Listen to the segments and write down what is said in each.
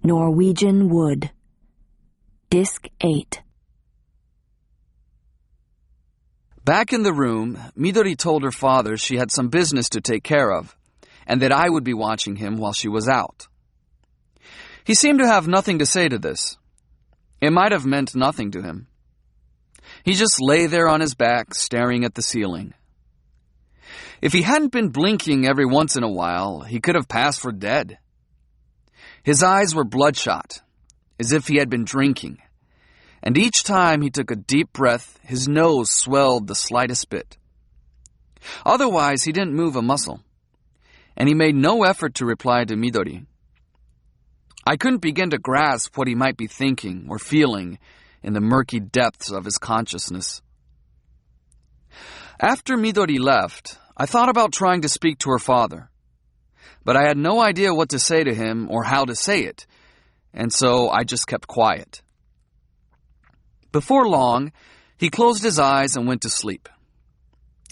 Norwegian Wood. Disc 8. Back in the room, Midori told her father she had some business to take care of, and that I would be watching him while she was out. He seemed to have nothing to say to this. It might have meant nothing to him. He just lay there on his back, staring at the ceiling. If he hadn't been blinking every once in a while, he could have passed for dead. His eyes were bloodshot, as if he had been drinking, and each time he took a deep breath, his nose swelled the slightest bit. Otherwise, he didn't move a muscle, and he made no effort to reply to Midori. I couldn't begin to grasp what he might be thinking or feeling in the murky depths of his consciousness. After Midori left, I thought about trying to speak to her father, but I had no idea what to say to him or how to say it, and so I just kept quiet. Before long, he closed his eyes and went to sleep.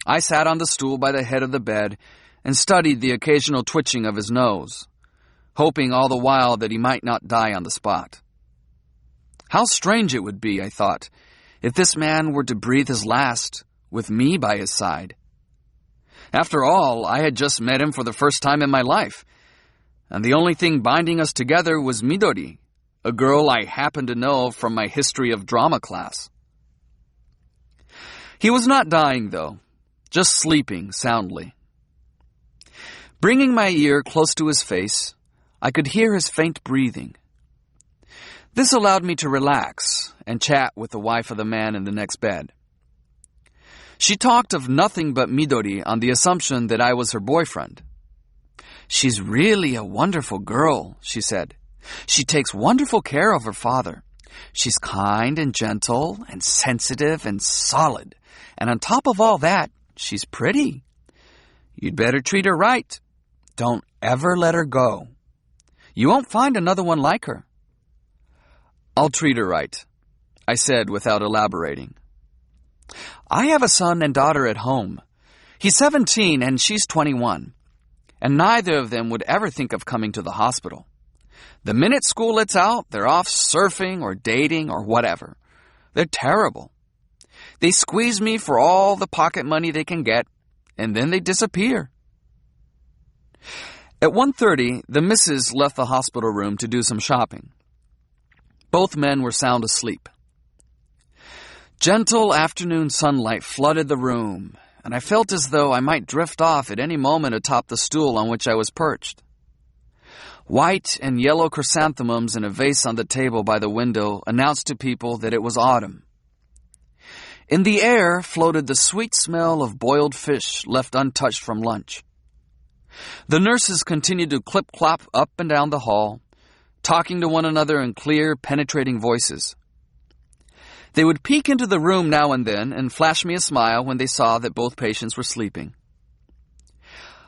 I sat on the stool by the head of the bed and studied the occasional twitching of his nose, hoping all the while that he might not die on the spot. How strange it would be, I thought, if this man were to breathe his last with me by his side. After all, I had just met him for the first time in my life, and the only thing binding us together was Midori, a girl I happened to know from my history of drama class. He was not dying, though, just sleeping soundly. Bringing my ear close to his face, I could hear his faint breathing. This allowed me to relax and chat with the wife of the man in the next bed. She talked of nothing but Midori on the assumption that I was her boyfriend. "She's really a wonderful girl," she said. "She takes wonderful care of her father. She's kind and gentle and sensitive and solid. And on top of all that, she's pretty. You'd better treat her right. Don't ever let her go. You won't find another one like her." "I'll treat her right," I said without elaborating. "I have a son and daughter at home. He's 17 and she's 21, and neither of them would ever think of coming to the hospital. The minute school lets out, they're off surfing or dating or whatever. They're terrible. They squeeze me for all the pocket money they can get, and then they disappear." At 1:30, the missus left the hospital room to do some shopping. Both men were sound asleep. Gentle afternoon sunlight flooded the room, and I felt as though I might drift off at any moment atop the stool on which I was perched. White and yellow chrysanthemums in a vase on the table by the window announced to people that it was autumn. In the air floated the sweet smell of boiled fish left untouched from lunch. The nurses continued to clip-clop up and down the hall, talking to one another in clear, penetrating voices. They would peek into the room now and then and flash me a smile when they saw that both patients were sleeping.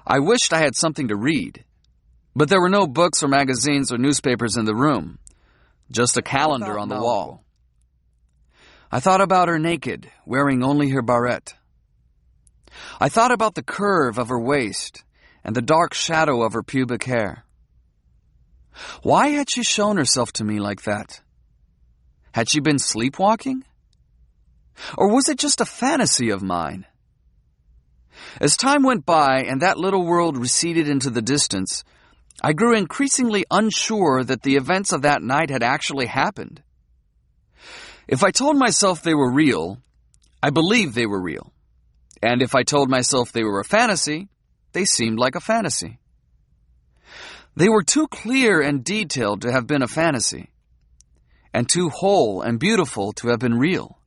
I wished I had something to read, but there were no books or magazines or newspapers in the room, just a calendar on the wall. I thought about her naked, wearing only her barrette. I thought about the curve of her waist and the dark shadow of her pubic hair. Why had she shown herself to me like that? Had she been sleepwalking? Or was it just a fantasy of mine? As time went by and that little world receded into the distance, I grew increasingly unsure that the events of that night had actually happened. If I told myself they were real, I believed they were real. And if I told myself they were a fantasy, they seemed like a fantasy. They were too clear and detailed to have been a fantasy, and too whole and beautiful to have been real.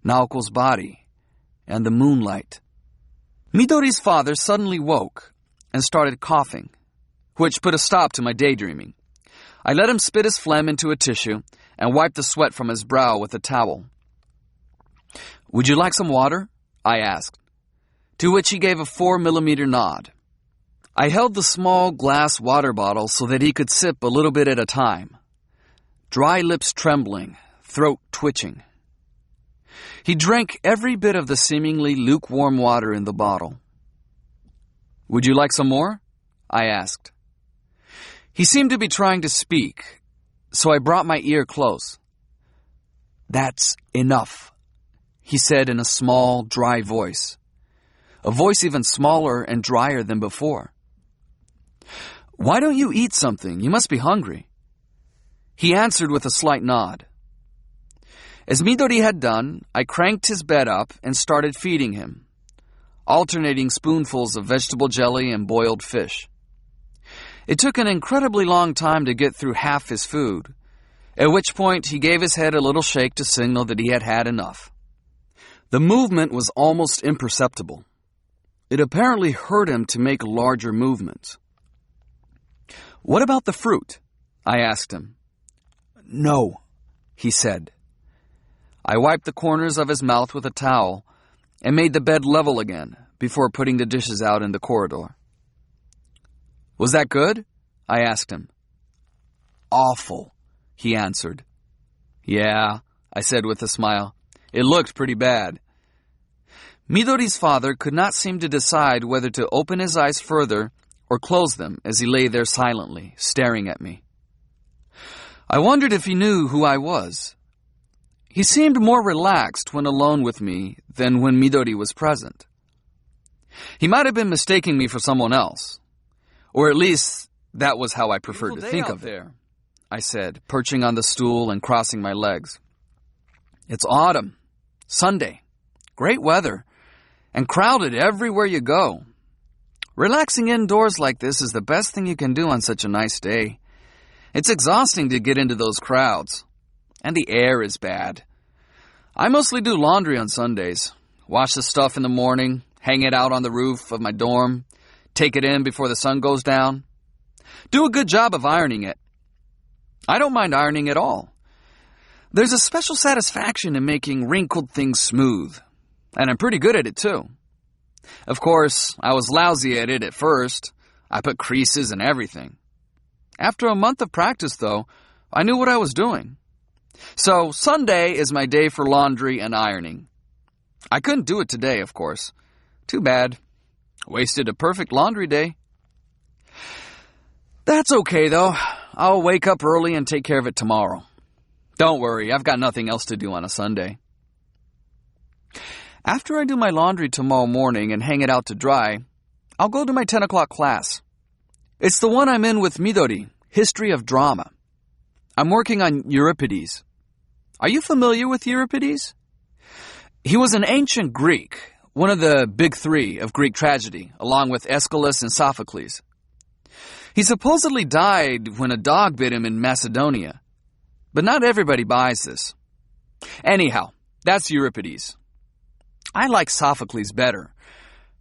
Naoko's body and the moonlight. Midori's father suddenly woke and started coughing, which put a stop to my daydreaming. I let him spit his phlegm into a tissue and wiped the sweat from his brow with a towel. "Would you like some water?" I asked, to which he gave a 4-millimeter nod. I held the small glass water bottle so that he could sip a little bit at a time, dry lips trembling, throat twitching. He drank every bit of the seemingly lukewarm water in the bottle. "Would you like some more?" I asked. He seemed to be trying to speak, so I brought my ear close. "That's enough," he said in a small, dry voice. A voice even smaller and drier than before. "Why don't you eat something? You must be hungry." He answered with a slight nod. As Midori had done, I cranked his bed up and started feeding him, alternating spoonfuls of vegetable jelly and boiled fish. It took an incredibly long time to get through half his food, at which point he gave his head a little shake to signal that he had had enough. The movement was almost imperceptible. It apparently hurt him to make larger movements. "What about the fruit?" I asked him. "No," he said. I wiped the corners of his mouth with a towel and made the bed level again before putting the dishes out in the corridor. "Was that good?" I asked him. "Awful," he answered. "Yeah," I said with a smile. "It looked pretty bad." Midori's father could not seem to decide whether to open his eyes further or close them as he lay there silently, staring at me. I wondered if he knew who I was. He seemed more relaxed when alone with me than when Midori was present. He might have been mistaking me for someone else, or at least that was how I preferred to think of it, I said, perching on the stool and crossing my legs. "It's autumn, Sunday, great weather, and crowded everywhere you go. Relaxing indoors like this is the best thing you can do on such a nice day. It's exhausting to get into those crowds, and the air is bad. I mostly do laundry on Sundays, wash the stuff in the morning, hang it out on the roof of my dorm, take it in before the sun goes down. Do a good job of ironing it. I don't mind ironing at all. There's a special satisfaction in making wrinkled things smooth, and I'm pretty good at it too. Of course, I was lousy at it at first. I put creases and everything. After a month of practice, though, I knew what I was doing. So Sunday is my day for laundry and ironing. I couldn't do it today, of course. Too bad. Wasted a perfect laundry day. That's okay, though. I'll wake up early and take care of it tomorrow. Don't worry, I've got nothing else to do on a Sunday. After I do my laundry tomorrow morning and hang it out to dry, I'll go to my 10 o'clock class. It's the one I'm in with Midori, History of Drama. I'm working on Euripides. Are you familiar with Euripides? He was an ancient Greek, one of the big three of Greek tragedy, along with Aeschylus and Sophocles. He supposedly died when a dog bit him in Macedonia, but not everybody buys this. Anyhow, that's Euripides. I like Sophocles better,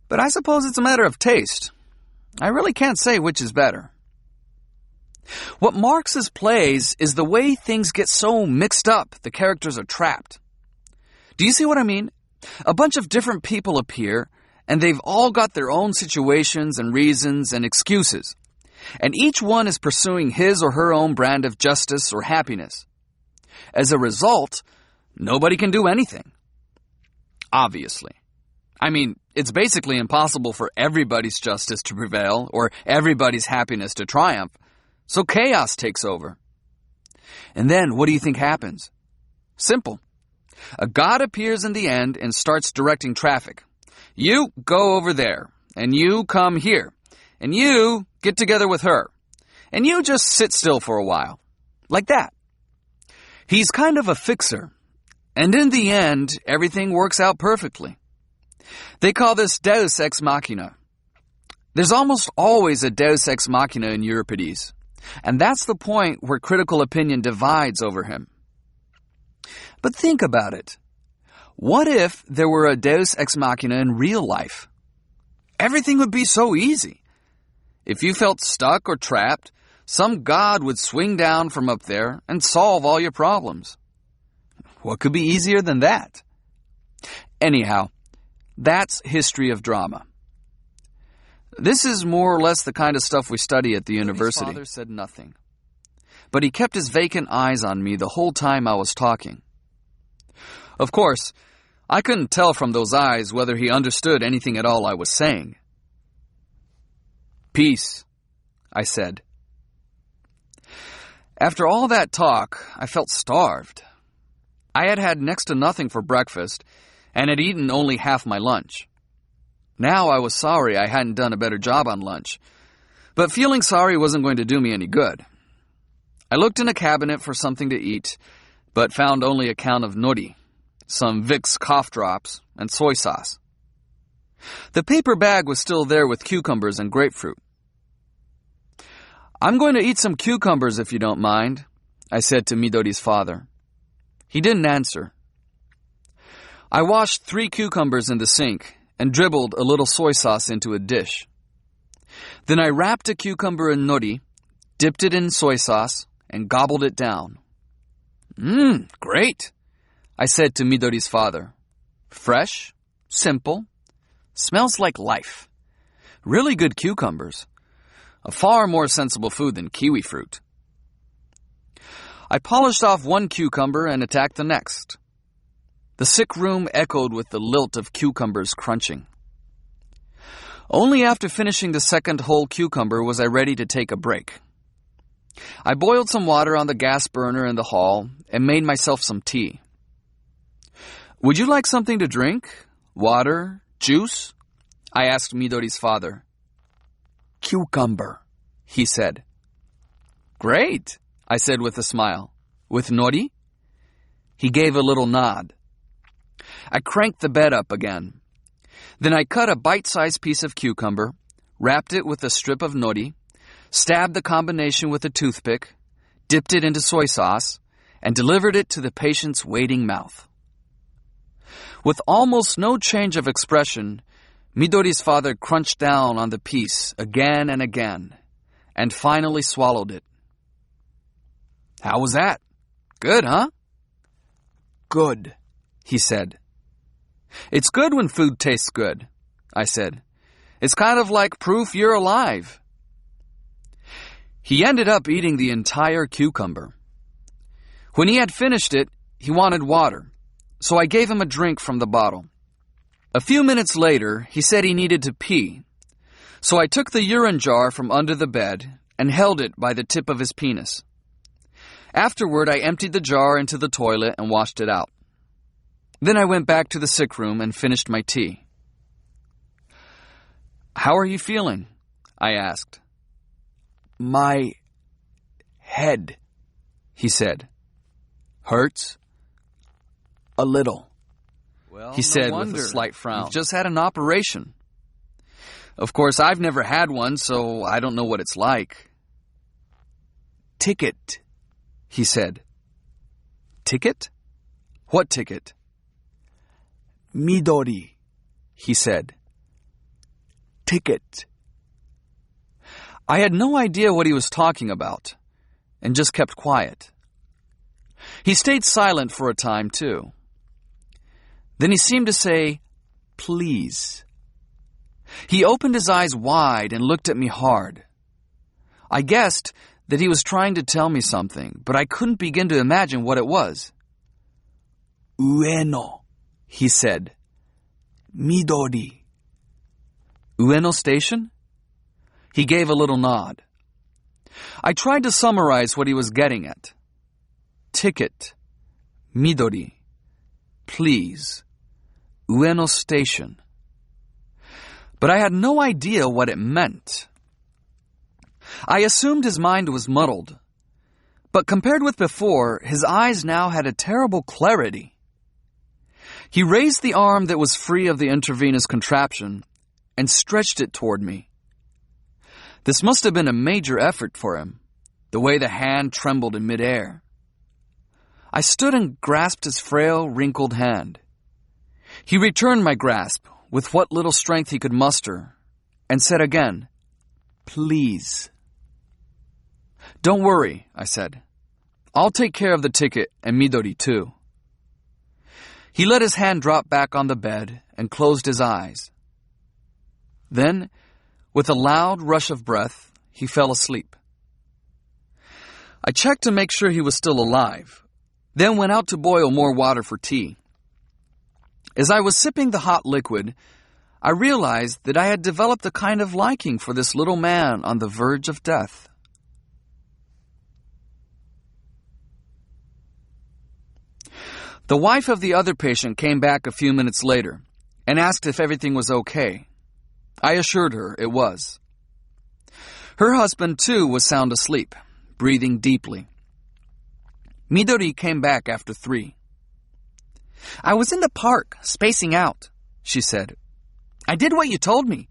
but I suppose it's a matter of taste. I really can't say which is better. What marks his plays is the way things get so mixed up the characters are trapped. Do you see what I mean? A bunch of different people appear, and they've all got their own situations and reasons and excuses, and each one is pursuing his or her own brand of justice or happiness. As a result, nobody can do anything. Obviously. I mean, it's basically impossible for everybody's justice to prevail or everybody's happiness to triumph, so chaos takes over. And then, what do you think happens? Simple. A god appears in the end and starts directing traffic. You go over there, and you come here, and you get together with her, and you just sit still for a while. Like that. He's kind of a fixer, and in the end, everything works out perfectly. They call this Deus Ex Machina. There's almost always a Deus Ex Machina in Euripides, and that's the point where critical opinion divides over him. But think about it. What if there were a Deus Ex Machina in real life? Everything would be so easy. If you felt stuck or trapped, some god would swing down from up there and solve all your problems. What could be easier than that? Anyhow, that's history of drama. This is more or less the kind of stuff we study at the university. His father said nothing, but he kept his vacant eyes on me the whole time I was talking. Of course, I couldn't tell from those eyes whether he understood anything at all I was saying. "Peace," I said. After all that talk, I felt starved. I had had next to nothing for breakfast and had eaten only half my lunch. Now I was sorry I hadn't done a better job on lunch, but feeling sorry wasn't going to do me any good. I looked in a cabinet for something to eat, but found only a can of nori, some Vicks cough drops, and soy sauce. The paper bag was still there with cucumbers and grapefruit. "I'm going to eat some cucumbers if you don't mind," I said to Midori's father. He didn't answer. I washed 3 cucumbers in the sink and dribbled a little soy sauce into a dish. Then I wrapped a cucumber in nori, dipped it in soy sauce, and gobbled it down. Great," I said to Midori's father. "Fresh, simple, smells like life. Really good cucumbers. A far more sensible food than kiwi fruit." I polished off one cucumber and attacked the next. The sick room echoed with the lilt of cucumbers crunching. Only after finishing the second whole cucumber was I ready to take a break. I boiled some water on the gas burner in the hall and made myself some tea. "Would you like something to drink? Water? Juice?" I asked Midori's father. "Cucumber," he said. "Great," I said with a smile. "With nori?" He gave a little nod. I cranked the bed up again. Then I cut a bite-sized piece of cucumber, wrapped it with a strip of nori, stabbed the combination with a toothpick, dipped it into soy sauce, and delivered it to the patient's waiting mouth. With almost no change of expression, Midori's father crunched down on the piece again and again, and finally swallowed it. "How was that? Good, huh?" "Good," he said. "It's good when food tastes good," I said. "It's kind of like proof you're alive." He ended up eating the entire cucumber. When he had finished it, he wanted water, so I gave him a drink from the bottle. A few minutes later, he said he needed to pee, so I took the urine jar from under the bed and held it by the tip of his penis. Afterward, I emptied the jar into the toilet and washed it out. Then I went back to the sick room and finished my tea. "How are you feeling?" I asked. "My head," he said. "Hurts?" "A little," he said with a slight frown. "You've just had an operation." "Of course, I've never had one, so I don't know what it's like." "Ticket," he said. "Ticket? What ticket?" "Midori," he said. "Ticket." I had no idea what he was talking about, and just kept quiet. He stayed silent for a time, too. Then he seemed to say, "Please." He opened his eyes wide and looked at me hard. I guessed that he was trying to tell me something, but I couldn't begin to imagine what it was. "Ueno," he said. "Midori." "Ueno Station?" He gave a little nod. I tried to summarize what he was getting at. Ticket, Midori, please, Ueno Station. But I had no idea what it meant. I assumed his mind was muddled, but compared with before, his eyes now had a terrible clarity. He raised the arm that was free of the intravenous contraption and stretched it toward me. This must have been a major effort for him, the way the hand trembled in midair. I stood and grasped his frail, wrinkled hand. He returned my grasp with what little strength he could muster and said again, "Please." "Don't worry," I said. "I'll take care of the ticket and Midori too." He let his hand drop back on the bed and closed his eyes. Then, with a loud rush of breath, he fell asleep. I checked to make sure he was still alive, then went out to boil more water for tea. As I was sipping the hot liquid, I realized that I had developed a kind of liking for this little man on the verge of death. The wife of the other patient came back a few minutes later and asked if everything was okay. I assured her it was. Her husband, too, was sound asleep, breathing deeply. Midori came back after 3. "I was in the park, spacing out," she said. "I did what you told me.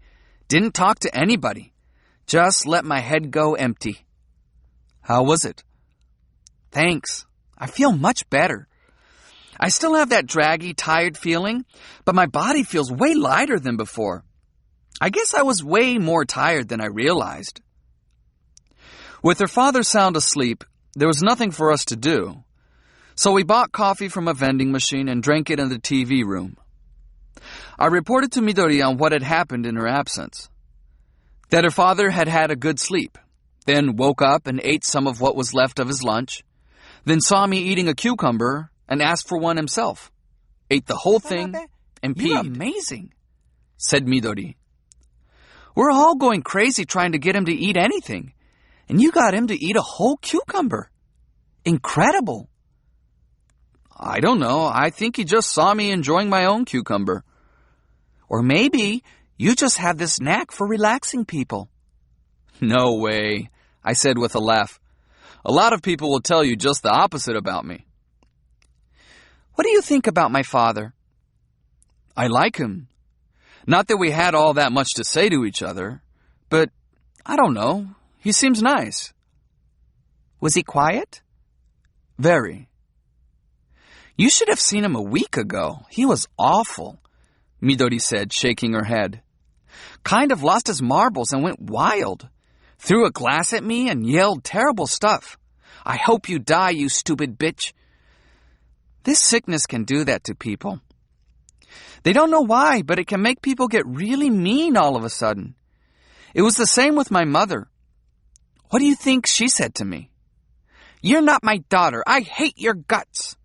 Didn't talk to anybody. Just let my head go empty." "How was it?" "Thanks. I feel much better. I still have that draggy, tired feeling, but my body feels way lighter than before. I guess I was way more tired than I realized." With her father sound asleep, there was nothing for us to do, so we bought coffee from a vending machine and drank it in the TV room. I reported to Midori on what had happened in her absence. That her father had had a good sleep, then woke up and ate some of what was left of his lunch, then saw me eating a cucumber and asked for one himself, ate the whole thing, and peed. "You're amazing," said Midori. "We're all going crazy trying to get him to eat anything, and you got him to eat a whole cucumber. Incredible." "I don't know. I think he just saw me enjoying my own cucumber. Or maybe you just have this knack for relaxing people." "No way," I said with a laugh. "A lot of people will tell you just the opposite about me." "What do you think about my father?" "I like him. Not that we had all that much to say to each other, but I don't know. He seems nice." "Was he quiet?" "Very." "You should have seen him a week ago. He was awful," Midori said, shaking her head. "Kind of lost his marbles and went wild. Threw a glass at me and yelled terrible stuff. 'I hope you die, you stupid bitch.' This sickness can do that to people. They don't know why, but it can make people get really mean all of a sudden. It was the same with my mother. What do you think she said to me? 'You're not my daughter. I hate your guts.'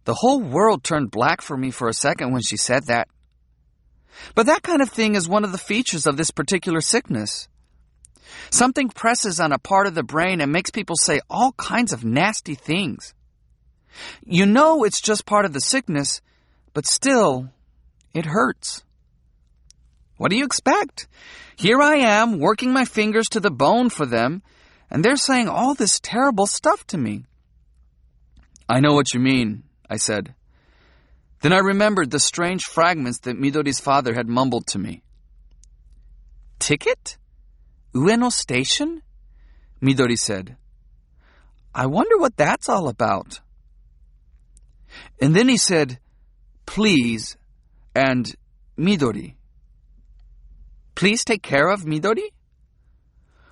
The whole world turned black for me for a second when she said that. But that kind of thing is one of the features of this particular sickness. Something presses on a part of the brain and makes people say all kinds of nasty things. You know it's just part of the sickness, but still, it hurts. What do you expect? Here I am, working my fingers to the bone for them, and they're saying all this terrible stuff to me." "I know what you mean," I said. Then I remembered the strange fragments that Midori's father had mumbled to me. "Ticket? Ueno Station?" Midori said. "I wonder what that's all about." And then he said, "Please," and "Midori." Please take care of Midori?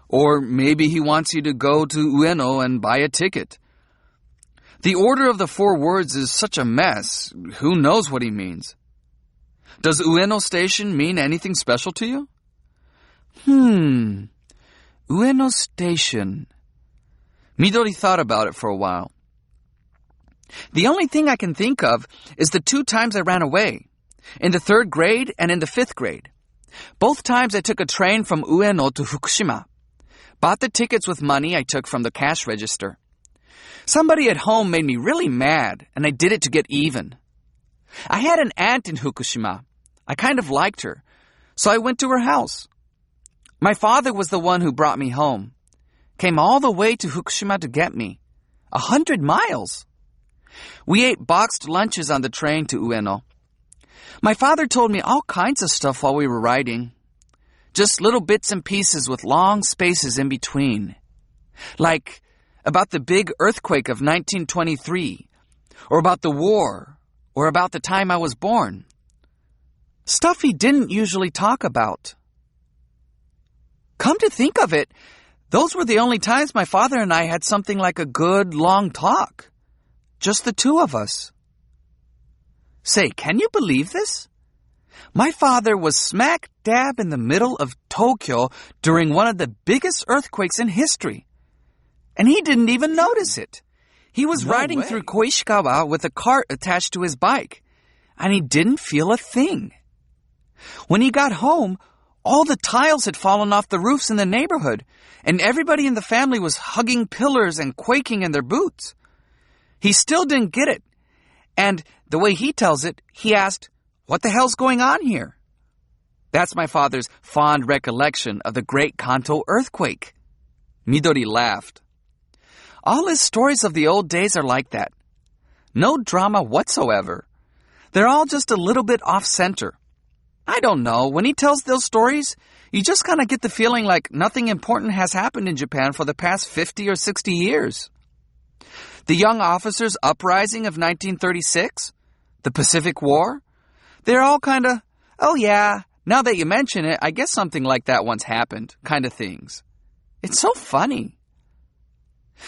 Or maybe he wants you to go to Ueno and buy a ticket. The order of the 4 words is such a mess. Who knows what he means? Does Ueno Station mean anything special to you? Ueno Station. Midori thought about it for a while. The only thing I can think of is the 2 times I ran away, in the 3rd grade and in the 5th grade. Both times I took a train from Ueno to Fukushima. Bought the tickets with money I took from the cash register. Somebody at home made me really mad, and I did it to get even. I had an aunt in Fukushima. I kind of liked her, so I went to her house. My father was the one who brought me home. Came all the way to Fukushima to get me. 100 miles. We ate boxed lunches on the train to Ueno. My father told me all kinds of stuff while we were riding. Just little bits and pieces with long spaces in between. Like about the big earthquake of 1923, or about the war, or about the time I was born. Stuff he didn't usually talk about. Come to think of it, those were the only times my father and I had something like a good, long talk. Just the 2 of us. Say, can you believe this? My father was smack dab in the middle of Tokyo during one of the biggest earthquakes in history. And he didn't even notice it. He was riding through Koishikawa with a cart attached to his bike, and he didn't feel a thing. When he got home, all the tiles had fallen off the roofs in the neighborhood, and everybody in the family was hugging pillars and quaking in their boots. He still didn't get it, And the way he tells it, he asked, "What the hell's going on here?" That's my father's fond recollection of the Great Kanto earthquake. Midori laughed. All his stories of the old days are like that. No drama whatsoever. They're all just a little bit off-center. I don't know, when he tells those stories, you just kind of get the feeling like nothing important has happened in Japan for the past 50 or 60 years. The Young Officers' Uprising of 1936? The Pacific War? They're all kind of, oh yeah, now that you mention it, I guess something like that once happened, kind of things. It's so funny.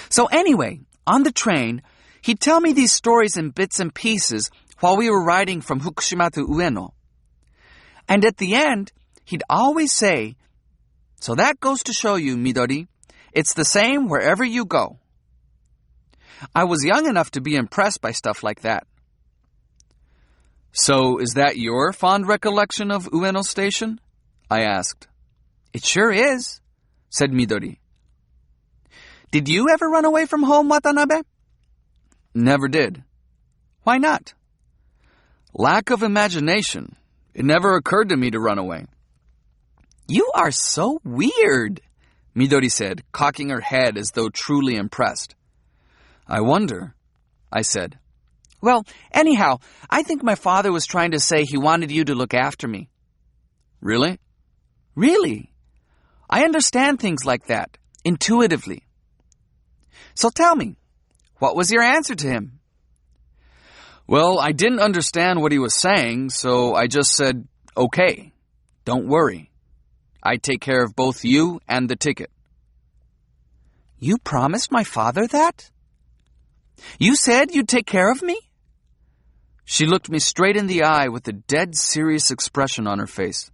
So anyway, on the train, he'd tell me these stories in bits and pieces while we were riding from Fukushima to Ueno. And at the end, he'd always say, "So that goes to show you, Midori, it's the same wherever you go." I was young enough to be impressed by stuff like that. So is that your fond recollection of Ueno Station? I asked. It sure is, said Midori. Did you ever run away from home, Watanabe? Never did. Why not? Lack of imagination. It never occurred to me to run away. You are so weird, Midori said, cocking her head as though truly impressed. I wonder, I said. Well, anyhow, I think my father was trying to say he wanted you to look after me. Really? Really. I understand things like that, intuitively. So tell me, what was your answer to him? Well, I didn't understand what he was saying, so I just said, okay, don't worry. I take care of both you and the ticket. You promised my father that? You said you'd take care of me? She looked me straight in the eye with a dead serious expression on her face.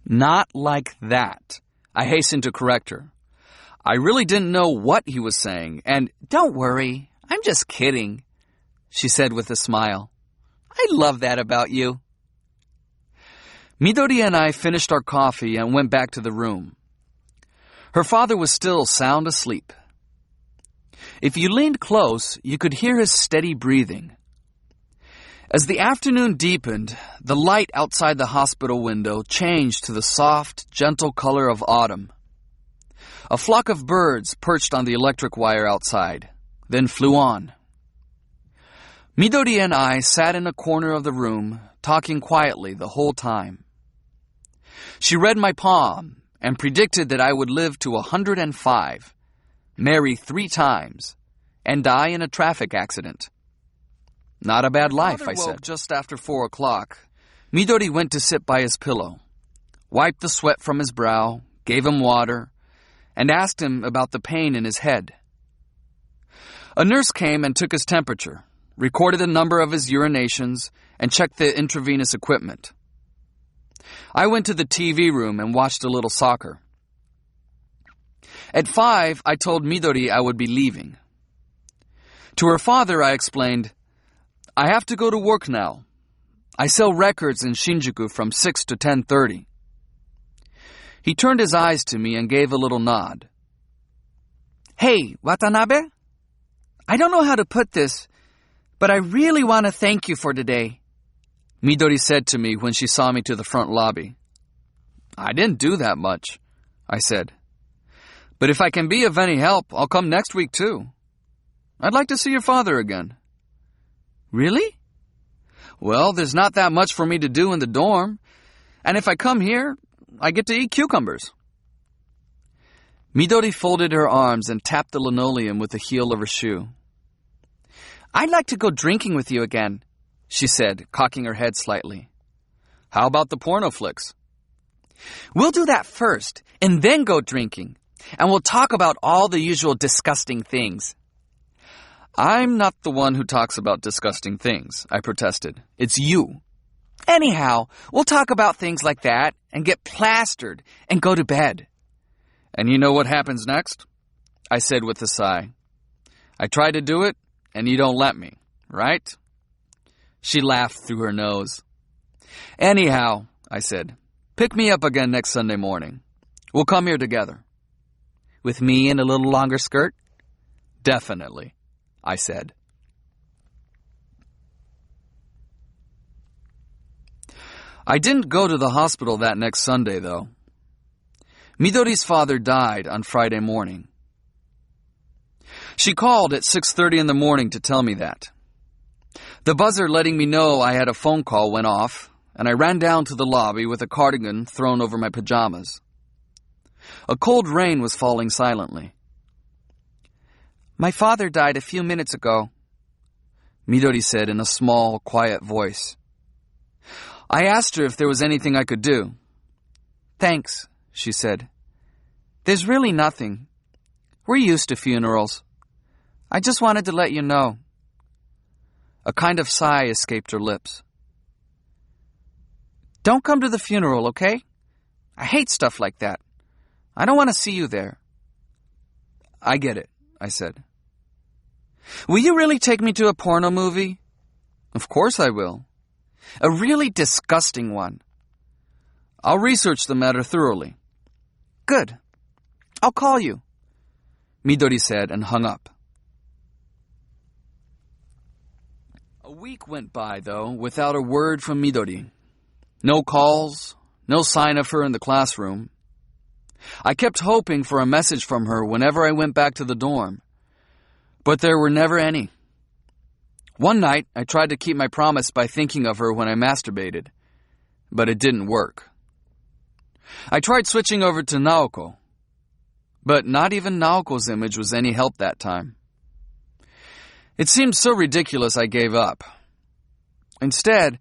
Not like that, I hastened to correct her. I really didn't know what he was saying, and don't worry, I'm just kidding, she said with a smile. I love that about you. Midori and I finished our coffee and went back to the room. Her father was still sound asleep. If you leaned close, you could hear his steady breathing. As the afternoon deepened, the light outside the hospital window changed to the soft, gentle color of autumn. A flock of birds perched on the electric wire outside, then flew on. Midori and I sat in a corner of the room, talking quietly the whole time. She read my palm and predicted that I would live to 105, marry 3 times, and die in a traffic accident. Not a bad life, I said. Just after 4 o'clock, Midori went to sit by his pillow, wiped the sweat from his brow, gave him water, and asked him about the pain in his head. A nurse came and took his temperature, recorded the number of his urinations, and checked the intravenous equipment. I went to the TV room and watched a little soccer. At 5, I told Midori I would be leaving. To her father, I explained, I have to go to work now. I sell records in Shinjuku from 6 to 10:30. He turned his eyes to me and gave a little nod. Hey, Watanabe? I don't know how to put this, but I really want to thank you for today, Midori said to me when she saw me to the front lobby. I didn't do that much, I said. But if I can be of any help, I'll come next week too. I'd like to see your father again. Really? Well, there's not that much for me to do in the dorm, and if I come here, I get to eat cucumbers. Midori folded her arms and tapped the linoleum with the heel of her shoe. I'd like to go drinking with you again, she said, cocking her head slightly. How about the porno flicks? We'll do that first, and then go drinking, and we'll talk about all the usual disgusting things. I'm not the one who talks about disgusting things, I protested. It's you. Anyhow, we'll talk about things like that and get plastered and go to bed. And you know what happens next? I said with a sigh. I try to do it, and you don't let me, right? She laughed through her nose. Anyhow, I said, pick me up again next Sunday morning. We'll come here together. With me in a little longer skirt? Definitely, I said. I didn't go to the hospital that next Sunday, though. Midori's father died on Friday morning. She called at 6:30 in the morning to tell me that. The buzzer letting me know I had a phone call went off, and I ran down to the lobby with a cardigan thrown over my pajamas. A cold rain was falling silently. "My father died a few minutes ago," Midori said in a small, quiet voice. I asked her if there was anything I could do. "Thanks," she said. "There's really nothing. We're used to funerals. I just wanted to let you know." A kind of sigh escaped her lips. "Don't come to the funeral, okay? I hate stuff like that. I don't want to see you there." "I get it," I said. "Will you really take me to a porno movie?" "Of course I will. A really disgusting one." "I'll research the matter thoroughly." "Good. I'll call you," Midori said and hung up. A week went by, though, without a word from Midori. No calls, no sign of her in the classroom. I kept hoping for a message from her whenever I went back to the dorm, but there were never any. One night, I tried to keep my promise by thinking of her when I masturbated, but it didn't work. I tried switching over to Naoko, but not even Naoko's image was any help that time. It seemed so ridiculous I gave up. Instead,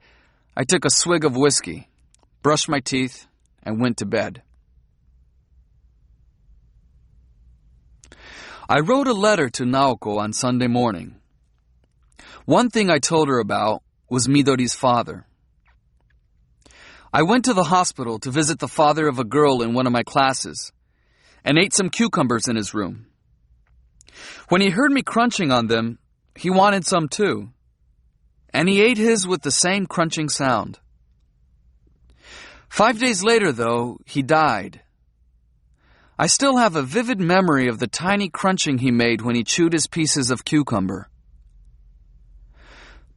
I took a swig of whiskey, brushed my teeth, and went to bed. I wrote a letter to Naoko on Sunday morning. One thing I told her about was Midori's father. I went to the hospital to visit the father of a girl in one of my classes and ate some cucumbers in his room. When he heard me crunching on them, he wanted some too, and he ate his with the same crunching sound. 5 days later, though, he died. I still have a vivid memory of the tiny crunching he made when he chewed his pieces of cucumber.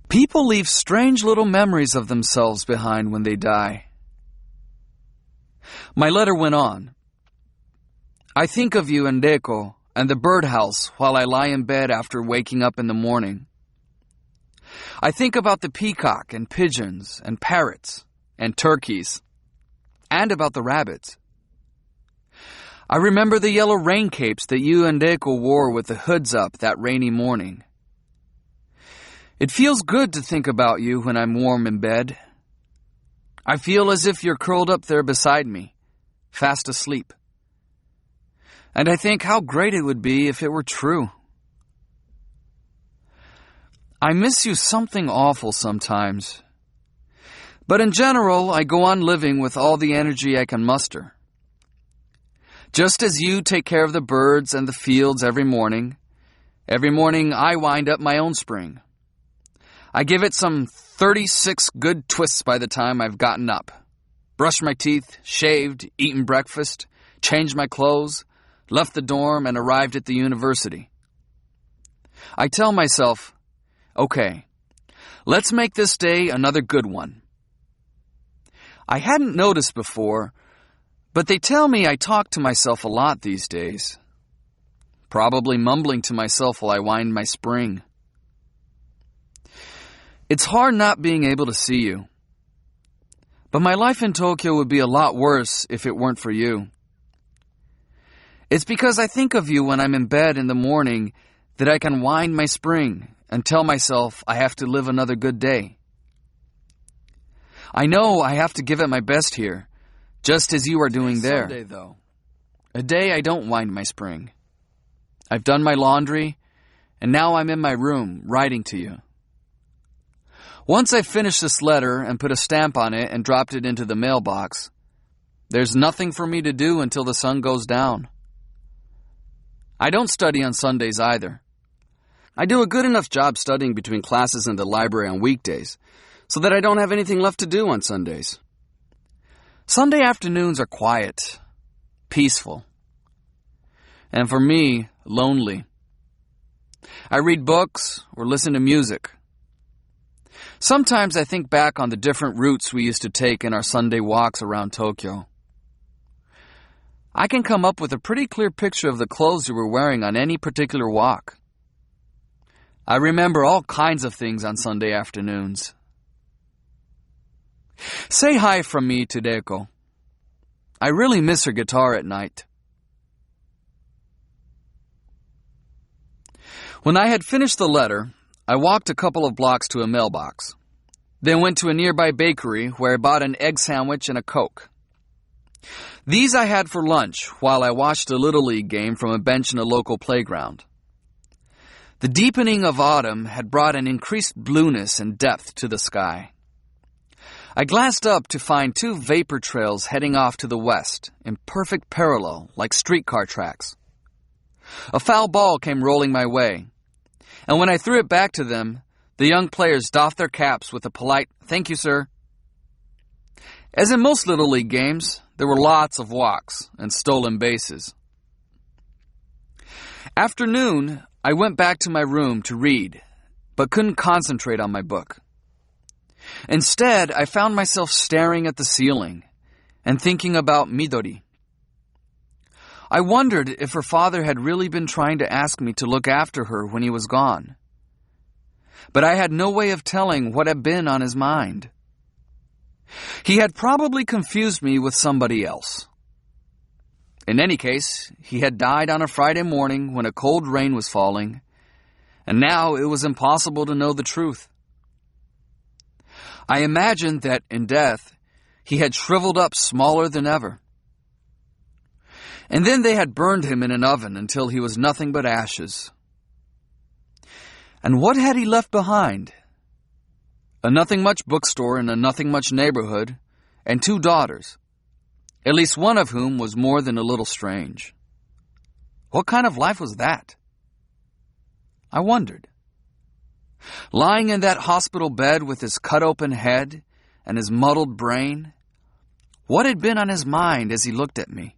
People leave strange little memories of themselves behind when they die. My letter went on. "I think of you and Deko and the birdhouse while I lie in bed after waking up in the morning. I think about the peacock and pigeons and parrots and turkeys and about the rabbits. I remember the yellow rain capes that you and Deko wore with the hoods up that rainy morning. It feels good to think about you when I'm warm in bed. I feel as if you're curled up there beside me, fast asleep. And I think how great it would be if it were true. I miss you something awful sometimes. But in general, I go on living with all the energy I can muster. Just as you take care of the birds and the fields every morning I wind up my own spring. I give it some 36 good twists by the time I've gotten up. Brushed my teeth, shaved, eaten breakfast, changed my clothes, left the dorm, and arrived at the university. I tell myself, okay, let's make this day another good one. I hadn't noticed before, but they tell me I talk to myself a lot these days. Probably mumbling to myself while I wind my spring. It's hard not being able to see you. But my life in Tokyo would be a lot worse if it weren't for you. It's because I think of you when I'm in bed in the morning that I can wind my spring and tell myself I have to live another good day. I know I have to give it my best here, just as you are doing there. Sunday, though. A day I don't wind my spring. I've done my laundry, and now I'm in my room writing to you. Once I finish this letter and put a stamp on it and dropped it into the mailbox, there's nothing for me to do until the sun goes down. I don't study on Sundays either. I do a good enough job studying between classes in the library on weekdays so that I don't have anything left to do on Sundays. Sunday afternoons are quiet, peaceful, and for me, lonely. I read books or listen to music. Sometimes I think back on the different routes we used to take in our Sunday walks around Tokyo. I can come up with a pretty clear picture of the clothes you were wearing on any particular walk. I remember all kinds of things on Sunday afternoons. Say hi from me to Deko. I really miss her guitar at night. When I had finished the letter, I walked a couple of blocks to a mailbox, then went to a nearby bakery where I bought an egg sandwich and a Coke. These I had for lunch while I watched a Little League game from a bench in a local playground. The deepening of autumn had brought an increased blueness and depth to the sky. I glanced up to find two vapor trails heading off to the west, in perfect parallel, like streetcar tracks. A foul ball came rolling my way, and when I threw it back to them, the young players doffed their caps with a polite, "Thank you, sir." As in most Little League games, there were lots of walks and stolen bases. After noon, I went back to my room to read, but couldn't concentrate on my book. Instead, I found myself staring at the ceiling and thinking about Midori. I wondered if her father had really been trying to ask me to look after her when he was gone. But I had no way of telling what had been on his mind. He had probably confused me with somebody else. In any case, he had died on a Friday morning when a cold rain was falling, and now it was impossible to know the truth. I imagined that in death, he had shriveled up smaller than ever. And then they had burned him in an oven until he was nothing but ashes. And what had he left behind? A nothing-much bookstore in a nothing-much neighborhood, and 2 daughters, at least one of whom was more than a little strange. What kind of life was that? I wondered. Lying in that hospital bed with his cut-open head and his muddled brain, what had been on his mind as he looked at me?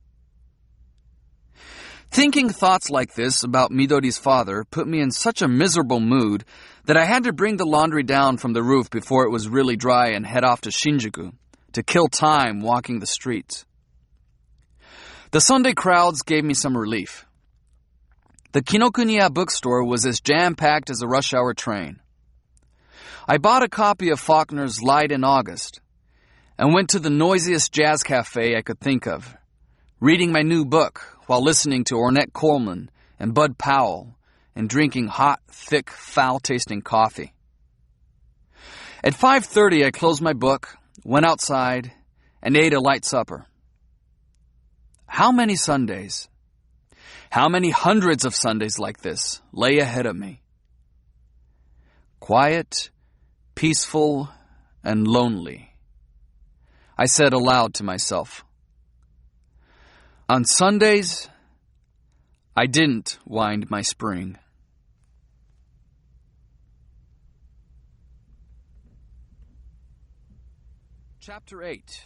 Thinking thoughts like this about Midori's father put me in such a miserable mood that I had to bring the laundry down from the roof before it was really dry and head off to Shinjuku to kill time walking the streets. The Sunday crowds gave me some relief. The Kinokuniya bookstore was as jam-packed as a rush-hour train. I bought a copy of Faulkner's Light in August and went to the noisiest jazz cafe I could think of, reading my new book while listening to Ornette Coleman and Bud Powell and drinking hot, thick, foul-tasting coffee. At 5:30, I closed my book, went outside, and ate a light supper. How many Sundays, how many hundreds of Sundays like this lay ahead of me? Quiet, peaceful, and lonely, I said aloud to myself. On Sundays, I didn't wind my spring. Chapter 8.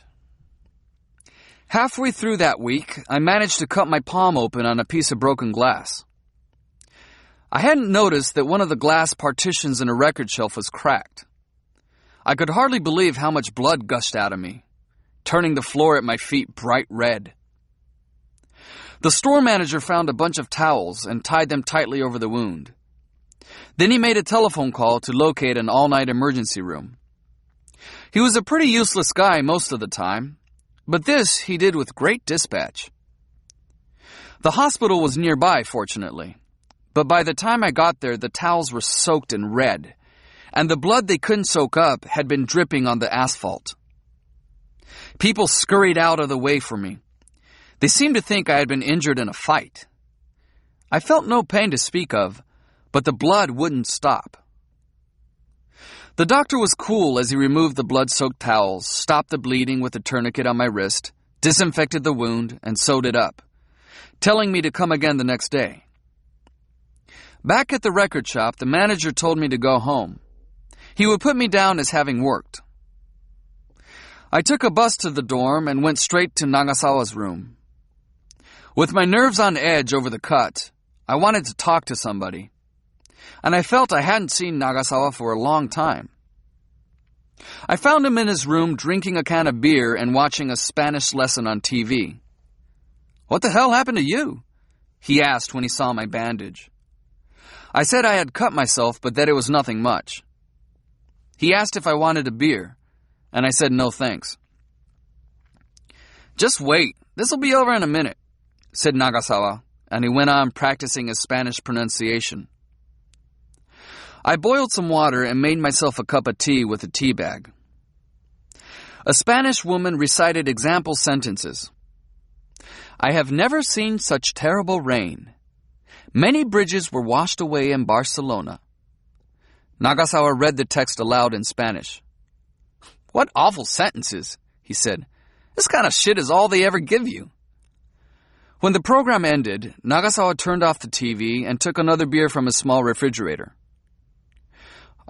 Halfway through that week, I managed to cut my palm open on a piece of broken glass. I hadn't noticed that one of the glass partitions in a record shelf was cracked. I could hardly believe how much blood gushed out of me, turning the floor at my feet bright red. The store manager found a bunch of towels and tied them tightly over the wound. Then he made a telephone call to locate an all-night emergency room. He was a pretty useless guy most of the time, but this he did with great dispatch. The hospital was nearby, fortunately, but by the time I got there, the towels were soaked in red, and the blood they couldn't soak up had been dripping on the asphalt. People scurried out of the way for me. They seemed to think I had been injured in a fight. I felt no pain to speak of, but the blood wouldn't stop. The doctor was cool as he removed the blood-soaked towels, stopped the bleeding with a tourniquet on my wrist, disinfected the wound, and sewed it up, telling me to come again the next day. Back at the record shop, the manager told me to go home. He would put me down as having worked. I took a bus to the dorm and went straight to Nagasawa's room. With my nerves on edge over the cut, I wanted to talk to somebody, and I felt I hadn't seen Nagasawa for a long time. I found him in his room drinking a can of beer and watching a Spanish lesson on TV. "What the hell happened to you?" he asked when he saw my bandage. I said I had cut myself, but that it was nothing much. He asked if I wanted a beer, and I said no thanks. "Just wait, this'll be over in a minute," said Nagasawa, and he went on practicing his Spanish pronunciation. I boiled some water and made myself a cup of tea with a tea bag. A Spanish woman recited example sentences. "I have never seen such terrible rain. Many bridges were washed away in Barcelona." Nagasawa read the text aloud in Spanish. "What awful sentences," he said. "This kind of shit is all they ever give you." When the program ended, Nagasawa turned off the TV and took another beer from his small refrigerator.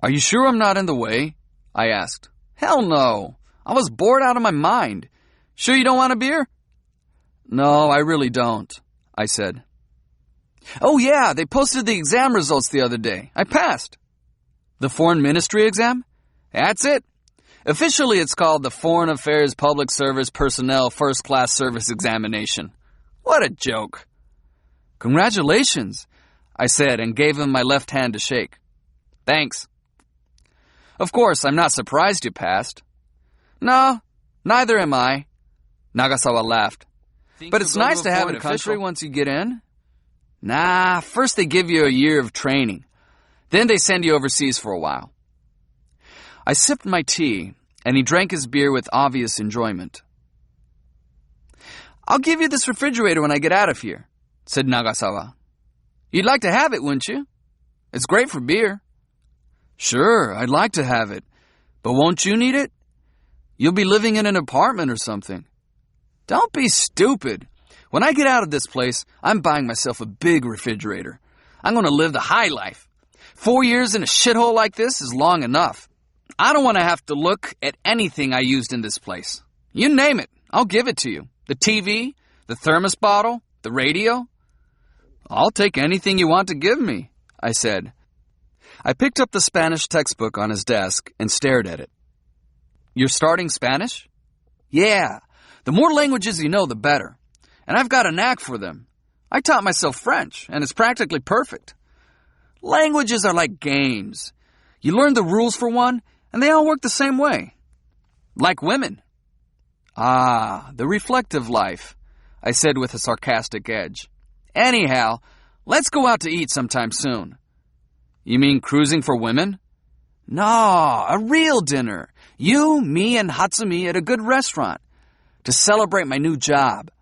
"Are you sure I'm not in the way?" I asked. "Hell no. I was bored out of my mind. Sure you don't want a beer?" "No, I really don't," I said. "Oh yeah, they posted the exam results the other day. I passed." "The Foreign Ministry exam?" "That's it. Officially it's called the Foreign Affairs Public Service Personnel First Class Service Examination." What a joke. "Congratulations," I said and gave him my left hand to shake. "Thanks." "Of course, I'm not surprised you passed." "No, neither am I," Nagasawa laughed. "But it's nice to have a country once you get in." "Nah, first they give you a year of training. Then they send you overseas for a while." I sipped my tea, and he drank his beer with obvious enjoyment. "I'll give you this refrigerator when I get out of here," said Nagasawa. "You'd like to have it, wouldn't you? It's great for beer." "Sure, I'd like to have it. But won't you need it? You'll be living in an apartment or something." "Don't be stupid. When I get out of this place, I'm buying myself a big refrigerator. I'm going to live the high life. 4 years in a shithole like this is long enough. I don't want to have to look at anything I used in this place. You name it, I'll give it to you. The TV, the thermos bottle, the radio." "I'll take anything you want to give me," I said. I picked up the Spanish textbook on his desk and stared at it. "You're starting Spanish?" "Yeah. The more languages you know, the better. And I've got a knack for them. I taught myself French, and it's practically perfect. Languages are like games. You learn the rules for one, and they all work the same way. Like women." "Ah, the reflective life," I said with a sarcastic edge. "Anyhow, let's go out to eat sometime soon." "You mean cruising for women?" "No, a real dinner. You, me, and Hatsumi at a good restaurant. To celebrate my new job.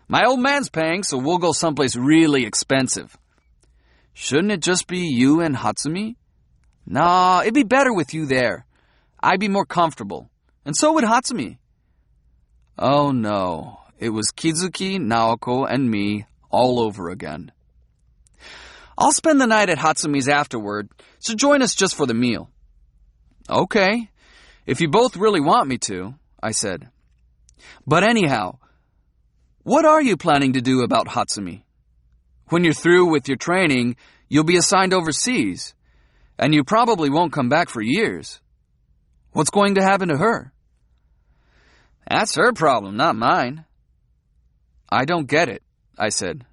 My old man's paying, so we'll go someplace really expensive." "Shouldn't it just be you and Hatsumi?" "No, it'd be better with you there. I'd be more comfortable. And so would Hatsumi." Oh no, it was Kizuki, Naoko, and me all over again. "I'll spend the night at Hatsumi's afterward, so join us just for the meal." "Okay, if you both really want me to," I said. "But anyhow, what are you planning to do about Hatsumi? When you're through with your training, you'll be assigned overseas, and you probably won't come back for years. What's going to happen to her?" "That's her problem, not mine." "I don't get it," I said.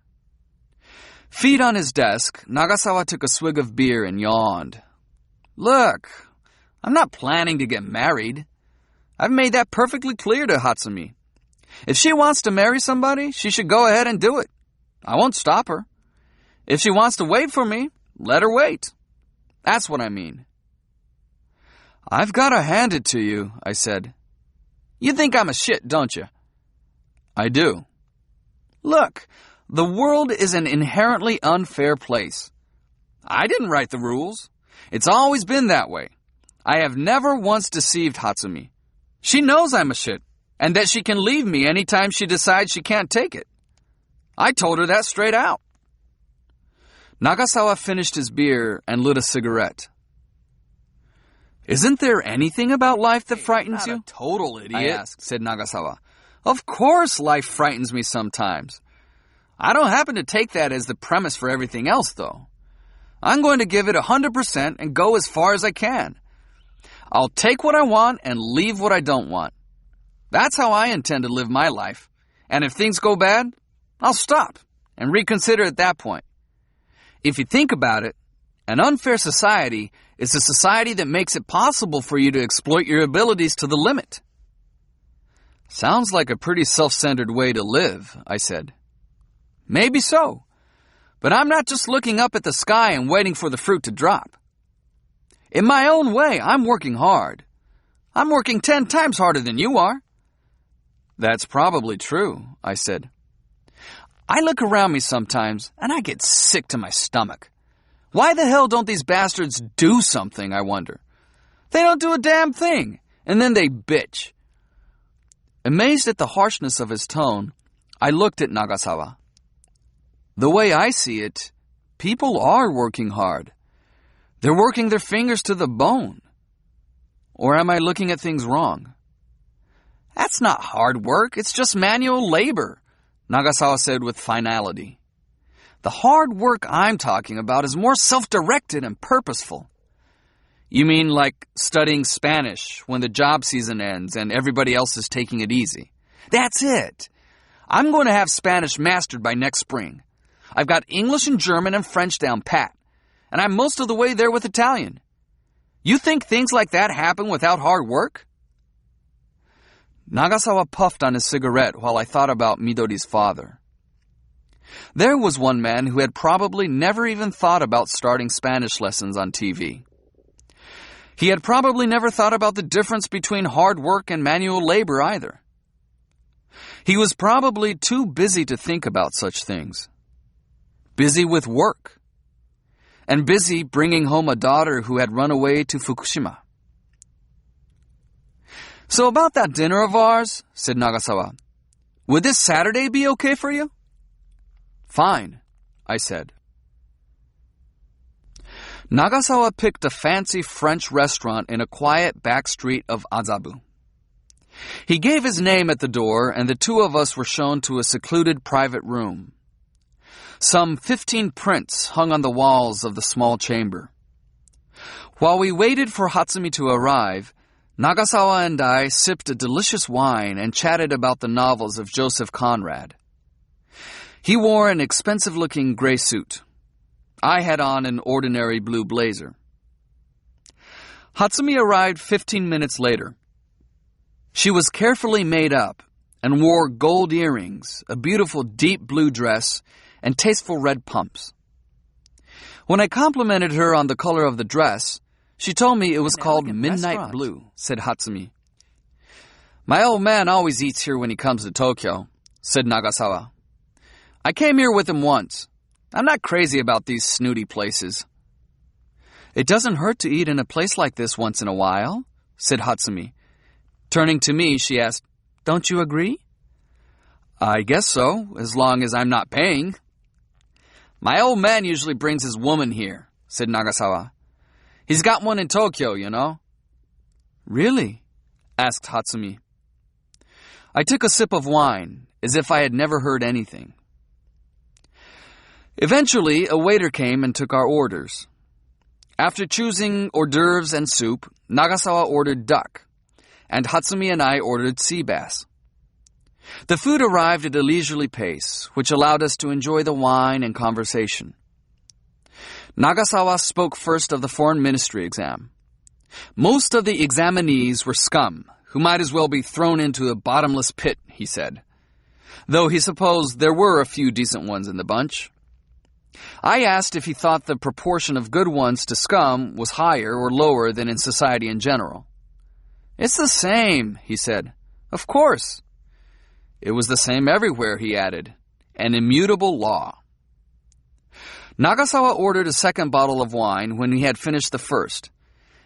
Feet on his desk, Nagasawa took a swig of beer and yawned. "Look, I'm not planning to get married. I've made that perfectly clear to Hatsumi. If she wants to marry somebody, she should go ahead and do it. I won't stop her. If she wants to wait for me, let her wait. That's what I mean." "I've got to hand it to you," I said. "You think I'm a shit, don't you?" "I do." "Look, the world is an inherently unfair place. I didn't write the rules. It's always been that way. I have never once deceived Hatsumi. She knows I'm a shit, and that she can leave me anytime she decides she can't take it. I told her that straight out." Nagasawa finished his beer and lit a cigarette. "Isn't there anything about life that frightens you?" "Not a total idiot," I asked, said Nagasawa. "Of course life frightens me sometimes. I don't happen to take that as the premise for everything else, though. I'm going to give it 100% and go as far as I can. I'll take what I want and leave what I don't want. That's how I intend to live my life. And if things go bad, I'll stop and reconsider at that point. If you think about it, an unfair society is a society that makes it possible for you to exploit your abilities to the limit. Sounds like a pretty self-centered way to live, I said. Maybe so, but I'm not just looking up at the sky and waiting for the fruit to drop. In my own way, I'm working hard. I'm working 10 times harder than you are. That's probably true, I said. I look around me sometimes and I get sick to my stomach. Why the hell don't these bastards do something, I wonder? They don't do a damn thing, and then they bitch. Amazed at the harshness of his tone, I looked at Nagasawa. The way I see it, people are working hard. They're working their fingers to the bone. Or am I looking at things wrong? That's not hard work, it's just manual labor, Nagasawa said with finality. The hard work I'm talking about is more self-directed and purposeful. You mean like studying Spanish when the job season ends and everybody else is taking it easy? That's it. I'm going to have Spanish mastered by next spring. I've got English and German and French down pat, and I'm most of the way there with Italian. You think things like that happen without hard work? Nagasawa puffed on his cigarette while I thought about Midori's father. There was one man who had probably never even thought about starting Spanish lessons on TV. He had probably never thought about the difference between hard work and manual labor either. He was probably too busy to think about such things. Busy with work. And busy bringing home a daughter who had run away to Fukushima. So about that dinner of ours, said Nagasawa, would this Saturday be okay for you? Fine, I said. Nagasawa picked a fancy French restaurant in a quiet back street of Azabu. He gave his name at the door, and the two of us were shown to a secluded private room. Some 15 prints hung on the walls of the small chamber. While we waited for Hatsumi to arrive, Nagasawa and I sipped a delicious wine and chatted about the novels of Joseph Conrad. He wore an expensive-looking gray suit. I had on an ordinary blue blazer. Hatsumi arrived 15 minutes later. She was carefully made up and wore gold earrings, a beautiful deep blue dress, and tasteful red pumps. When I complimented her on the color of the dress, she told me it was called Midnight Blue, said Hatsumi. My old man always eats here when he comes to Tokyo, said Nagasawa. I came here with him once. I'm not crazy about these snooty places. It doesn't hurt to eat in a place like this once in a while, said Hatsumi. Turning to me, she asked, Don't you agree? I guess so, as long as I'm not paying. My old man usually brings his woman here, said Nagasawa. He's got one in Tokyo, you know. Really? Asked Hatsumi. I took a sip of wine, as if I had never heard anything. Eventually, a waiter came and took our orders. After choosing hors d'oeuvres and soup, Nagasawa ordered duck, and Hatsumi and I ordered sea bass. The food arrived at a leisurely pace, which allowed us to enjoy the wine and conversation. Nagasawa spoke first of the foreign ministry exam. Most of the examinees were scum, who might as well be thrown into a bottomless pit, he said, though he supposed there were a few decent ones in the bunch. I asked if he thought the proportion of good ones to scum was higher or lower than in society in general. It's the same, he said. Of course. It was the same everywhere, he added. An immutable law. Nagasawa ordered a second bottle of wine when he had finished the first,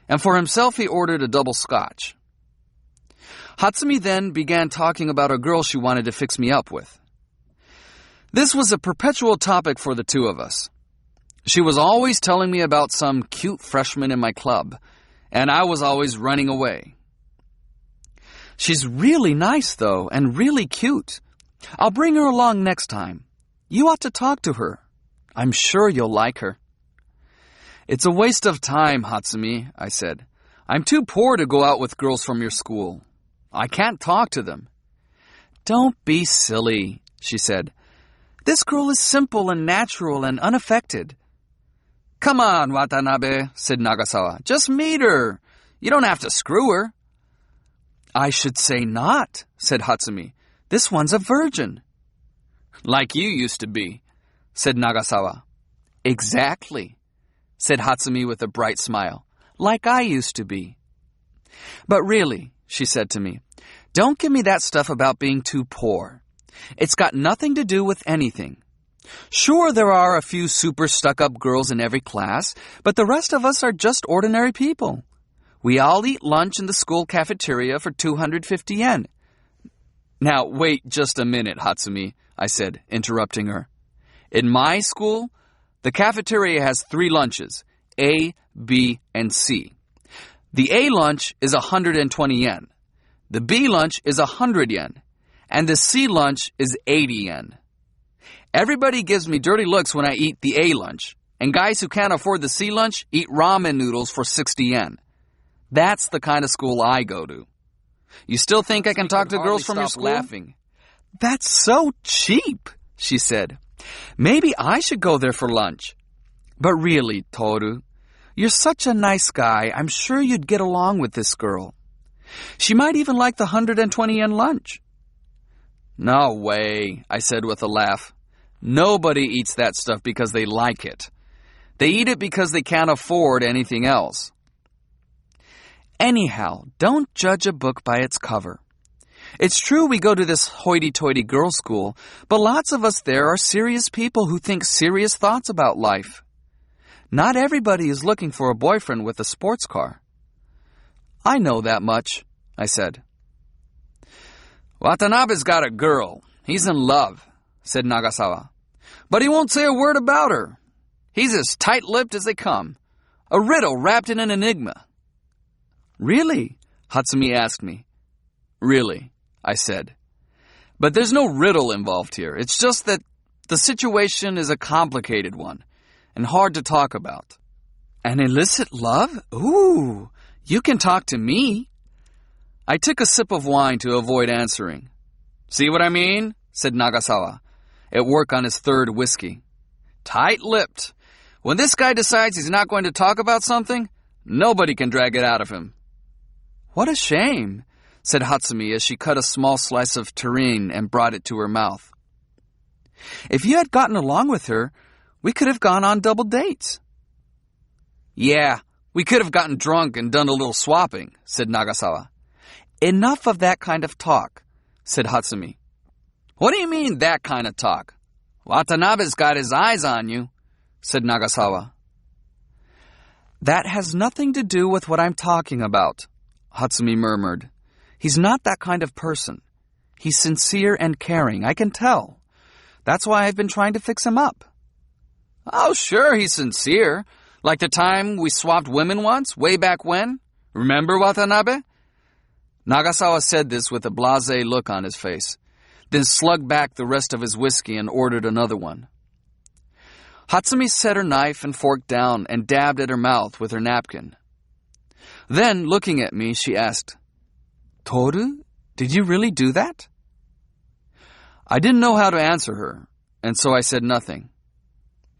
and for himself he ordered a double scotch. Hatsumi then began talking about a girl she wanted to fix me up with. This was a perpetual topic for the two of us. She was always telling me about some cute freshman in my club, and I was always running away. She's really nice, though, and really cute. I'll bring her along next time. You ought to talk to her. I'm sure you'll like her. It's a waste of time, Hatsumi, I said. I'm too poor to go out with girls from your school. I can't talk to them. Don't be silly, she said. This girl is simple and natural and unaffected. Come on, Watanabe, said Nagasawa. Just meet her. You don't have to screw her. I should say not, said Hatsumi. This one's a virgin. Like you used to be, said Nagasawa. Exactly, said Hatsumi with a bright smile. Like I used to be. But really, she said to me, don't give me that stuff about being too poor. It's got nothing to do with anything. Sure, there are a few super stuck-up girls in every class, but the rest of us are just ordinary people. We all eat lunch in the school cafeteria for 250 yen. Now, wait just a minute, Hatsumi, I said, interrupting her. In my school, the cafeteria has 3 lunches, A, B, and C. The A lunch is 120 yen. The B lunch is 100 yen. And the C lunch is 80 yen. Everybody gives me dirty looks when I eat the A lunch, and guys who can't afford the C lunch eat ramen noodles for 60 yen. That's the kind of school I go to. You still think I can talk to girls from your school? Laughing. That's so cheap, she said. Maybe I should go there for lunch. But really, Toru, you're such a nice guy. I'm sure you'd get along with this girl. She might even like the 120 yen lunch. No way, I said with a laugh. Nobody eats that stuff because they like it. They eat it because they can't afford anything else. Anyhow, don't judge a book by its cover. It's true we go to this hoity-toity girls' school, but lots of us there are serious people who think serious thoughts about life. Not everybody is looking for a boyfriend with a sports car. I know that much, I said. Watanabe's got a girl. He's in love, said Nagasawa. But he won't say a word about her. He's as tight-lipped as they come. A riddle wrapped in an enigma. Really? Hatsumi asked me. Really, I said. But there's no riddle involved here. It's just that the situation is a complicated one and hard to talk about. An illicit love? Ooh, you can talk to me. I took a sip of wine to avoid answering. See what I mean? Said Nagasawa, at work on his 3rd whiskey. Tight-lipped. When this guy decides he's not going to talk about something, nobody can drag it out of him. What a shame, said Hatsumi as she cut a small slice of terrine and brought it to her mouth. If you had gotten along with her, we could have gone on double dates. Yeah, we could have gotten drunk and done a little swapping, said Nagasawa. Enough of that kind of talk, said Hatsumi. What do you mean, that kind of talk? Watanabe's got his eyes on you, said Nagasawa. That has nothing to do with what I'm talking about, Hatsumi murmured. He's not that kind of person. He's sincere and caring, I can tell. That's why I've been trying to fix him up. Oh, sure, he's sincere. Like the time we swapped women once, way back when. Remember, Watanabe? Nagasawa said this with a blasé look on his face, then slugged back the rest of his whiskey and ordered another one. Hatsumi set her knife and fork down and dabbed at her mouth with her napkin. Then, looking at me, she asked, Toru, did you really do that? I didn't know how to answer her, and so I said nothing.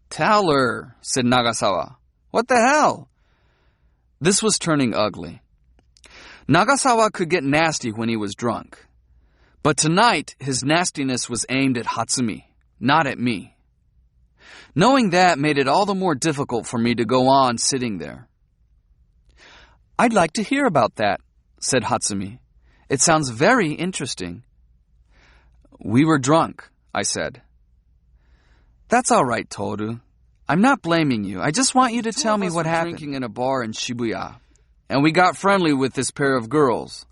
Tell her, said Nagasawa. What the hell? This was turning ugly. Nagasawa could get nasty when he was drunk. But tonight, his nastiness was aimed at Hatsumi, not at me. Knowing that made it all the more difficult for me to go on sitting there. I'd like to hear about that, said Hatsumi. It sounds very interesting. We were drunk, I said. That's all right, Toru. I'm not blaming you. I just want you to tell me what happened. Drinking in a bar in Shibuya, and we got friendly with this pair of girls.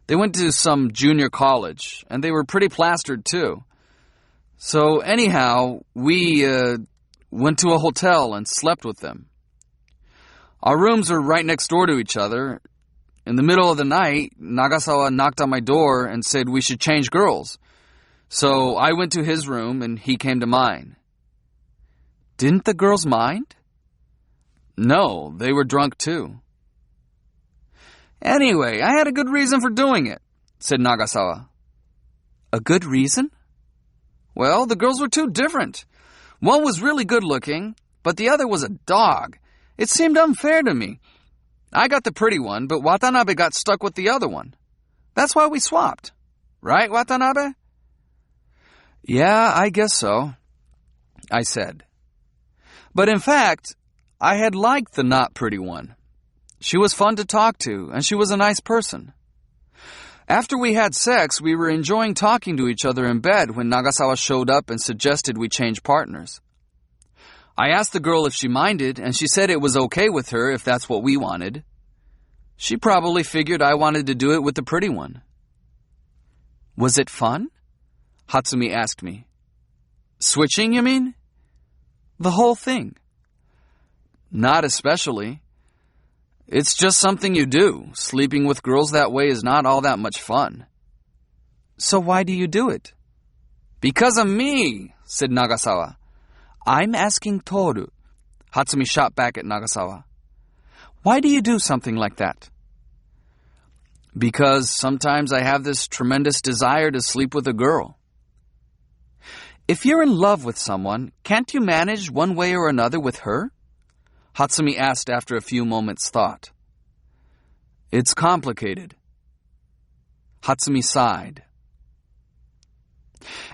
They went to some junior college, and they were pretty plastered, too. So anyhow, we went to a hotel and slept with them. Our rooms are right next door to each other. In the middle of the night, Nagasawa knocked on my door and said we should change girls. So I went to his room, and he came to mine. Didn't the girls mind? No, they were drunk, too. Anyway, I had a good reason for doing it, said Nagasawa. A good reason? Well, the girls were too different. One was really good looking, but the other was a dog. It seemed unfair to me. I got the pretty one, but Watanabe got stuck with the other one. That's why we swapped. Right, Watanabe? Yeah, I guess so, I said. But in fact, I had liked the not pretty one. She was fun to talk to, and she was a nice person. After we had sex, we were enjoying talking to each other in bed when Nagasawa showed up and suggested we change partners. I asked the girl if she minded, and she said it was okay with her if that's what we wanted. She probably figured I wanted to do it with the pretty one. Was it fun? Hatsumi asked me. Switching, you mean? The whole thing. Not especially. It's just something you do. Sleeping with girls that way is not all that much fun. So why do you do it? Because of me, said Nagasawa. I'm asking Toru. Hatsumi shot back at Nagasawa. Why do you do something like that? Because sometimes I have this tremendous desire to sleep with a girl. If you're in love with someone, can't you manage one way or another with her? Hatsumi asked after a few moments' thought. It's complicated. Hatsumi sighed.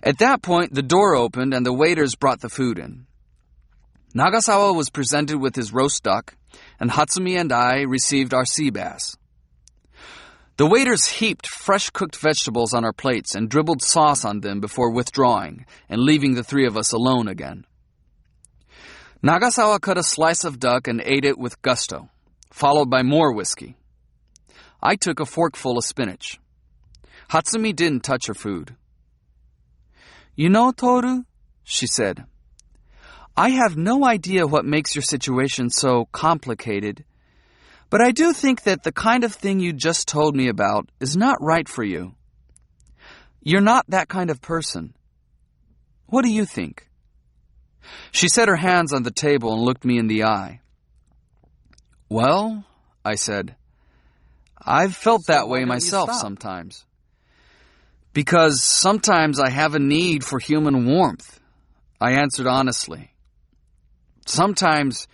At that point, the door opened and the waiters brought the food in. Nagasawa was presented with his roast duck, and Hatsumi and I received our sea bass. The waiters heaped fresh-cooked vegetables on our plates and dribbled sauce on them before withdrawing and leaving the three of us alone again. Nagasawa cut a slice of duck and ate it with gusto, followed by more whiskey. I took a forkful of spinach. Hatsumi didn't touch her food. You know, Toru, she said, I have no idea what makes your situation so complicated, but I do think that the kind of thing you just told me about is not right for you. You're not that kind of person. What do you think? She set her hands on the table and looked me in the eye. Well, I said, I've felt that way myself sometimes. Because sometimes I have a need for human warmth, I answered honestly. Sometimes,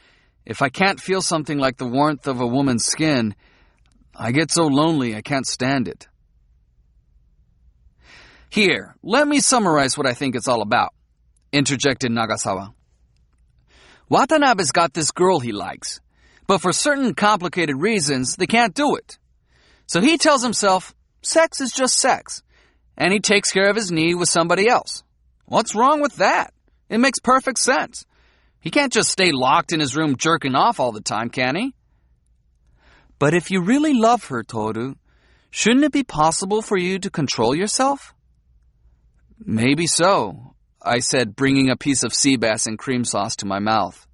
if I can't feel something like the warmth of a woman's skin, I get so lonely I can't stand it. Here, let me summarize what I think it's all about, interjected Nagasawa. Watanabe's got this girl he likes, but for certain complicated reasons, they can't do it. So he tells himself, sex is just sex, and he takes care of his need with somebody else. What's wrong with that? It makes perfect sense. He can't just stay locked in his room jerking off all the time, can he? But if you really love her, Toru, shouldn't it be possible for you to control yourself? Maybe so, I said, bringing a piece of sea bass and cream sauce to my mouth.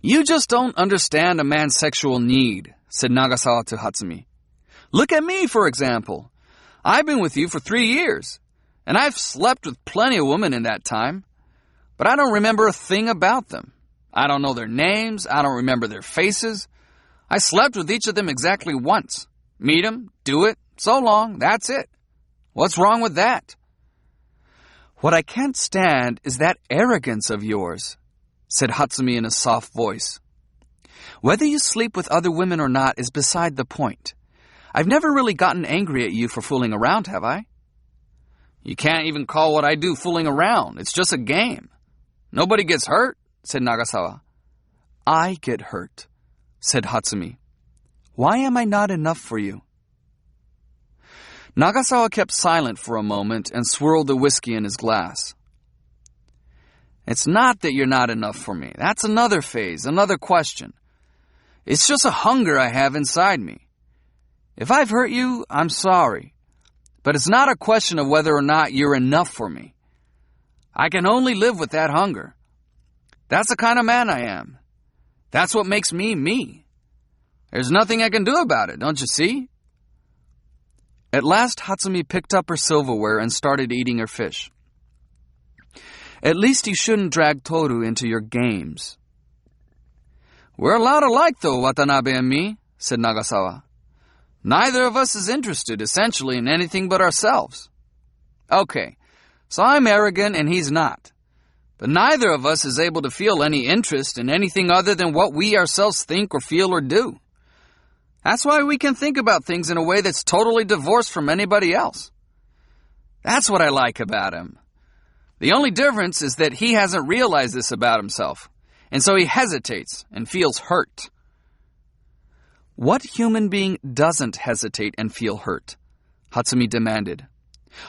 You just don't understand a man's sexual need, said Nagasawa to Hatsumi. Look at me, for example. I've been with you for 3 years, and I've slept with plenty of women in that time. But I don't remember a thing about them. I don't know their names. I don't remember their faces. I slept with each of them exactly once. Meet them, do it, so long, that's it. What's wrong with that? What I can't stand is that arrogance of yours, said Hatsumi in a soft voice. Whether you sleep with other women or not is beside the point. I've never really gotten angry at you for fooling around, have I? You can't even call what I do fooling around. It's just a game. Nobody gets hurt, said Nagasawa. I get hurt, said Hatsumi. Why am I not enough for you? Nagasawa kept silent for a moment and swirled the whiskey in his glass. It's not that you're not enough for me. That's another phase, another question. It's just a hunger I have inside me. If I've hurt you, I'm sorry. But it's not a question of whether or not you're enough for me. I can only live with that hunger. That's the kind of man I am. That's what makes me me. There's nothing I can do about it, don't you see? At last, Hatsumi picked up her silverware and started eating her fish. At least you shouldn't drag Toru into your games. We're a lot alike, though, Watanabe and me, said Nagasawa. Neither of us is interested, essentially, in anything but ourselves. Okay, so I'm arrogant and he's not. But neither of us is able to feel any interest in anything other than what we ourselves think or feel or do. That's why we can think about things in a way that's totally divorced from anybody else. That's what I like about him. The only difference is that he hasn't realized this about himself, and so he hesitates and feels hurt. What human being doesn't hesitate and feel hurt? Hatsumi demanded.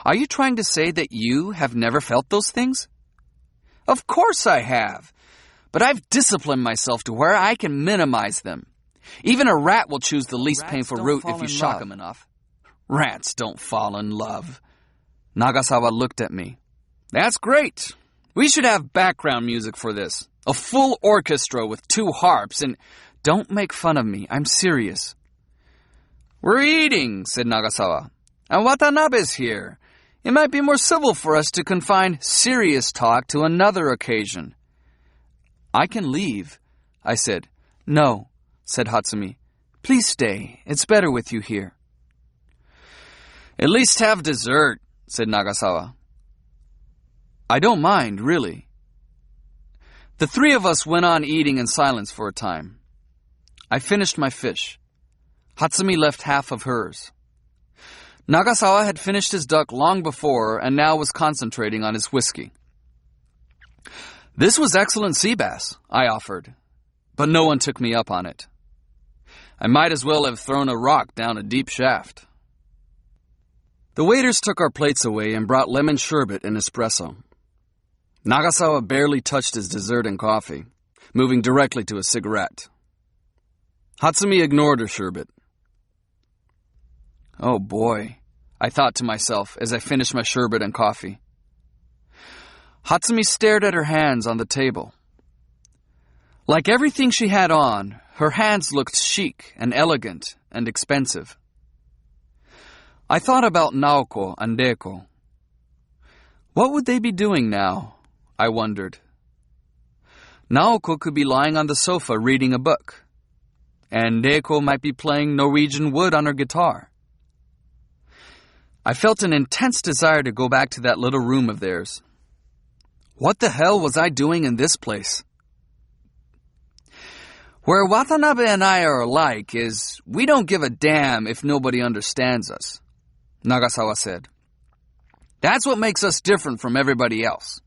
Are you trying to say that you have never felt those things? Of course I have, but I've disciplined myself to where I can minimize them. Even a rat will choose the least painful route if you shock him enough. Rats don't fall in love. Nagasawa looked at me. That's great. We should have background music for this. A full orchestra with 2 harps and... Don't make fun of me. I'm serious. We're eating, said Nagasawa. And Watanabe's here. It might be more civil for us to confine serious talk to another occasion. I can leave, I said. No, said Hatsumi. Please stay. It's better with you here. At least have dessert, said Nagasawa. I don't mind, really. The 3 of us went on eating in silence for a time. I finished my fish. Hatsumi left half of hers. Nagasawa had finished his duck long before and now was concentrating on his whiskey. This was excellent sea bass, I offered, but no one took me up on it. I might as well have thrown a rock down a deep shaft. The waiters took our plates away and brought lemon sherbet and espresso. Nagasawa barely touched his dessert and coffee, moving directly to a cigarette. Hatsumi ignored her sherbet. Oh boy, I thought to myself as I finished my sherbet and coffee. Hatsumi stared at her hands on the table. Like everything she had on, her hands looked chic and elegant and expensive. I thought about Naoko and Reiko. What would they be doing now? I wondered. Naoko could be lying on the sofa reading a book, and Reiko might be playing Norwegian wood on her guitar. I felt an intense desire to go back to that little room of theirs. What the hell was I doing in this place? Where Watanabe and I are alike is we don't give a damn if nobody understands us, Nagasawa said. That's what makes us different from everybody else.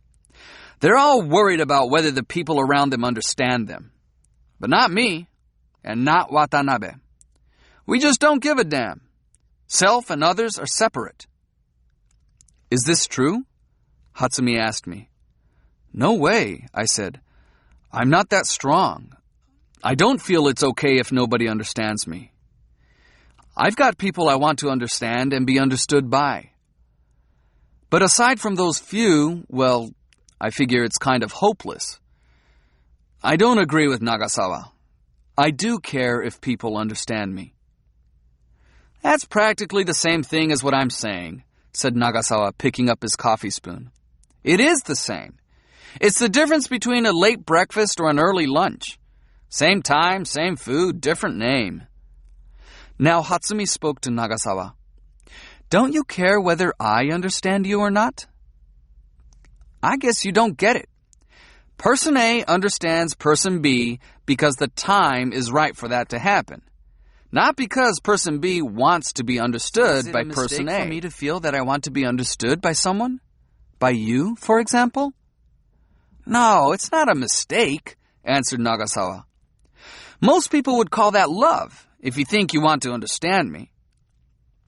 They're all worried about whether the people around them understand them. But not me. And not Watanabe. We just don't give a damn. Self and others are separate. Is this true? Hatsumi asked me. No way, I said. I'm not that strong. I don't feel it's okay if nobody understands me. I've got people I want to understand and be understood by. But aside from those few, well, I figure it's kind of hopeless. I don't agree with Nagasawa. I do care if people understand me. That's practically the same thing as what I'm saying, said Nagasawa, picking up his coffee spoon. It is the same. It's the difference between a late breakfast or an early lunch. Same time, same food, different name. Now Hatsumi spoke to Nagasawa. Don't you care whether I understand you or not? I guess you don't get it. Person A understands person B because the time is right for that to happen. Not because person B wants to be understood by person A. Is it a mistake for me to feel that I want to be understood by someone? By you, for example? No, it's not a mistake, answered Nagasawa. Most people would call that love, if you think you want to understand me.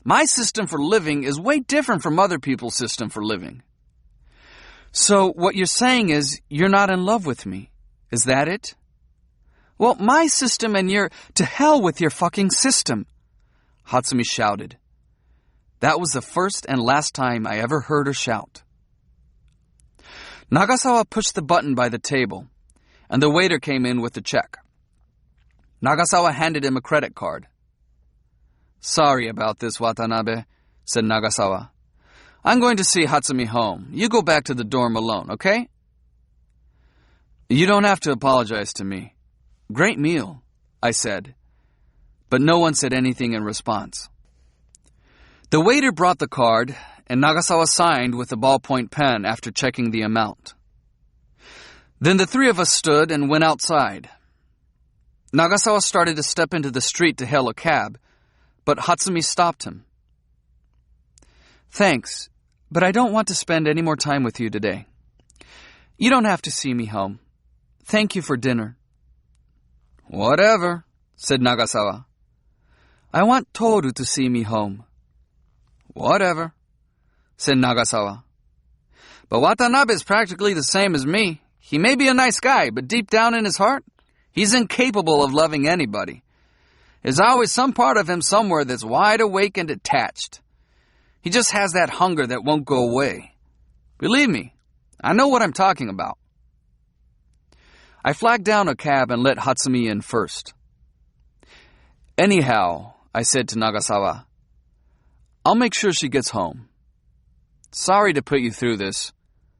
My system for living is way different from other people's system for living. So what you're saying is you're not in love with me. Is that it? Well, my system and your... To hell with your fucking system, Hatsumi shouted. That was the first and last time I ever heard her shout. Nagasawa pushed the button by the table, and the waiter came in with the check. Nagasawa handed him a credit card. Sorry about this, Watanabe, said Nagasawa. I'm going to see Hatsumi home. You go back to the dorm alone, okay? You don't have to apologize to me. Great meal, I said. But no one said anything in response. The waiter brought the card, and Nagasawa signed with a ballpoint pen after checking the amount. Then the three of us stood and went outside. Nagasawa started to step into the street to hail a cab, but Hatsumi stopped him. "Thanks, but I don't want to spend any more time with you today. You don't have to see me home. Thank you for dinner." "Whatever," said Nagasawa. "I want Toru to see me home." "Whatever," said Nagasawa. "But Watanabe is practically the same as me. He may be a nice guy, but deep down in his heart, he's incapable of loving anybody. There's always some part of him somewhere that's wide awake and detached. He just has that hunger that won't go away. Believe me, I know what I'm talking about." I flagged down a cab and let Hatsumi in first. "Anyhow," I said to Nagasawa, "I'll make sure she gets home." "Sorry to put you through this,"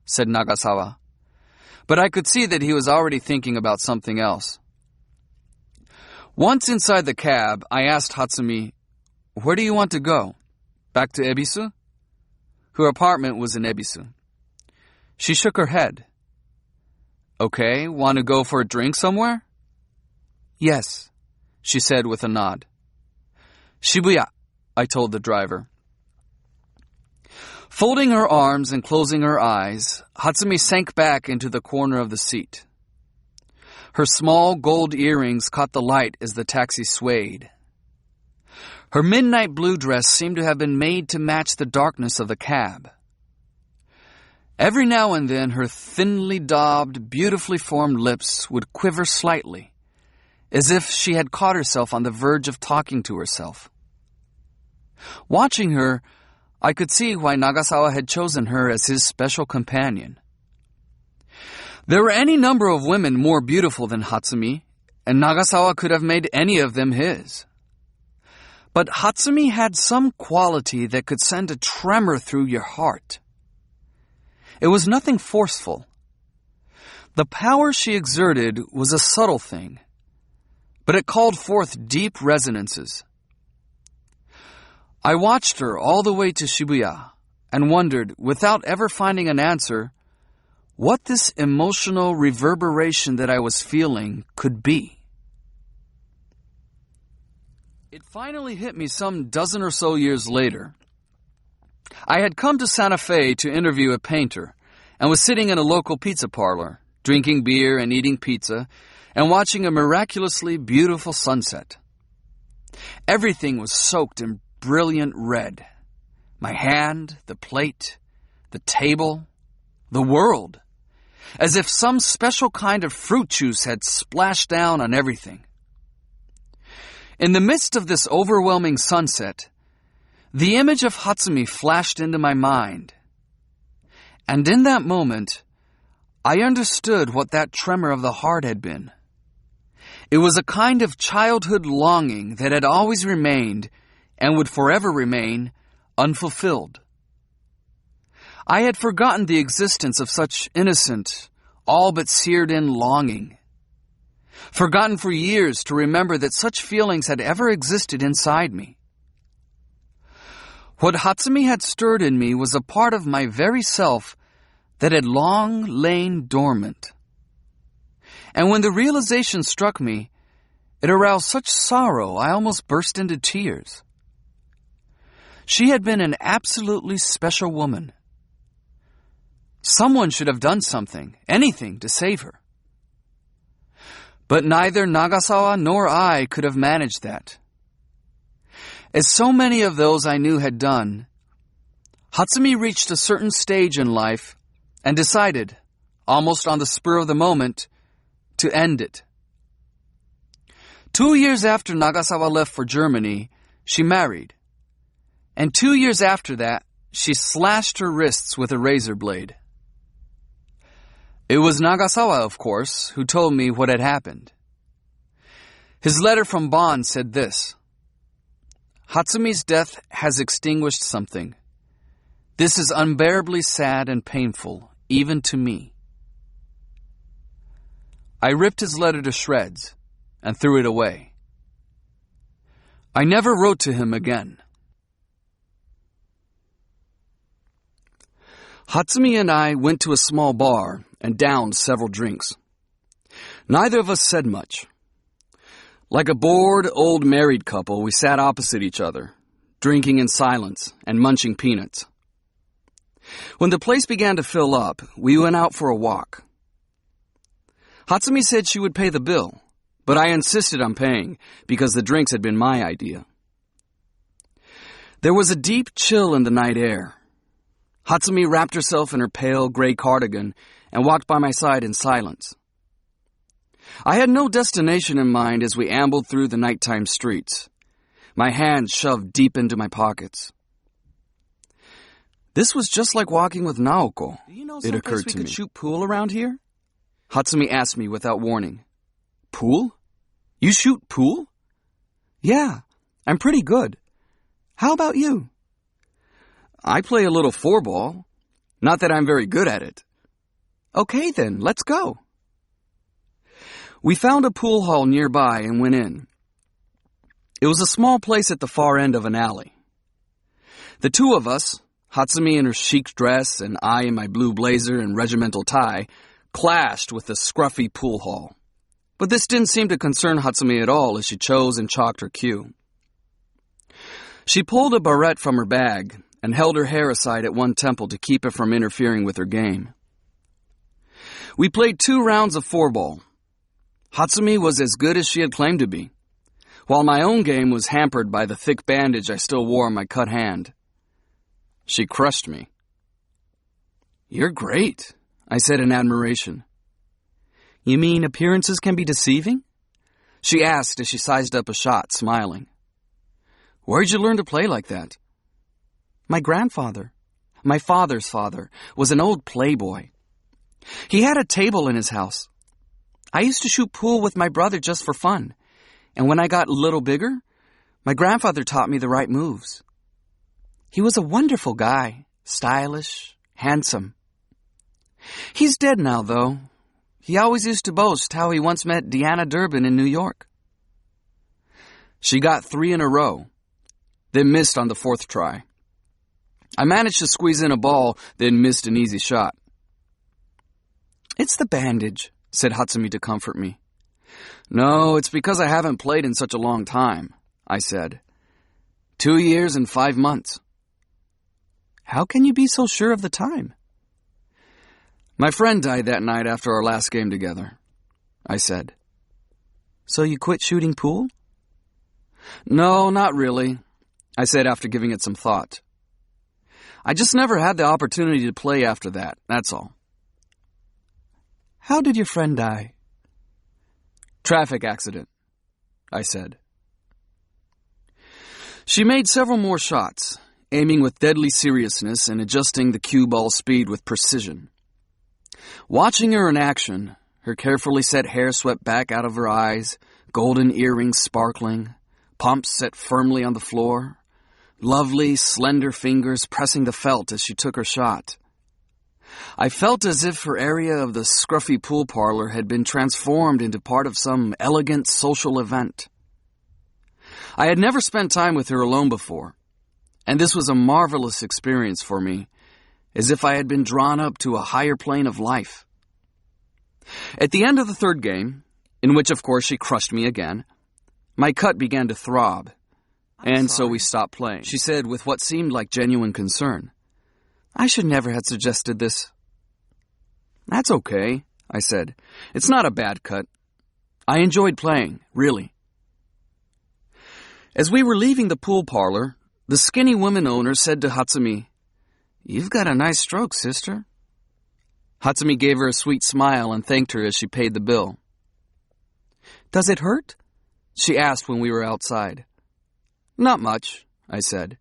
said Nagasawa, but I could see that he was already thinking about something else. Once inside the cab, I asked Hatsumi, "Where do you want to go? Back to Ebisu?" Her apartment was in Ebisu. She shook her head. "Okay, want to go for a drink somewhere?" "Yes," she said with a nod. "Shibuya," I told the driver. Folding her arms and closing her eyes, Hatsumi sank back into the corner of the seat. Her small gold earrings caught the light as the taxi swayed. Her midnight blue dress seemed to have been made to match the darkness of the cab. Every now and then her thinly daubed, beautifully formed lips would quiver slightly, as if she had caught herself on the verge of talking to herself. Watching her, I could see why Nagasawa had chosen her as his special companion. There were any number of women more beautiful than Hatsumi, and Nagasawa could have made any of them his. But Hatsumi had some quality that could send a tremor through your heart. It was nothing forceful. The power she exerted was a subtle thing, but it called forth deep resonances. I watched her all the way to Shibuya and wondered, without ever finding an answer, what this emotional reverberation that I was feeling could be. It finally hit me some dozen or so years later. I had come to Santa Fe to interview a painter and was sitting in a local pizza parlor, drinking beer and eating pizza and watching a miraculously beautiful sunset. Everything was soaked in brilliant red. My hand, the plate, the table, the world, as if some special kind of fruit juice had splashed down on everything. In the midst of this overwhelming sunset, the image of Hatsumi flashed into my mind. And in that moment, I understood what that tremor of the heart had been. It was a kind of childhood longing that had always remained and would forever remain unfulfilled. I had forgotten the existence of such innocent, all but seared-in longing. Forgotten for years to remember that such feelings had ever existed inside me. What Hatsumi had stirred in me was a part of my very self that had long lain dormant. And when the realization struck me, it aroused such sorrow I almost burst into tears. She had been an absolutely special woman. Someone should have done something, anything, to save her. But neither Nagasawa nor I could have managed that. As so many of those I knew had done, Hatsumi reached a certain stage in life and decided, almost on the spur of the moment, to end it. 2 years after Nagasawa left for Germany, she married. And 2 years after that, she slashed her wrists with a razor blade. It was Nagasawa, of course, who told me what had happened. His letter from Bonn said this: "Hatsumi's death has extinguished something. This is unbearably sad and painful, even to me." I ripped his letter to shreds and threw it away. I never wrote to him again. Hatsumi and I went to a small bar and downed several drinks. Neither of us said much. Like a bored, old married couple, we sat opposite each other, drinking in silence and munching peanuts. When the place began to fill up, we went out for a walk. Hatsumi said she would pay the bill, but I insisted on paying because the drinks had been my idea. There was a deep chill in the night air. Hatsumi wrapped herself in her pale gray cardigan and walked by my side in silence. I had no destination in mind as we ambled through the nighttime streets, my hands shoved deep into my pockets. This was just like walking with Naoko, it occurred to me. We could shoot pool around here? Hatsumi asked me without warning. Pool? You shoot pool? Yeah, I'm pretty good. How about you? I play a little four-ball. Not that I'm very good at it. Okay then, let's go. We found a pool hall nearby and went in. It was a small place at the far end of an alley. The two of us, Hatsumi in her chic dress and I in my blue blazer and regimental tie, clashed with the scruffy pool hall. But this didn't seem to concern Hatsumi at all as she chose and chalked her cue. She pulled a barrette from her bag and held her hair aside at one temple to keep it from interfering with her game. We played 2 rounds of four-ball. Hatsumi was as good as she had claimed to be, while my own game was hampered by the thick bandage I still wore on my cut hand. She crushed me. "You're great," I said in admiration. You mean appearances can be deceiving? She asked as she sized up a shot, smiling. "Where'd you learn to play like that?" My grandfather, my father's father, was an old playboy. He had a table in his house. I used to shoot pool with my brother just for fun, and when I got a little bigger, my grandfather taught me the right moves. He was a wonderful guy, stylish, handsome. He's dead now, though. He always used to boast how he once met Deanna Durbin in New York. She got 3 in a row, then missed on the 4th try. I managed to squeeze in a ball, then missed an easy shot. "It's the bandage," said Hatsumi to comfort me. "No, it's because I haven't played in such a long time," I said. 2 years and 5 months. How can you be so sure of the time? My friend died that night after our last game together, I said. So you quit shooting pool? No, not really, I said after giving it some thought. I just never had the opportunity to play after that, that's all. How did your friend die? Traffic accident, I said. She made several more shots, aiming with deadly seriousness and adjusting the cue ball speed with precision. Watching her in action, her carefully set hair swept back out of her eyes, golden earrings sparkling, pumps set firmly on the floor, lovely, slender fingers pressing the felt as she took her shot. I felt as if her area of the scruffy pool parlor had been transformed into part of some elegant social event. I had never spent time with her alone before, and this was a marvelous experience for me, as if I had been drawn up to a higher plane of life. At the end of the 3rd game, in which of course she crushed me again, my cut began to throb, and so we stopped playing. She said with what seemed like genuine concern, I should never have suggested this. That's okay, I said. It's not a bad cut. I enjoyed playing, really. As we were leaving the pool parlor, the skinny woman owner said to Hatsumi, "You've got a nice stroke, sister." Hatsumi gave her a sweet smile and thanked her as she paid the bill. Does it hurt? She asked when we were outside. Not much, I said.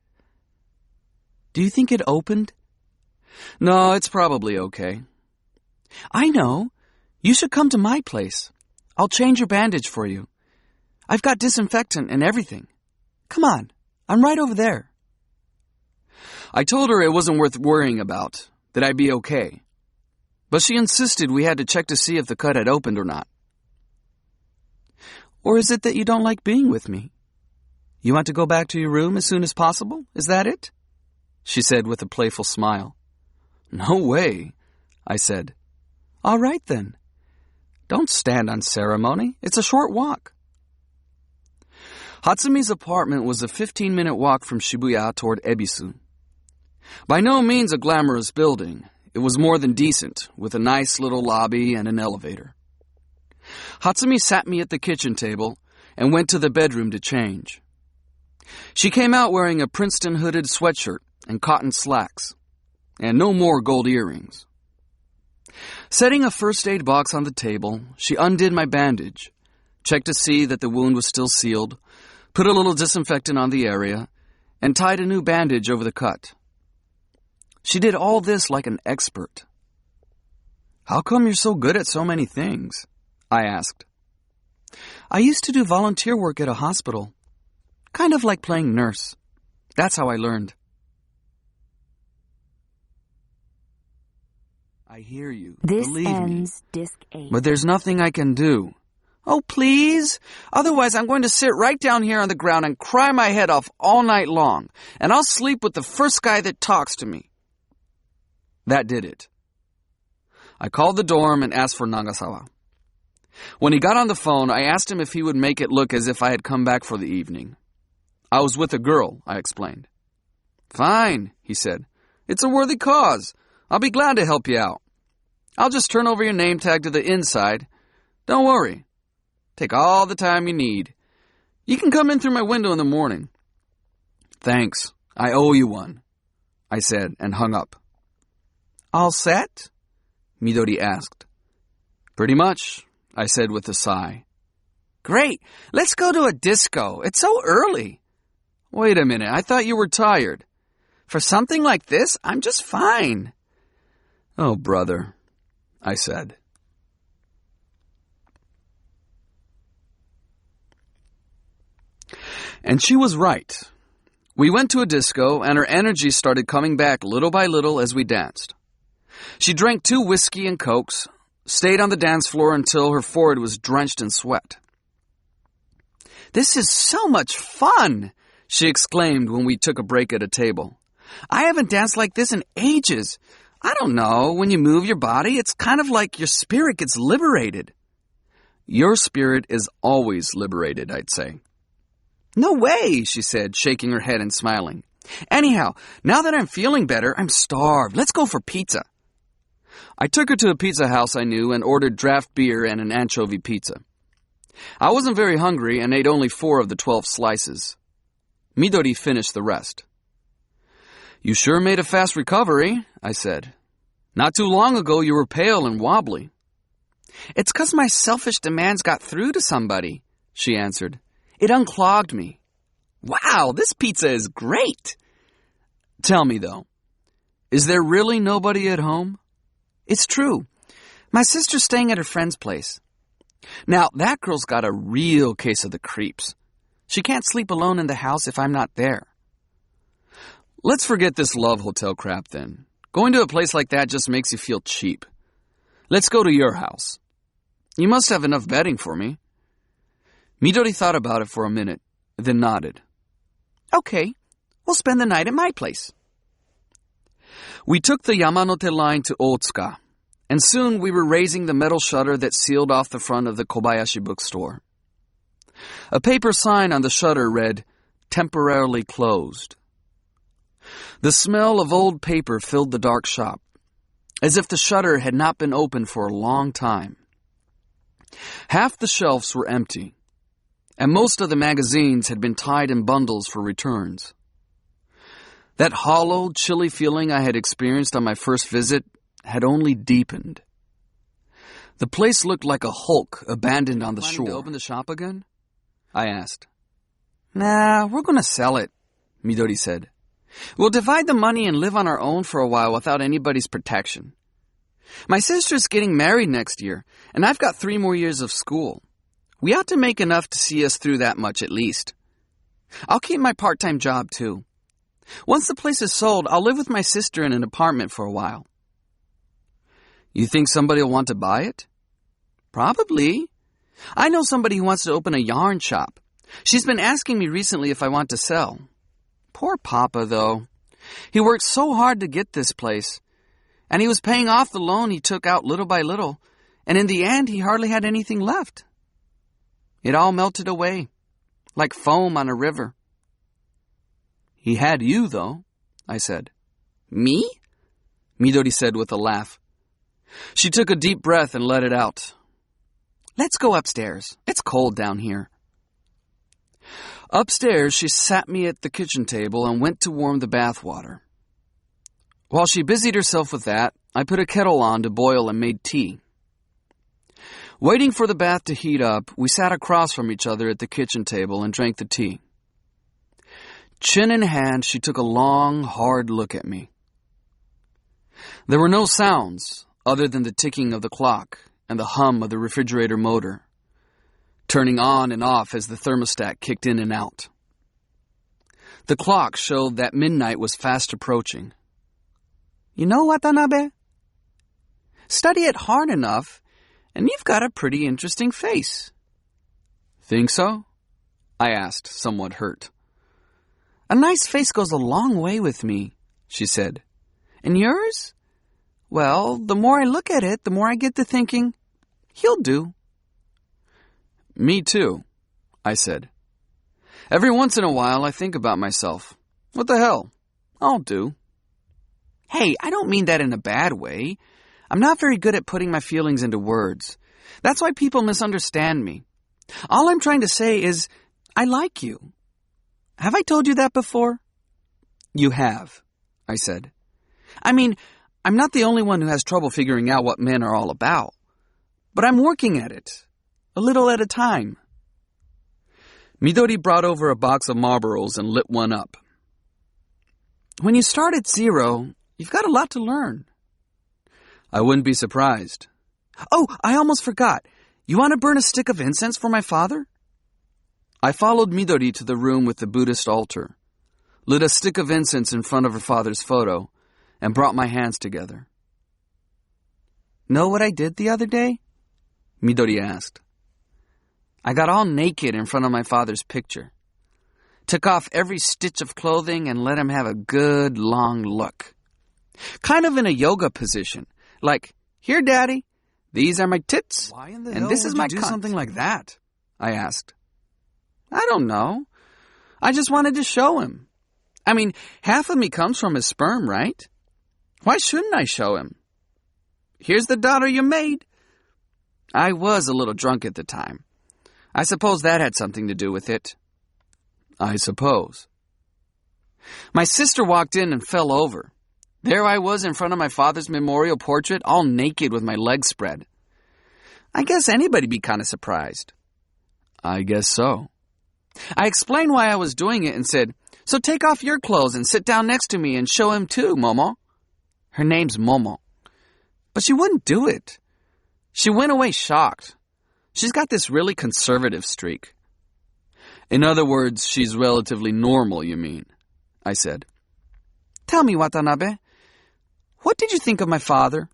Do you think it opened? No, it's probably okay. I know. You should come to my place. I'll change your bandage for you. I've got disinfectant and everything. Come on, I'm right over there. I told her it wasn't worth worrying about, that I'd be okay. But she insisted we had to check to see if the cut had opened or not. Or is it that you don't like being with me? You want to go back to your room as soon as possible? Is that it? She said with a playful smile. No way, I said. All right then. Don't stand on ceremony. It's a short walk. Hatsumi's apartment was a 15-minute walk from Shibuya toward Ebisu. By no means a glamorous building, it was more than decent, with a nice little lobby and an elevator. Hatsumi sat me at the kitchen table and went to the bedroom to change. She came out wearing a Princeton hooded sweatshirt and cotton slacks, and no more gold earrings. Setting a first aid box on the table, she undid my bandage, checked to see that the wound was still sealed, put a little disinfectant on the area, and tied a new bandage over the cut. She did all this like an expert. How come you're so good at so many things? I asked. I used to do volunteer work at a hospital, kind of like playing nurse. That's how I learned. I hear you. This Believe ends me. Disc 8. But there's nothing I can do. Oh, please? Otherwise, I'm going to sit right down here on the ground and cry my head off all night long, and I'll sleep with the first guy that talks to me. That did it. I called the dorm and asked for Nagasawa. When he got on the phone, I asked him if he would make it look as if I had come back for the evening. I was with a girl, I explained. Fine, he said. It's a worthy cause. I'll be glad to help you out. I'll just turn over your name tag to the inside. Don't worry. Take all the time you need. You can come in through my window in the morning. Thanks. I owe you one, I said and hung up. All set? Midori asked. Pretty much, I said with a sigh. Great. Let's go to a disco. It's so early. Wait a minute. I thought you were tired. For something like this, I'm just fine. Oh, brother, I said. And she was right. We went to a disco, and her energy started coming back little by little as we danced. She drank 2 whiskey and cokes, stayed on the dance floor until her forehead was drenched in sweat. This is so much fun, she exclaimed when we took a break at a table. I haven't danced like this in ages. I don't know, when you move your body, it's kind of like your spirit gets liberated. Your spirit is always liberated, I'd say. No way, she said, shaking her head and smiling. Anyhow, now that I'm feeling better, I'm starved. Let's go for pizza. I took her to a pizza house I knew and ordered draft beer and an anchovy pizza. I wasn't very hungry and ate only 4 of the 12 slices. Midori finished the rest. You sure made a fast recovery, I said. Not too long ago you were pale and wobbly. It's 'cause my selfish demands got through to somebody, she answered. It unclogged me. Wow, this pizza is great. Tell me, though, is there really nobody at home? It's true. My sister's staying at her friend's place. Now, that girl's got a real case of the creeps. She can't sleep alone in the house if I'm not there. Let's forget this love hotel crap, then. Going to a place like that just makes you feel cheap. Let's go to your house. You must have enough bedding for me. Midori thought about it for a minute, then nodded. Okay, we'll spend the night at my place. We took the Yamanote line to Otsuka, and soon we were raising the metal shutter that sealed off the front of the Kobayashi bookstore. A paper sign on the shutter read, "Temporarily closed." The smell of old paper filled the dark shop, as if the shutter had not been opened for a long time. Half the shelves were empty, and most of the magazines had been tied in bundles for returns. That hollow, chilly feeling I had experienced on my first visit had only deepened. The place looked like a hulk abandoned on the shore. To open the shop again? I asked. Nah, we're going to sell it, Midori said. We'll divide the money and live on our own for a while without anybody's protection. My sister's getting married next year, and I've got 3 more years of school. We ought to make enough to see us through that much at least. I'll keep my part-time job, too. Once the place is sold, I'll live with my sister in an apartment for a while. You think somebody will want to buy it? Probably. I know somebody who wants to open a yarn shop. She's been asking me recently if I want to sell. Poor Papa, though. He worked so hard to get this place, And he was paying off the loan he took out little by little, and in the end he hardly had anything left. It all melted away, like foam on a river. He had you, though, I said. Me? Midori said with a laugh. She took a deep breath and let it out. Let's go upstairs. It's cold down here. Upstairs, she sat me at the kitchen table and went to warm the bath water. While she busied herself with that, I put a kettle on to boil and made tea. Waiting for the bath to heat up, we sat across from each other at the kitchen table and drank the tea. Chin in hand, she took a long, hard look at me. There were no sounds other than the ticking of the clock and the hum of the refrigerator motor, turning on and off as the thermostat kicked in and out. The clock showed that midnight was fast approaching. You know, Watanabe? Study it hard enough, and you've got a pretty interesting face. Think so? I asked, somewhat hurt. A nice face goes a long way with me, she said. And yours? Well, the more I look at it, the more I get to thinking, he'll do. Me too, I said. Every once in a while I think about myself. What the hell? I'll do. Hey, I don't mean that in a bad way. I'm not very good at putting my feelings into words. That's why people misunderstand me. All I'm trying to say is, I like you. Have I told you that before? You have, I said. I mean, I'm not the only one who has trouble figuring out what men are all about. But I'm working at it, a little at a time. Midori brought over a box of Marlboros and lit one up. When you start at zero, you've got a lot to learn. I wouldn't be surprised. Oh, I almost forgot. You want to burn a stick of incense for my father? I followed Midori to the room with the Buddhist altar, lit a stick of incense in front of her father's photo, and brought my hands together. Know what I did the other day? Midori asked. I got all naked in front of my father's picture, took off every stitch of clothing and let him have a good long look. Kind of in a yoga position, like, here, Daddy, these are my tits, and this is my cunt. Something like that? I asked. I don't know. I just wanted to show him. I mean, half of me comes from his sperm, right? Why shouldn't I show him? Here's the daughter you made. I was a little drunk at the time. I suppose that had something to do with it. I suppose. My sister walked in and fell over. There I was in front of my father's memorial portrait, all naked with my legs spread. I guess anybody'd be kind of surprised. I guess so. I explained why I was doing it and said, so take off your clothes and sit down next to me and show him too, Momo. Her name's Momo. But she wouldn't do it. She went away shocked. She's got this really conservative streak. In other words, she's relatively normal, you mean? I said. Tell me, Watanabe, what did you think of my father?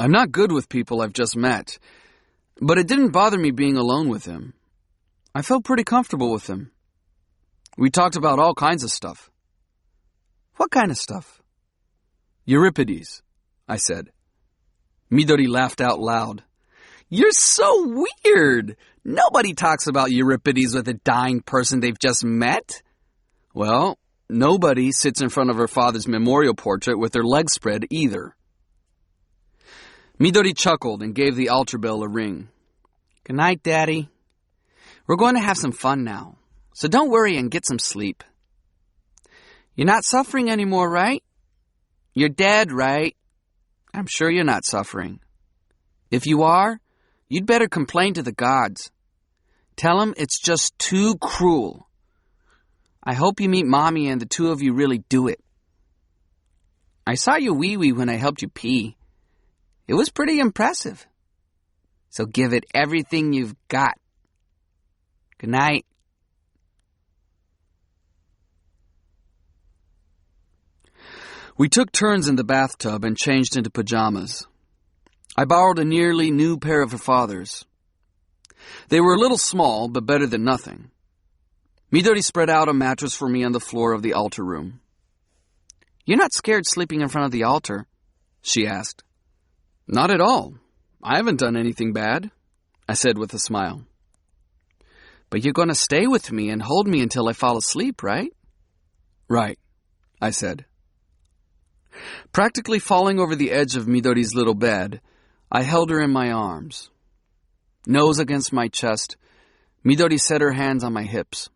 I'm not good with people I've just met, but it didn't bother me being alone with him. I felt pretty comfortable with him. We talked about all kinds of stuff. What kind of stuff? Euripides, I said. Midori laughed out loud. You're so weird. Nobody talks about Euripides with a dying person they've just met. Well, nobody sits in front of her father's memorial portrait with their legs spread either. Midori chuckled and gave the altar bell a ring. Good night, Daddy. We're going to have some fun now, so don't worry and get some sleep. You're not suffering anymore, right? You're dead, right? I'm sure you're not suffering. If you are, you'd better complain to the gods. Tell them it's just too cruel. I hope you meet Mommy and the two of you really do it. I saw your wee-wee when I helped you pee. It was pretty impressive. So give it everything you've got. Good night. We took turns in the bathtub and changed into pajamas. I borrowed a nearly new pair of her father's. They were a little small, but better than nothing. Midori spread out a mattress for me on the floor of the altar room. You're not scared sleeping in front of the altar?" she asked. "Not at all. I haven't done anything bad," I said with a smile. "But you're going to stay with me and hold me until I fall asleep, right?" "Right," I said. Practically falling over the edge of Midori's little bed, I held her in my arms. Nose against my chest, Midori set her hands on my hips.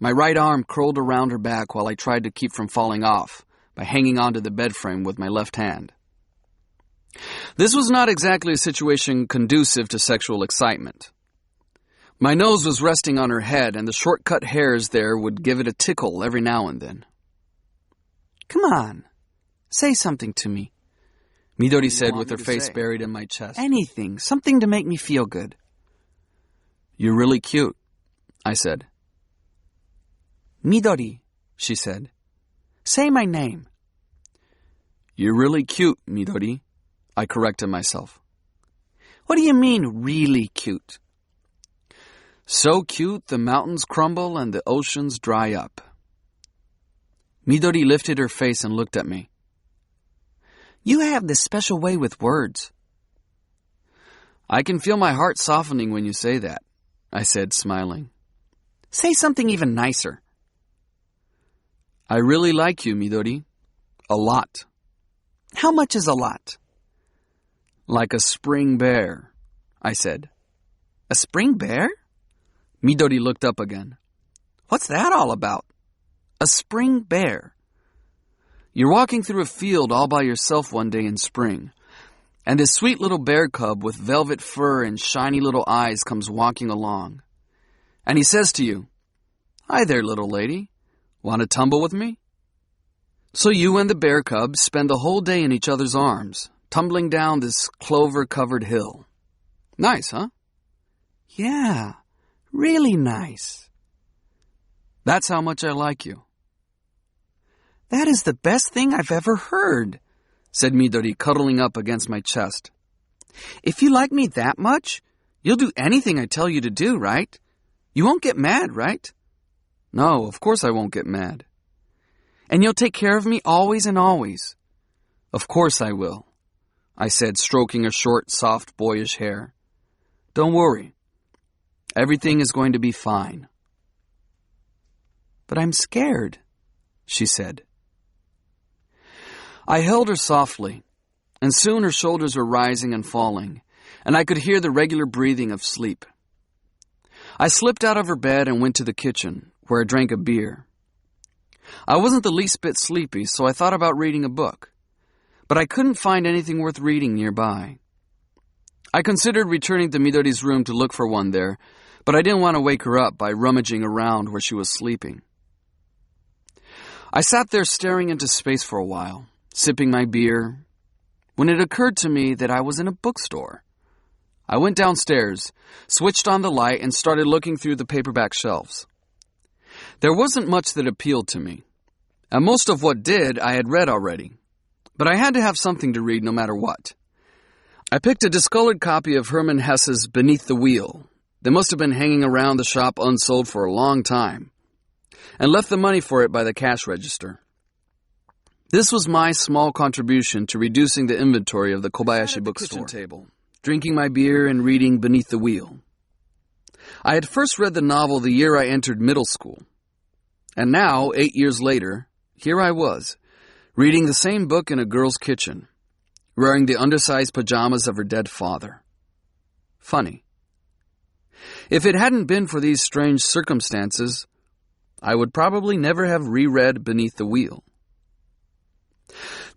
My right arm curled around her back while I tried to keep from falling off by hanging onto the bed frame with my left hand. This was not exactly a situation conducive to sexual excitement. My nose was resting on her head, and the short-cut hairs there would give it a tickle every now and then. "Come on, say something to me," Midori said with her face buried in my chest. "Anything, something to make me feel good." "You're really cute," I said. "Midori," she said. "Say my name." "You're really cute, Midori," I corrected myself. "What do you mean, really cute?" "So cute the mountains crumble and the oceans dry up." Midori lifted her face and looked at me. "You have this special way with words." "I can feel my heart softening when you say that," I said, smiling. "Say something even nicer." "I really like you, Midori. A lot." "How much is a lot?" "Like a spring bear," I said. "A spring bear?" Midori looked up again. "What's that all about? A spring bear?" "You're walking through a field all by yourself one day in spring, and this sweet little bear cub with velvet fur and shiny little eyes comes walking along. And he says to you, 'Hi there, little lady. Want to tumble with me?' So you and the bear cub spend the whole day in each other's arms, tumbling down this clover-covered hill. Nice, huh?" "Yeah, really nice." "That's how much I like you." "That is the best thing I've ever heard," said Midori, cuddling up against my chest. "If you like me that much, you'll do anything I tell you to do, right? You won't get mad, right?" "No, of course I won't get mad." "And you'll take care of me always and always." "Of course I will," I said, stroking her short, soft, boyish hair. "Don't worry. Everything is going to be fine." "But I'm scared," she said. I held her softly, and soon her shoulders were rising and falling, and I could hear the regular breathing of sleep. I slipped out of her bed and went to the kitchen, where I drank a beer. I wasn't the least bit sleepy, so I thought about reading a book, but I couldn't find anything worth reading nearby. I considered returning to Midori's room to look for one there, but I didn't want to wake her up by rummaging around where she was sleeping. I sat there staring into space for a while, sipping my beer, when it occurred to me that I was in a bookstore. I went downstairs, switched on the light, and started looking through the paperback shelves. There wasn't much that appealed to me, and most of what did I had read already, but I had to have something to read no matter what. I picked a discolored copy of Hermann Hesse's Beneath the Wheel that must have been hanging around the shop unsold for a long time, and left the money for it by the cash register. This was my small contribution to reducing the inventory of the Kobayashi bookstore. Table, drinking my beer and reading Beneath the Wheel. I had first read the novel the year I entered middle school, and now, 8 years later, here I was, reading the same book in a girl's kitchen, wearing the undersized pajamas of her dead father. Funny. If it hadn't been for these strange circumstances, I would probably never have reread Beneath the Wheel.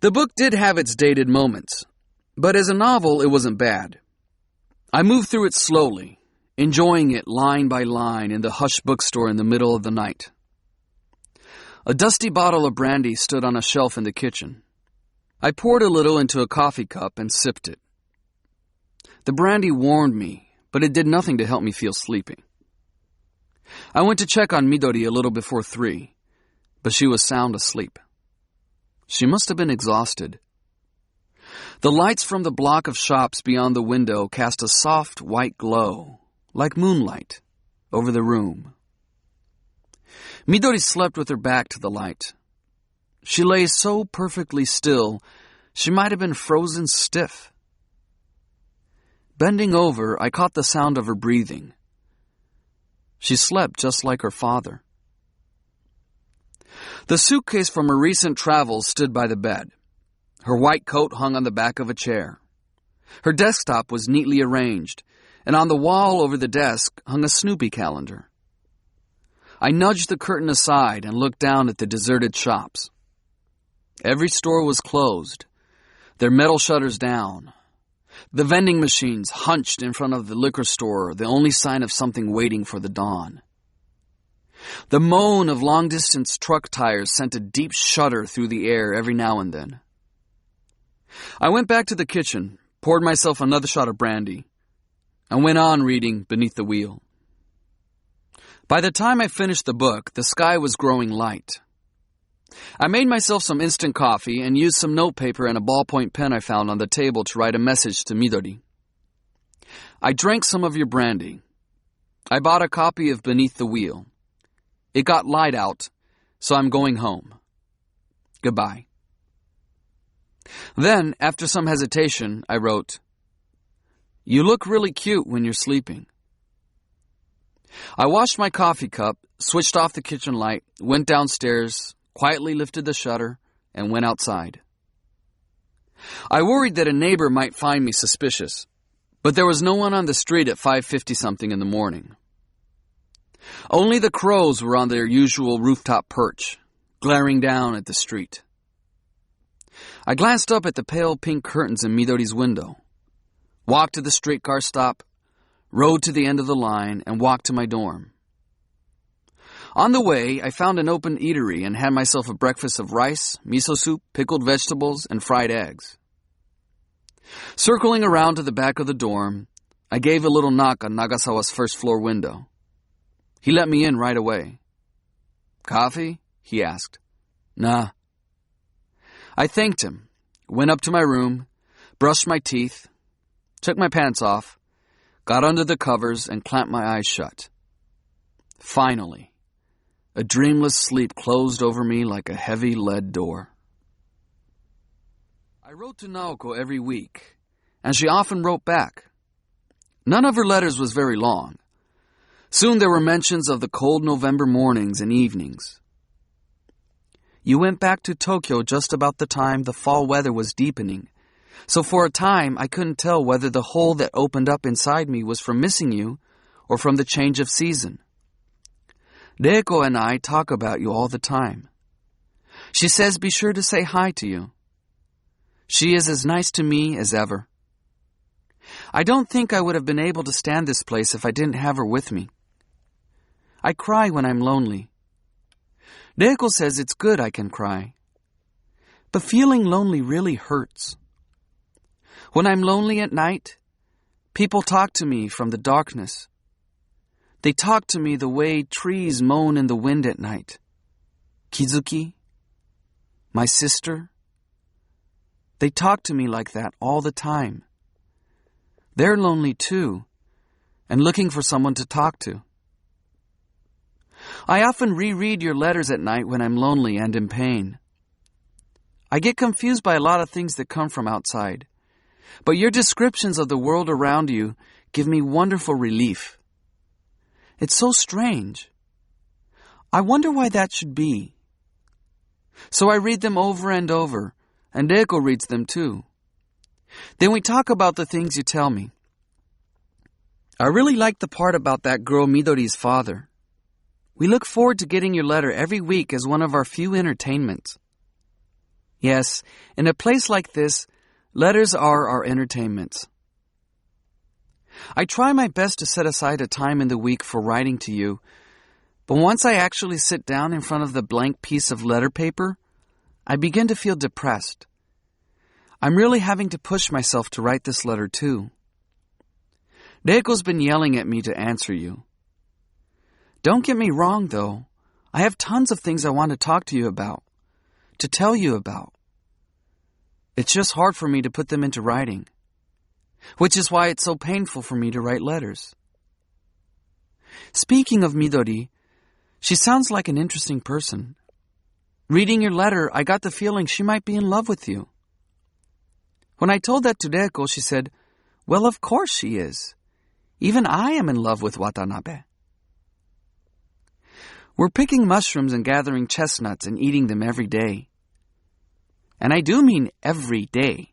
The book did have its dated moments, but as a novel, it wasn't bad. I moved through it slowly, enjoying it line by line in the hushed bookstore in the middle of the night. A dusty bottle of brandy stood on a shelf in the kitchen. I poured a little into a coffee cup and sipped it. The brandy warmed me, but it did nothing to help me feel sleepy. I went to check on Midori a little before 3, but she was sound asleep. She must have been exhausted. The lights from the block of shops beyond the window cast a soft white glow, like moonlight, over the room. Midori slept with her back to the light. She lay so perfectly still, she might have been frozen stiff. Bending over, I caught the sound of her breathing. She slept just like her father. The suitcase from her recent travels stood by the bed. Her white coat hung on the back of a chair. Her desktop was neatly arranged, and on the wall over the desk hung a Snoopy calendar. I nudged the curtain aside and looked down at the deserted shops. Every store was closed, their metal shutters down. The vending machines hunched in front of the liquor store, the only sign of something waiting for the dawn. The moan of long-distance truck tires sent a deep shudder through the air every now and then. I went back to the kitchen, poured myself another shot of brandy, and went on reading Beneath the Wheel. By the time I finished the book, the sky was growing light. I made myself some instant coffee and used some notepaper and a ballpoint pen I found on the table to write a message to Midori. I drank some of your brandy. I bought a copy of Beneath the Wheel. It got light out, so I'm going home. Goodbye. Then, after some hesitation, I wrote, You look really cute when you're sleeping. I washed my coffee cup, switched off the kitchen light, went downstairs, quietly lifted the shutter, and went outside. I worried that a neighbor might find me suspicious, but there was no one on the street at 5:50-something in the morning. Only the crows were on their usual rooftop perch, glaring down at the street. I glanced up at the pale pink curtains in Midori's window, walked to the streetcar stop, rode to the end of the line, and walked to my dorm. On the way, I found an open eatery and had myself a breakfast of rice, miso soup, pickled vegetables, and fried eggs. Circling around to the back of the dorm, I gave a little knock on Nagasawa's first-floor window. He let me in right away. Coffee? He asked. Nah. I thanked him, went up to my room, brushed my teeth, took my pants off, got under the covers, and clamped my eyes shut. Finally, a dreamless sleep closed over me like a heavy lead door. I wrote to Naoko every week, and she often wrote back. None of her letters was very long. Soon there were mentions of the cold November mornings and evenings. You went back to Tokyo just about the time the fall weather was deepening, so for a time I couldn't tell whether the hole that opened up inside me was from missing you or from the change of season. Reiko and I talk about you all the time. She says be sure to say hi to you. She is as nice to me as ever. I don't think I would have been able to stand this place if I didn't have her with me. I cry when I'm lonely. Reiko says it's good I can cry. But feeling lonely really hurts. When I'm lonely at night, people talk to me from the darkness. They talk to me the way trees moan in the wind at night. Kizuki, my sister, they talk to me like that all the time. They're lonely too, and looking for someone to talk to. I often reread your letters at night when I'm lonely and in pain. I get confused by a lot of things that come from outside, but your descriptions of the world around you give me wonderful relief. It's so strange. I wonder why that should be. So I read them over and over, and Reiko reads them too. Then we talk about the things you tell me. I really like the part about that girl Midori's father. We look forward to getting your letter every week as one of our few entertainments. Yes, in a place like this, letters are our entertainments. I try my best to set aside a time in the week for writing to you, but once I actually sit down in front of the blank piece of letter paper, I begin to feel depressed. I'm really having to push myself to write this letter too. Reiko's been yelling at me to answer you. Don't get me wrong, though. I have tons of things I want to talk to you about, to tell you about. It's just hard for me to put them into writing, which is why it's so painful for me to write letters. Speaking of Midori, she sounds like an interesting person. Reading your letter, I got the feeling she might be in love with you. When I told that to Reiko, she said, well, of course she is. Even I am in love with Watanabe. We're picking mushrooms and gathering chestnuts and eating them every day. And I do mean every day.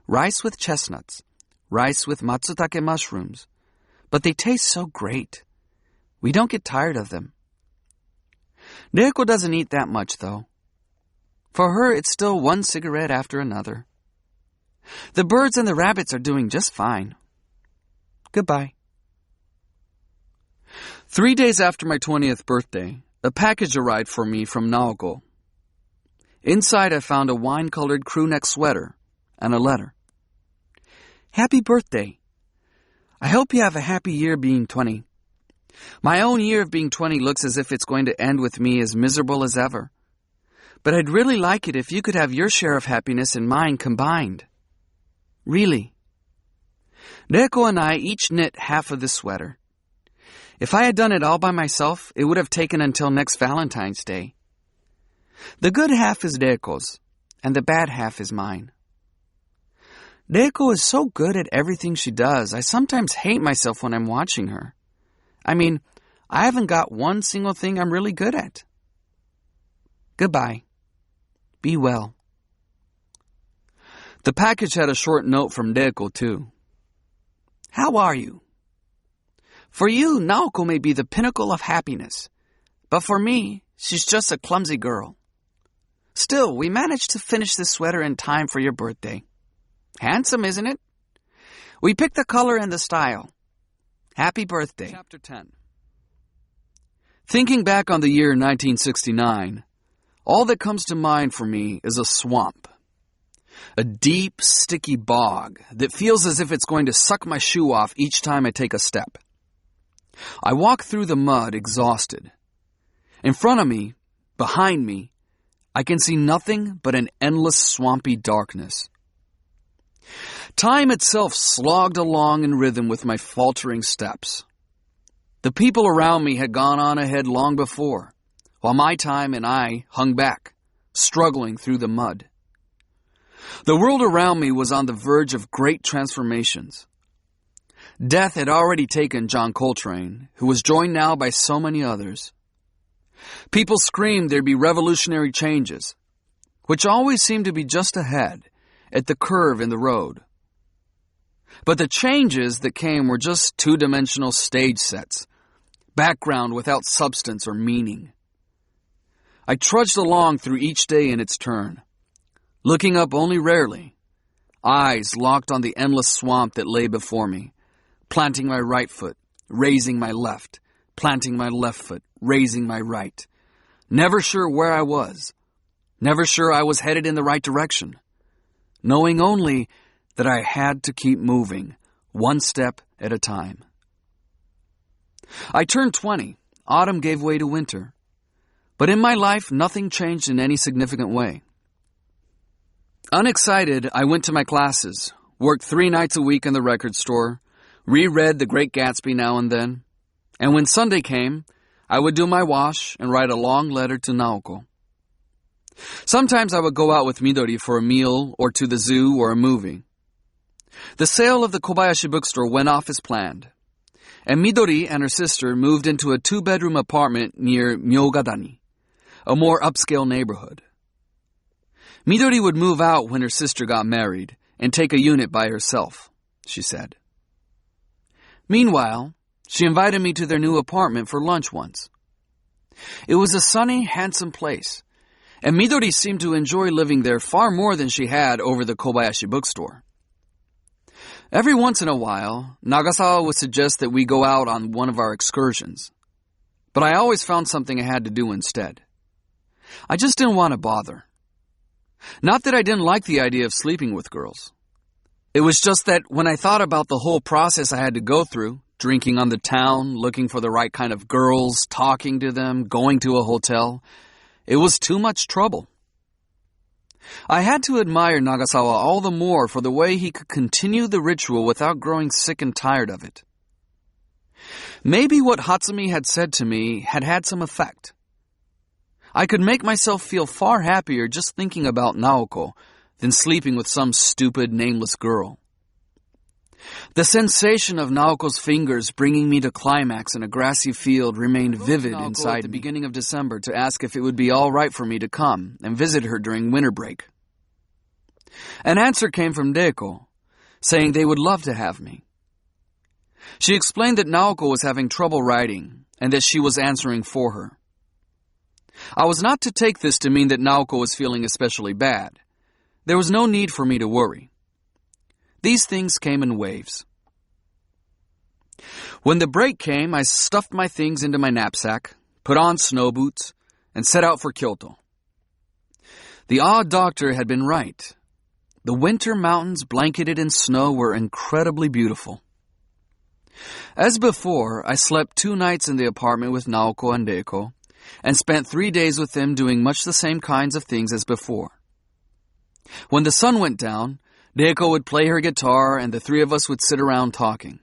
Rice with chestnuts, rice with matsutake mushrooms. But they taste so great. We don't get tired of them. Reiko doesn't eat that much, though. For her, it's still one cigarette after another. The birds and the rabbits are doing just fine. Goodbye. 3 days after my 20th birthday, a package arrived for me from Naoko. Inside, I found a wine-colored crew-neck sweater and a letter. Happy birthday. I hope you have a happy year being 20. My own year of being 20 looks as if it's going to end with me as miserable as ever. But I'd really like it if you could have your share of happiness and mine combined. Really. Reiko and I each knit half of the sweater. If I had done it all by myself, it would have taken until next Valentine's Day. The good half is Reiko's, and the bad half is mine. Reiko is so good at everything she does, I sometimes hate myself when I'm watching her. I mean, I haven't got one single thing I'm really good at. Goodbye. Be well. The package had a short note from Reiko, too. How are you? For you, Naoko may be the pinnacle of happiness, but for me, she's just a clumsy girl. Still, we managed to finish this sweater in time for your birthday. Handsome, isn't it? We picked the color and the style. Happy birthday. Chapter 10. Thinking back on the year 1969, all that comes to mind for me is a swamp. A deep, sticky bog that feels as if it's going to suck my shoe off each time I take a step. I walk through the mud exhausted. In front of me, behind me, I can see nothing but an endless swampy darkness. Time itself slogged along in rhythm with my faltering steps. The people around me had gone on ahead long before, while my time and I hung back, struggling through the mud. The world around me was on the verge of great transformations. Death had already taken John Coltrane, who was joined now by so many others. People screamed there'd be revolutionary changes, which always seemed to be just ahead, at the curve in the road. But the changes that came were just two-dimensional stage sets, background without substance or meaning. I trudged along through each day in its turn, looking up only rarely, eyes locked on the endless swamp that lay before me, planting my right foot, raising my left, planting my left foot, raising my right. Never sure where I was, never sure I was headed in the right direction, knowing only that I had to keep moving, one step at a time. I turned 20. Autumn gave way to winter. But in my life, nothing changed in any significant way. Unexcited, I went to my classes, worked 3 nights a week in the record store, reread The Great Gatsby now and then, and when Sunday came, I would do my wash and write a long letter to Naoko. Sometimes I would go out with Midori for a meal or to the zoo or a movie. The sale of the Kobayashi bookstore went off as planned, and Midori and her sister moved into a 2-bedroom apartment near Myogadani, a more upscale neighborhood. Midori would move out when her sister got married and take a unit by herself, she said. Meanwhile, she invited me to their new apartment for lunch once. It was a sunny, handsome place, and Midori seemed to enjoy living there far more than she had over the Kobayashi bookstore. Every once in a while, Nagasawa would suggest that we go out on one of our excursions, but I always found something I had to do instead. I just didn't want to bother. Not that I didn't like the idea of sleeping with girls. It was just that when I thought about the whole process I had to go through, drinking on the town, looking for the right kind of girls, talking to them, going to a hotel, it was too much trouble. I had to admire Nagasawa all the more for the way he could continue the ritual without growing sick and tired of it. Maybe what Hatsumi had said to me had had some effect. I could make myself feel far happier just thinking about Naoko than sleeping with some stupid, nameless girl. The sensation of Naoko's fingers bringing me to climax in a grassy field remained vivid inside at the beginning of December to ask if it would be all right for me to come and visit her during winter break. An answer came from Reiko, saying they would love to have me. She explained that Naoko was having trouble writing and that she was answering for her. I was not to take this to mean that Naoko was feeling especially bad. There was no need for me to worry. These things came in waves. When the break came, I stuffed my things into my knapsack, put on snow boots, and set out for Kyoto. The odd doctor had been right. The winter mountains blanketed in snow were incredibly beautiful. As before, I slept 2 nights in the apartment with Naoko and Reiko, and spent 3 days with them doing much the same kinds of things as before. When the sun went down, Reiko would play her guitar and the 3 of us would sit around talking.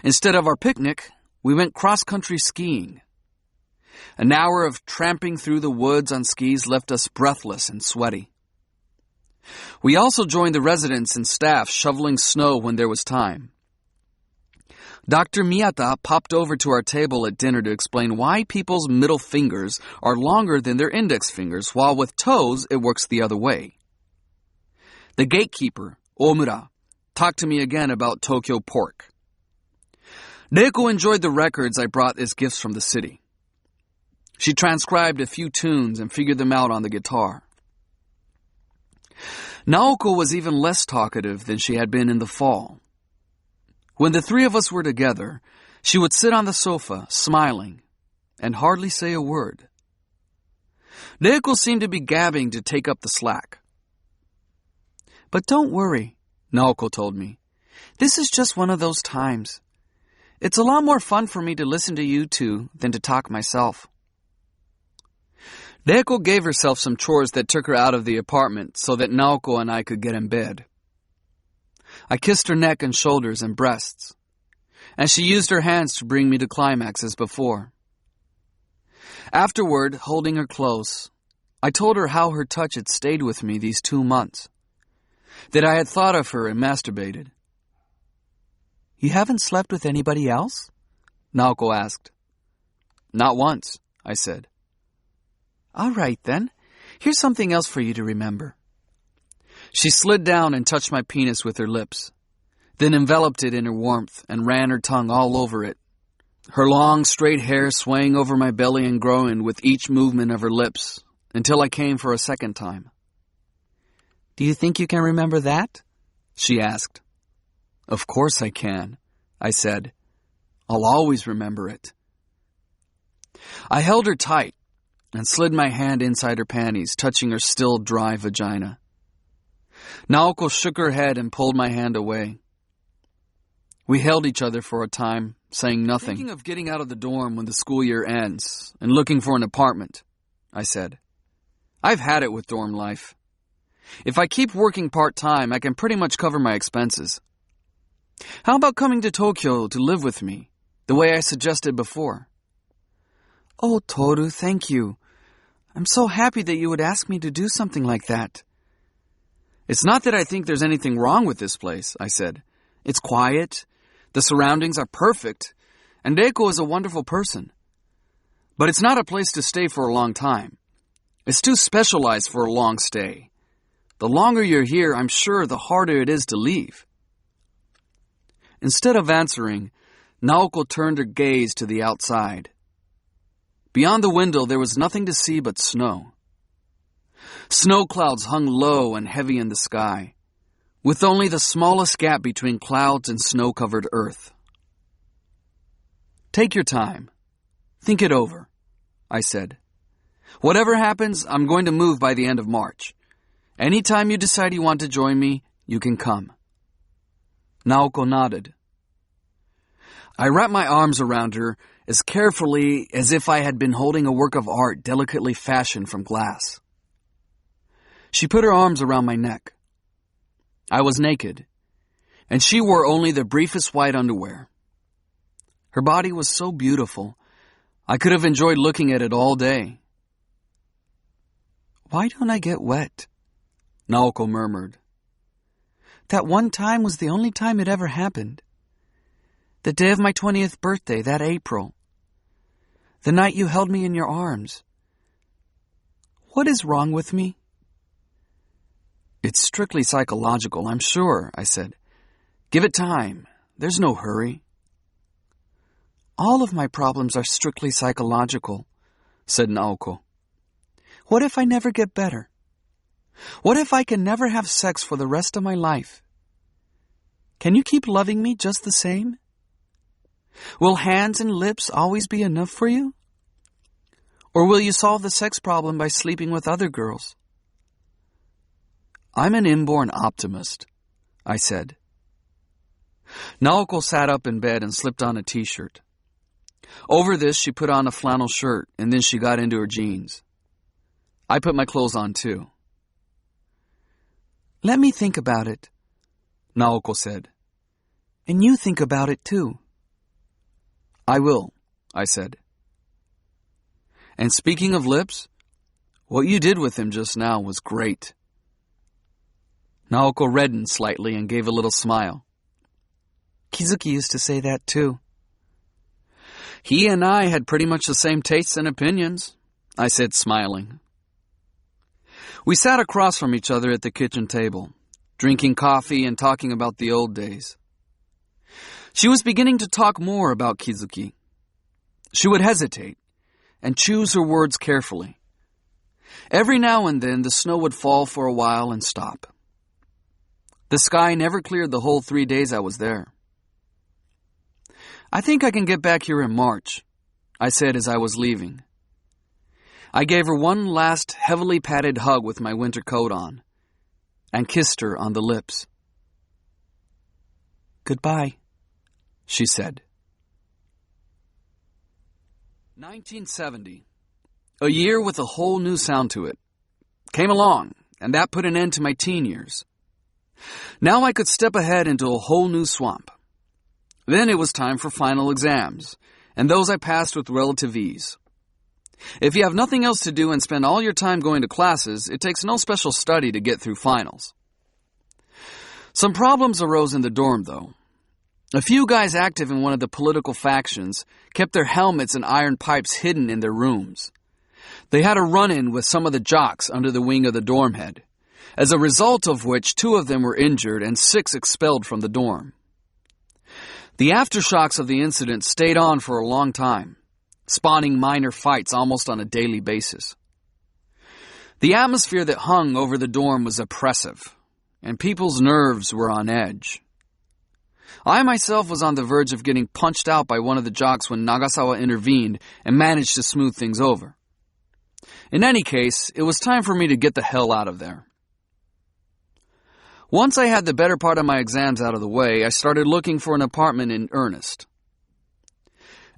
Instead of our picnic, we went cross-country skiing. An hour of tramping through the woods on skis left us breathless and sweaty. We also joined the residents and staff shoveling snow when there was time. Dr. Miyata popped over to our table at dinner to explain why people's middle fingers are longer than their index fingers, while with toes it works the other way. The gatekeeper, Omura, talked to me again about Tokyo pork. Reiko enjoyed the records I brought as gifts from the city. She transcribed a few tunes and figured them out on the guitar. Naoko was even less talkative than she had been in the fall. When the 3 of us were together, she would sit on the sofa, smiling, and hardly say a word. Reiko seemed to be gabbing to take up the slack. But don't worry, Naoko told me. This is just one of those times. It's a lot more fun for me to listen to you 2 than to talk myself. Reiko gave herself some chores that took her out of the apartment so that Naoko and I could get in bed. I kissed her neck and shoulders and breasts, and she used her hands to bring me to climax as before. Afterward, holding her close, I told her how her touch had stayed with me these 2 months, that I had thought of her and masturbated. You haven't slept with anybody else? Naoko asked. Not once, I said. All right, then. Here's something else for you to remember. She slid down and touched my penis with her lips, then enveloped it in her warmth and ran her tongue all over it, her long, straight hair swaying over my belly and growing with each movement of her lips, until I came for a second time. Do you think you can remember that? She asked. Of course I can, I said. I'll always remember it. I held her tight and slid my hand inside her panties, touching her still dry vagina. Naoko shook her head and pulled my hand away. We held each other for a time, saying nothing. Thinking of getting out of the dorm when the school year ends and looking for an apartment, I said. I've had it with dorm life. If I keep working part-time, I can pretty much cover my expenses. How about coming to Tokyo to live with me, the way I suggested before? Oh, Toru, thank you. I'm so happy that you would ask me to do something like that. It's not that I think there's anything wrong with this place, I said. It's quiet, the surroundings are perfect, and Reiko is a wonderful person. But it's not a place to stay for a long time. It's too specialized for a long stay. The longer you're here, I'm sure the harder it is to leave. Instead of answering, Naoko turned her gaze to the outside. Beyond the window, there was nothing to see but snow. Snow clouds hung low and heavy in the sky, with only the smallest gap between clouds and snow-covered earth. Take your time. Think it over, I said. Whatever happens, I'm going to move by the end of March. Anytime you decide you want to join me, you can come. Naoko nodded. I wrapped my arms around her as carefully as if I had been holding a work of art delicately fashioned from glass. She put her arms around my neck. I was naked, and she wore only the briefest white underwear. Her body was so beautiful, I could have enjoyed looking at it all day. Why don't I get wet? Naoko murmured. That one time was the only time it ever happened. The day of my 20th birthday, that April. The night you held me in your arms. What is wrong with me? It's strictly psychological, I'm sure, I said. Give it time. There's no hurry. All of my problems are strictly psychological, said Naoko. What if I never get better? What if I can never have sex for the rest of my life? Can you keep loving me just the same? Will hands and lips always be enough for you? Or will you solve the sex problem by sleeping with other girls? I'm an inborn optimist, I said. Naoko sat up in bed and slipped on a t-shirt. Over this, she put on a flannel shirt, and then she got into her jeans. I put my clothes on, too. Let me think about it, Naoko said. And you think about it, too. I will, I said. And speaking of lips, what you did with him just now was great. Naoko reddened slightly and gave a little smile. Kizuki used to say that, too. He and I had pretty much the same tastes and opinions, I said, smiling. We sat across from each other at the kitchen table, drinking coffee and talking about the old days. She was beginning to talk more about Kizuki. She would hesitate and choose her words carefully. Every now and then the snow would fall for a while and stop. The sky never cleared the whole 3 days I was there. I think I can get back here in March, I said as I was leaving. I gave her one last heavily padded hug with my winter coat on, and kissed her on the lips. Goodbye, she said. 1970. A year with a whole new sound to it. Came along, and that put an end to my teen years. Now I could step ahead into a whole new swamp. Then it was time for final exams, and those I passed with relative ease. If you have nothing else to do and spend all your time going to classes, it takes no special study to get through finals. Some problems arose in the dorm, though. A few guys active in one of the political factions kept their helmets and iron pipes hidden in their rooms. They had a run-in with some of the jocks under the wing of the dorm head, as a result of which 2 of them were injured and 6 expelled from the dorm. The aftershocks of the incident stayed on for a long time, spawning minor fights almost on a daily basis. The atmosphere that hung over the dorm was oppressive, and people's nerves were on edge. I myself was on the verge of getting punched out by one of the jocks when Nagasawa intervened and managed to smooth things over. In any case, it was time for me to get the hell out of there. Once I had the better part of my exams out of the way, I started looking for an apartment in earnest.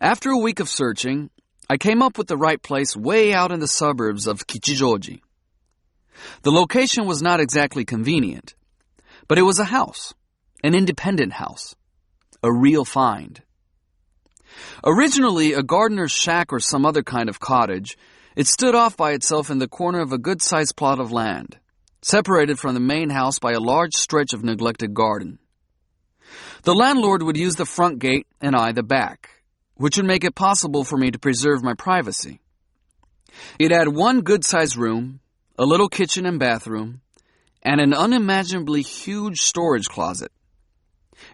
After a week of searching, I came up with the right place way out in the suburbs of Kichijoji. The location was not exactly convenient, but it was a house, an independent house, a real find. Originally a gardener's shack or some other kind of cottage, it stood off by itself in the corner of a good-sized plot of land, separated from the main house by a large stretch of neglected garden. The landlord would use the front gate and I the back, which would make it possible for me to preserve my privacy. It had one good-sized room, a little kitchen and bathroom, and an unimaginably huge storage closet.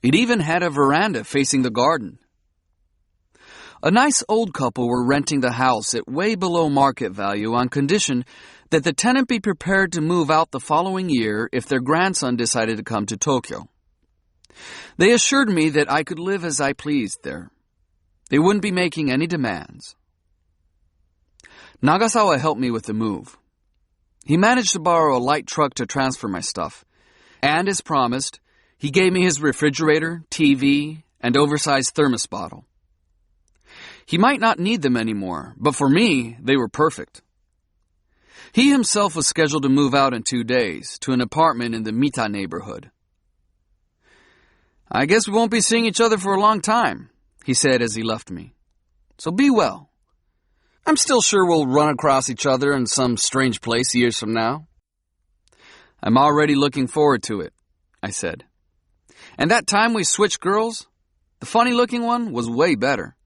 It even had a veranda facing the garden. A nice old couple were renting the house at way below market value on condition that the tenant be prepared to move out the following year if their grandson decided to come to Tokyo. They assured me that I could live as I pleased there. They wouldn't be making any demands. Nagasawa helped me with the move. He managed to borrow a light truck to transfer my stuff, and as promised, he gave me his refrigerator, TV, and oversized thermos bottle. He might not need them anymore, but for me, they were perfect. He himself was scheduled to move out in 2 days to an apartment in the Mita neighborhood. I guess we won't be seeing each other for a long time, he said as he left me. So be well. I'm still sure we'll run across each other in some strange place years from now. I'm already looking forward to it, I said. And that time we switched girls, the funny-looking one was way better.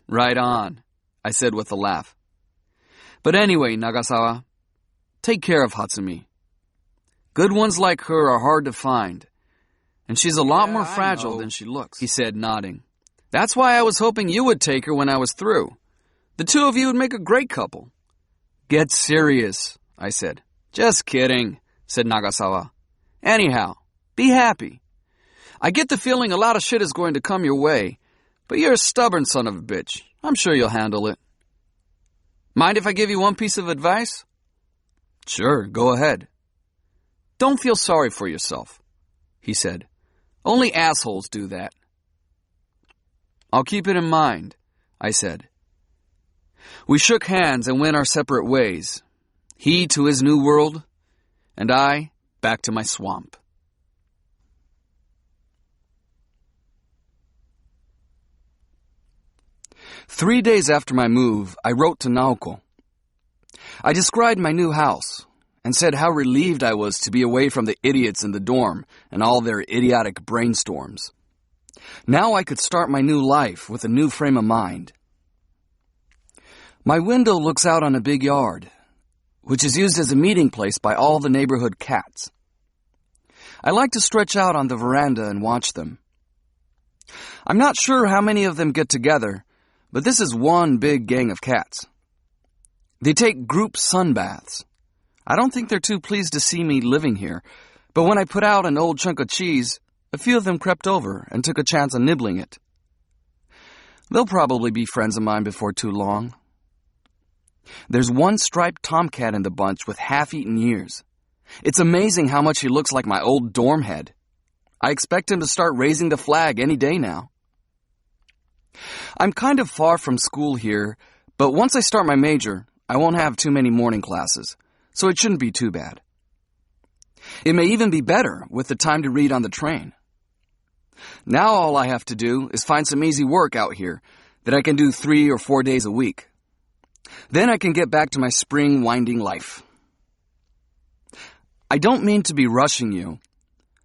Right on, I said with a laugh. But anyway, Nagasawa, take care of Hatsumi. Good ones like her are hard to find, and she's a lot more fragile than she looks, he said, nodding. That's why I was hoping you would take her when I was through. The two of you would make a great couple. Get serious, I said. Just kidding, said Nagasawa. Anyhow, be happy. I get the feeling a lot of shit is going to come your way, but you're a stubborn son of a bitch. I'm sure you'll handle it. Mind if I give you one piece of advice? Sure, go ahead. Don't feel sorry for yourself, he said. Only assholes do that. I'll keep it in mind, I said. We shook hands and went our separate ways. He to his new world, and I back to my swamp. Three days after my move, I wrote to Naoko. I described my new house and said how relieved I was to be away from the idiots in the dorm and all their idiotic brainstorms. Now I could start my new life with a new frame of mind. My window looks out on a big yard, which is used as a meeting place by all the neighborhood cats. I like to stretch out on the veranda and watch them. I'm not sure how many of them get together, but this is one big gang of cats. They take group sunbaths. I don't think they're too pleased to see me living here, but when I put out an old chunk of cheese, a few of them crept over and took a chance on nibbling it. They'll probably be friends of mine before too long. There's one striped tomcat in the bunch with half-eaten ears. It's amazing how much he looks like my old dorm head. I expect him to start raising the flag any day now. I'm kind of far from school here, but once I start my major, I won't have too many morning classes, so it shouldn't be too bad. It may even be better with the time to read on the train. Now all I have to do is find some easy work out here that I can do 3 or 4 days a week. Then I can get back to my spring winding life. I don't mean to be rushing you,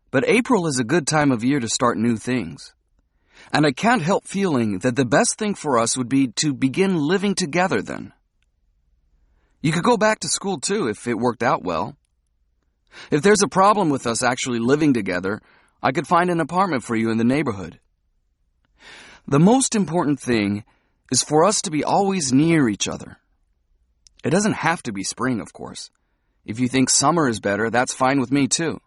but April is a good time of year to start new things. And I can't help feeling that the best thing for us would be to begin living together then. You could go back to school too if it worked out well. If there's a problem with us actually living together, I could find an apartment for you in the neighborhood. The most important thing is for us to be always near each other. It doesn't have to be spring, of course. If you think summer is better, that's fine with me too.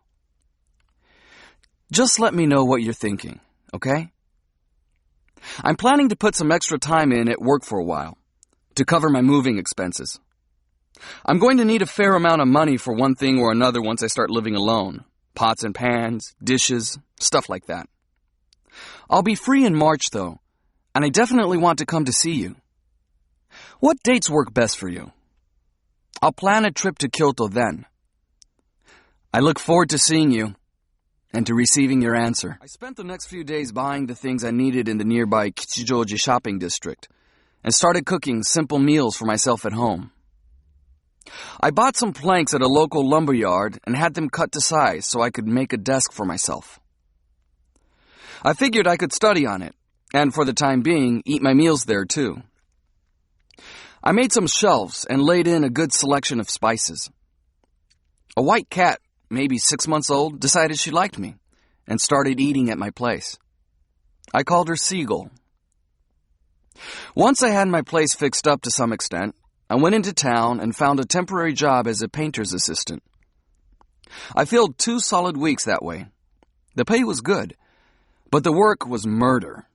Just let me know what you're thinking, okay? I'm planning to put some extra time in at work for a while, to cover my moving expenses. I'm going to need a fair amount of money for one thing or another once I start living alone. Pots and pans, dishes, stuff like that. I'll be free in March, though, and I definitely want to come to see you. What dates work best for you? I'll plan a trip to Kyoto then. I look forward to seeing you and to receiving your answer. I spent the next few days buying the things I needed in the nearby Kichijoji shopping district and started cooking simple meals for myself at home. I bought some planks at a local lumber yard and had them cut to size so I could make a desk for myself. I figured I could study on it, and for the time being, eat my meals there too. I made some shelves and laid in a good selection of spices. A white cat, maybe 6 months old, decided she liked me and started eating at my place. I called her Seagull. Once I had my place fixed up to some extent, I went into town and found a temporary job as a painter's assistant. I filled 2 solid weeks that way. The pay was good, but the work was murder,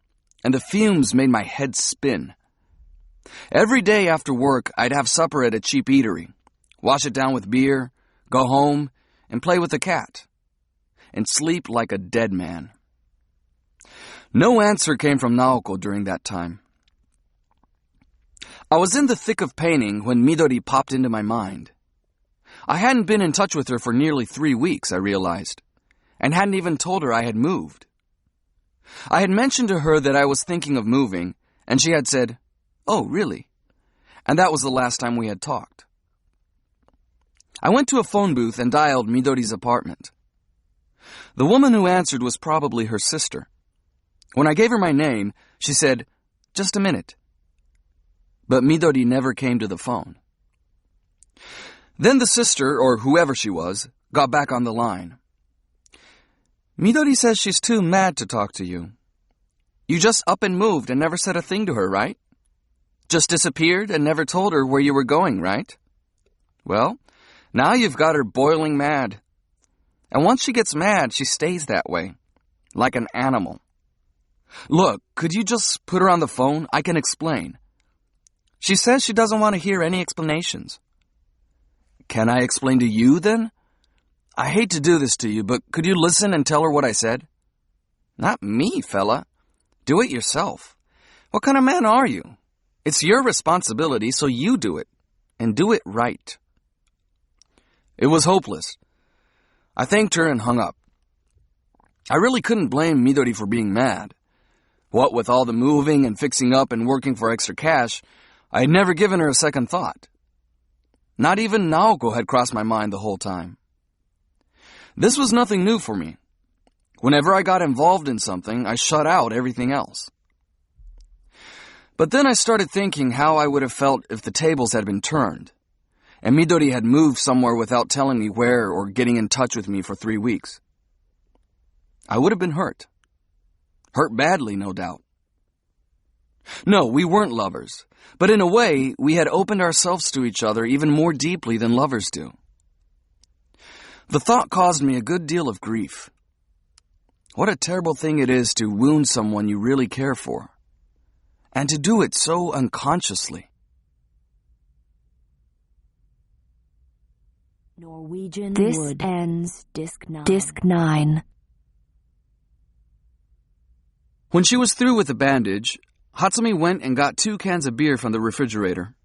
and the fumes made my head spin. Every day after work, I'd have supper at a cheap eatery, wash it down with beer, go home, and play with the cat, and sleep like a dead man. No answer came from Naoko during that time. I was in the thick of painting when Midori popped into my mind. I hadn't been in touch with her for nearly 3 weeks, I realized, and hadn't even told her I had moved. I had mentioned to her that I was thinking of moving, and she had said, "Oh, really?" and that was the last time we had talked. I went to a phone booth and dialed Midori's apartment. The woman who answered was probably her sister. When I gave her my name, she said, "Just a minute." But Midori never came to the phone. Then the sister, or whoever she was, got back on the line. "Midori says she's too mad to talk to you. You just up and moved and never said a thing to her, right? Just disappeared and never told her where you were going, right? Well, now you've got her boiling mad. And once she gets mad, she stays that way, like an animal. Look, could you just put her on the phone? I can explain. She says she doesn't want to hear any explanations." "Can I explain to you, then? I hate to do this to you, but could you listen and tell her what I said?" "Not me, fella. Do it yourself. What kind of man are you? It's your responsibility, so you do it. And do it right." It was hopeless. I thanked her and hung up. I really couldn't blame Midori for being mad. What with all the moving and fixing up and working for extra cash, I had never given her a second thought. Not even Naoko had crossed my mind the whole time. This was nothing new for me. Whenever I got involved in something, I shut out everything else. But then I started thinking how I would have felt if the tables had been turned, and Midori had moved somewhere without telling me where or getting in touch with me for 3 weeks. I would have been hurt. Hurt badly, no doubt. No, we weren't lovers, but in a way, we had opened ourselves to each other even more deeply than lovers do. The thought caused me a good deal of grief. What a terrible thing it is to wound someone you really care for, and to do it so unconsciously. Norwegian This Wood. ends Disc 9. Disc 9. When she was through with the bandage, Hatsumi went and got 2 cans of beer from the refrigerator.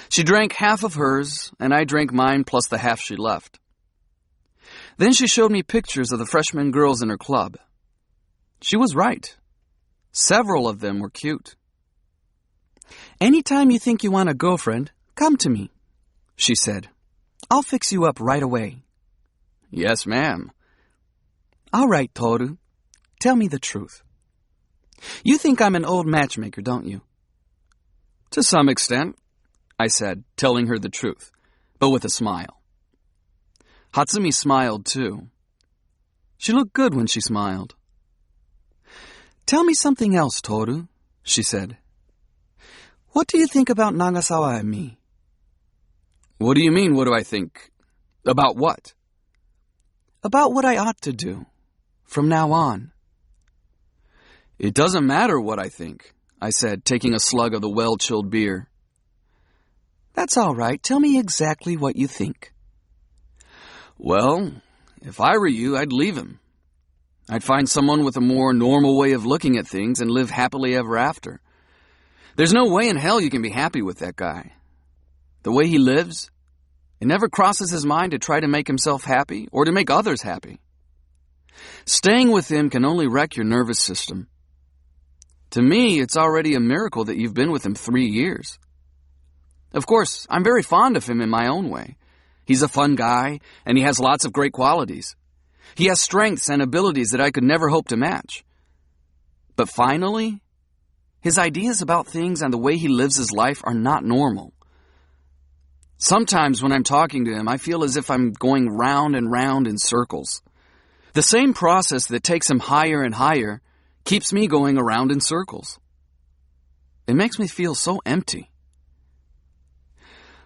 She drank half of hers, and I drank mine plus the half she left. Then she showed me pictures of the freshman girls in her club. She was right. Several of them were cute. "Anytime you think you want a girlfriend, come to me," she said. "I'll fix you up right away." "Yes, ma'am." "All right, Toru. Tell me the truth. You think I'm an old matchmaker, don't you?" "To some extent," I said, telling her the truth, but with a smile. Hatsumi smiled, too. She looked good when she smiled. "Tell me something else, Toru," she said. "What do you think about Nagasawa and me?" "What do you mean, what do I think? About what?" "About what I ought to do, from now on." "It doesn't matter what I think," I said, taking a slug of the well-chilled beer. "That's all right. Tell me exactly what you think." "Well, if I were you, I'd leave him. I'd find someone with a more normal way of looking at things and live happily ever after. There's no way in hell you can be happy with that guy. The way he lives, it never crosses his mind to try to make himself happy or to make others happy. Staying with him can only wreck your nervous system. To me, it's already a miracle that you've been with him 3 years. Of course, I'm very fond of him in my own way. He's a fun guy, and he has lots of great qualities. He has strengths and abilities that I could never hope to match. But finally, his ideas about things and the way he lives his life are not normal. Sometimes when I'm talking to him, I feel as if I'm going round and round in circles. The same process that takes him higher and higher keeps me going around in circles. It makes me feel so empty.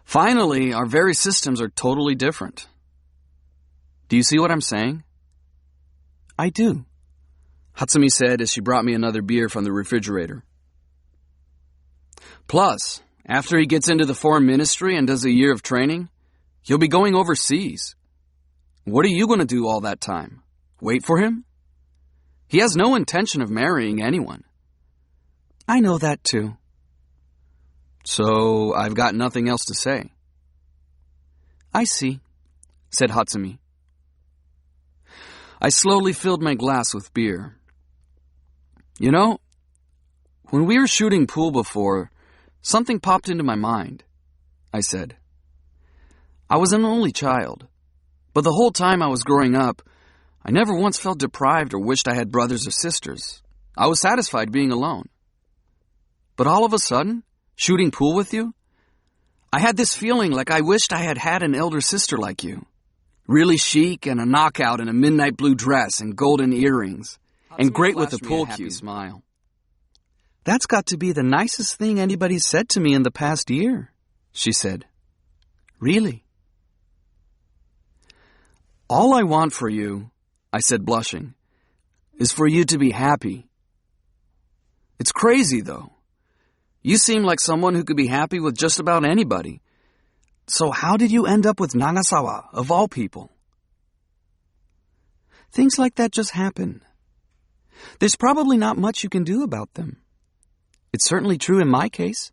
Finally, our very systems are totally different. Do you see what I'm saying? I do, Hatsumi said as she brought me another beer from the refrigerator. Plus, after he gets into the foreign ministry and does a year of training, he'll be going overseas. What are you going to do all that time? Wait for him? He has no intention of marrying anyone. I know that too. So I've got nothing else to say. I see, said Hatsumi. I slowly filled my glass with beer. You know, when we were shooting pool before, Something popped into my mind, I said. I was an only child, but the whole time I was growing up, I never once felt deprived or wished I had brothers or sisters. I was satisfied being alone. But all of a sudden, shooting pool with you, I had this feeling like I wished I had had an elder sister like you. Really chic and a knockout in a midnight blue dress and golden earrings, and great with a pool cue. Smile. That's got to be the nicest thing anybody's said to me in the past year, she said. Really? All I want for you, I said, blushing, is for you to be happy. It's crazy, though. You seem like someone who could be happy with just about anybody. So how did you end up with Nagasawa, of all people? Things like that just happen. There's probably not much you can do about them. It's certainly true in my case.